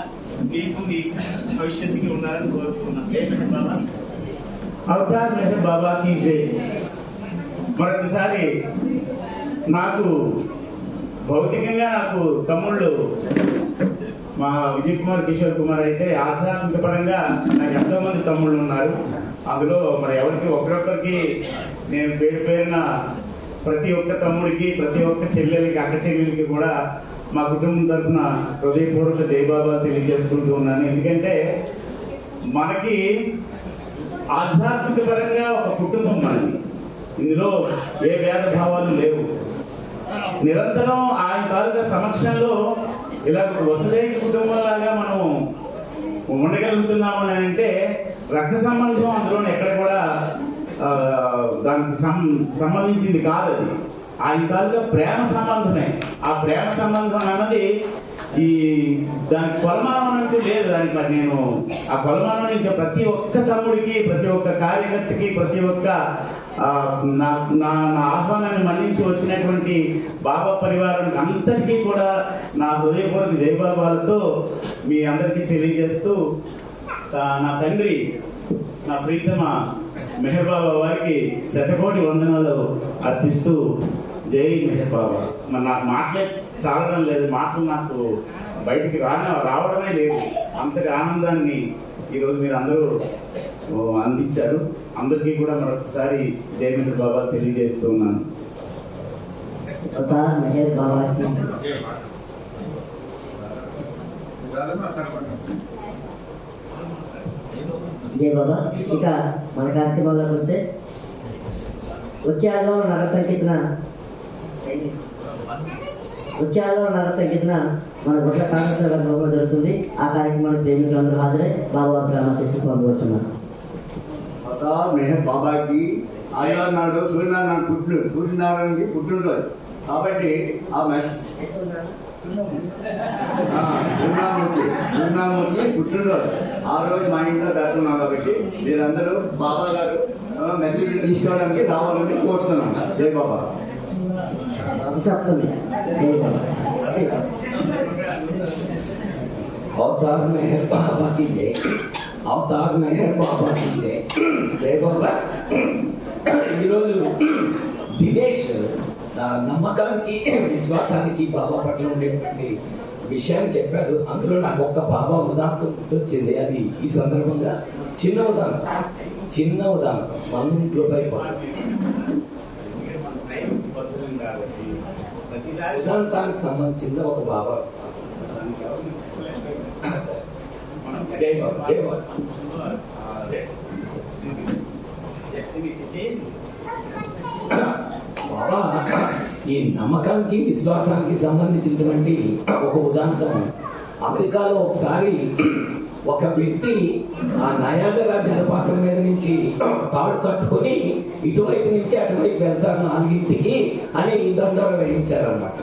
నీకు నీ భవిష్యత్తుకి ఉన్నారని కోరుకున్నాను. జై మెహర్ బాబా. అవతార్ మెహర్ బాబాకి జై. మరొకసారి నాకు భౌతికంగా నాకు తమ్ముళ్ళు మా విజయ్ కుమార్ కిషోర్ కుమార్ అయితే ఆధ్యాత్మిక పరంగా నాకు ఎంతో మంది తమ్ముళ్ళు ఉన్నారు. అందులో మరి ఎవరికి ఒకరొకరికి నేను పేరు పేరున ప్రతి ఒక్క తమ్ముడికి ప్రతి ఒక్క చెల్లెలకి అక్క చెల్లెలకి కూడా మా కుటుంబం తరఫున హృదయపూర్వక జయబాబా తెలియజేసుకుంటూ ఉన్నాను. ఎందుకంటే మనకి ఆధ్యాత్మిక పరంగా ఒక కుటుంబం మనకి, ఇందులో ఏ భేదభావాలు లేవు. నిరంతరం ఆయన తాలూకా సమక్షంలో ఇలా వసుదైక కుటుంబంలాగా మనం ఉండగలుగుతున్నాము అని అంటే రక్త సంబంధం అందులో ఎక్కడ కూడా దానికి సంబంధించింది కాదు. అది ఆయన తాలూకా ప్రేమ సంబంధమే. ఆ ప్రేమ సంబంధం అన్నది ఈ దానికి కొలమానం అంటూ లేదు. దానికి మరి నేను ఆ కొలమానం నుంచి ప్రతి ఒక్క తమ్ముడికి ప్రతి ఒక్క కార్యకర్తకి ప్రతి ఒక్క నా ఆహ్వానాన్ని మన్నించి వచ్చినటువంటి బాబా పరివారానికి అంతటికీ కూడా నా హృదయపూర్వక జయబాబాలతో మీ అందరికీ తెలియజేస్తూ నా తండ్రి నా ప్రీతమ మెహర్ బాబా వారికి శతకోటి వందనాలు అర్పిస్తూ జై మెహర్ బాబా. మరి నాకు మాటలే చాలడం లేదు, మాటలు నాకు బయటికి రావడమే లేదు. అంతటి ఆనందాన్ని ఈరోజు మీరు అందరూ అందించారు. అందరికీ కూడా మరొకసారి జై మెహర్ బాబా తెలియజేస్తూ ఉన్నాను. అవతార్ మెహర్ బాబాకి జై బాబా. ఇక మన కార్యక్రమాల్లోకి వస్తే వచ్చే ఆదివారం నగర సంగీతన మన గొడ్ల కాంగ్రెస్ గారి జరుగుతుంది. ఆ కార్యక్రమానికి ప్రేమికులందరూ హాజరై బాబావారి ప్రేమాశీస్సులు పొందవచ్చున్నారు. అవతార్ మెహర్ బాబాకి ఆదివారం నాడు సూర్యనారాయణ సూర్యనారాయణకి పుట్టినరోజు కాబట్టి ఆ సూర్యనారాయణమూర్తి పుట్టినరోజు ఆ రోజు మా ఇంట్లో జరుగుతున్నాం కాబట్టి మీరందరూ బాబా గారు మెసేజ్ తీసుకోవడానికి రావాలని కోరుతున్నాం. జై బాబా. సప్తమి జై బాబా. अवतार मेहर बाबा की जय. अवतार मेहर बाबा की जय. जय बाबा. ఈరోజు దినేష్ నమ్మకానికి విశ్వాసానికి బాబా పట్ల ఉండేటువంటి విషయాన్ని చెప్పారు. అందులో నాకు ఒక్క బాబా ఉదాహరణ గుర్తొచ్చింది. అది ఈ సందర్భంగా చిన్న ఉదాహరణ 1 రూపాయి ఉదాహరణానికి సంబంధించిన ఒక బాబా. జై బాబా. జై బాబా. బాబా ఈ నమ్మకానికి విశ్వాసానికి సంబంధించినటువంటి ఒక ఉదాహరణ. అమెరికాలో ఒకసారి ఒక వ్యక్తి ఆ నయాగరా జలపాతం మీద నుంచి తాడు కట్టుకొని ఇటువైపు నుంచి అటువైపు వెళ్తారు 4ంటికి అని దండోర వేయించారన్నమాట.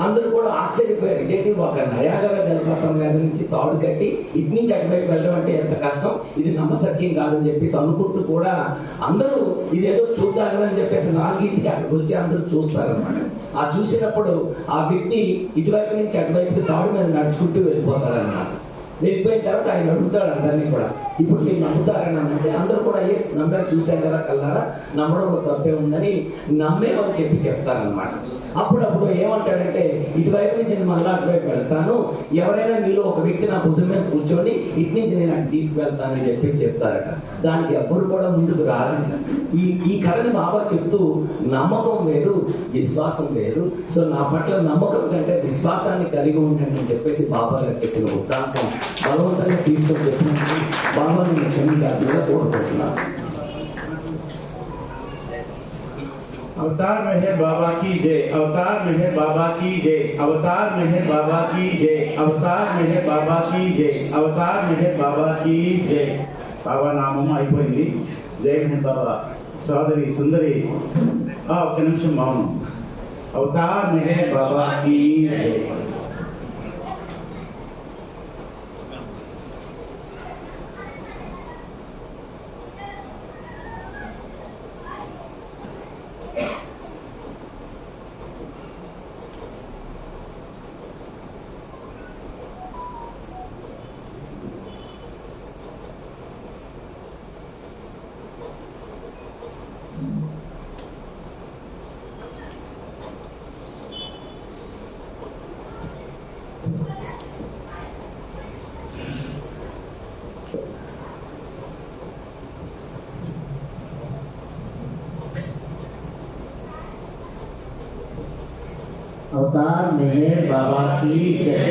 అందరూ కూడా ఆశ్చర్యపోయారు. ఇదేంటి ఒక నయాగరా జలపాతం మీద నుంచి తాడు కట్టి ఇటు నుంచి అటువైపు వెళ్ళడం అంటే ఎంత కష్టం, ఇది నమ్మశక్యం కాదని చెప్పేసి అనుకుంటూ కూడా అందరూ ఇదేదో చూద్దామని చెప్పేసి 4ంటికి అక్కడికి వచ్చి అందరూ చూస్తారన్నమాట. ఆ చూసినప్పుడు ఆ వ్యక్తి ఇటువైపు నుంచి అటువైపు తాడు మీద నడుచుకుంటూ వెళ్ళిపోతాడన్నమాట. వెళ్ళిపోయిన తర్వాత ఆయన అడుగుతాడు అందరినీ కూడా, ఇప్పుడు మీరు నమ్ముతారని అంటే అందరూ కూడా ఎస్ నమ్మారు, చూశారు కదా కల్లారా, నమ్మడంలో తప్పే ఉందని నమ్మేమని చెప్తారనమాట. అప్పుడప్పుడు ఏమంటాడంటే ఇటువైపు నుంచి నేను మళ్ళీ అటువైపు వెళ్తాను, ఎవరైనా మీలో ఒక వ్యక్తి నా భుజం మీద కూర్చొని ఇటు నుంచి నేను అటు తీసుకువెళ్తానని చెప్పేసి చెప్తారట. దానికి ఎవ్వరు కూడా ముందుకు రారంట. ఈ కథని బాబా చెప్తూ నమ్మకం వేరు విశ్వాసం వేరు, సో నా పట్ల నమ్మకం కంటే విశ్వాసాన్ని కలిగి ఉండండి అని చెప్పేసి బాబా గారు చెప్పిన ఉదాహరణ బలవంతంగా తీసుకొని చెప్పినట్టు బాబా నేను క్షమించాల్సిందిగా కోరుకుంటున్నాను. अवतार मेहर बाबा की जय. अवतार मेहर बाबा की जय. अवतार मेहर बाबा की जय. अवतार मेहर बाबा की जय. अवतार मेहर बाबा की जय. बाबा నామం అయిపోయింది. జై మెహర్ బాబా. సోదరి సుందరి ఒక్క నిమిషం మౌనం. అవతార్ మెహర్ బాబా की जय. अवतार मेहर बाबा की जय.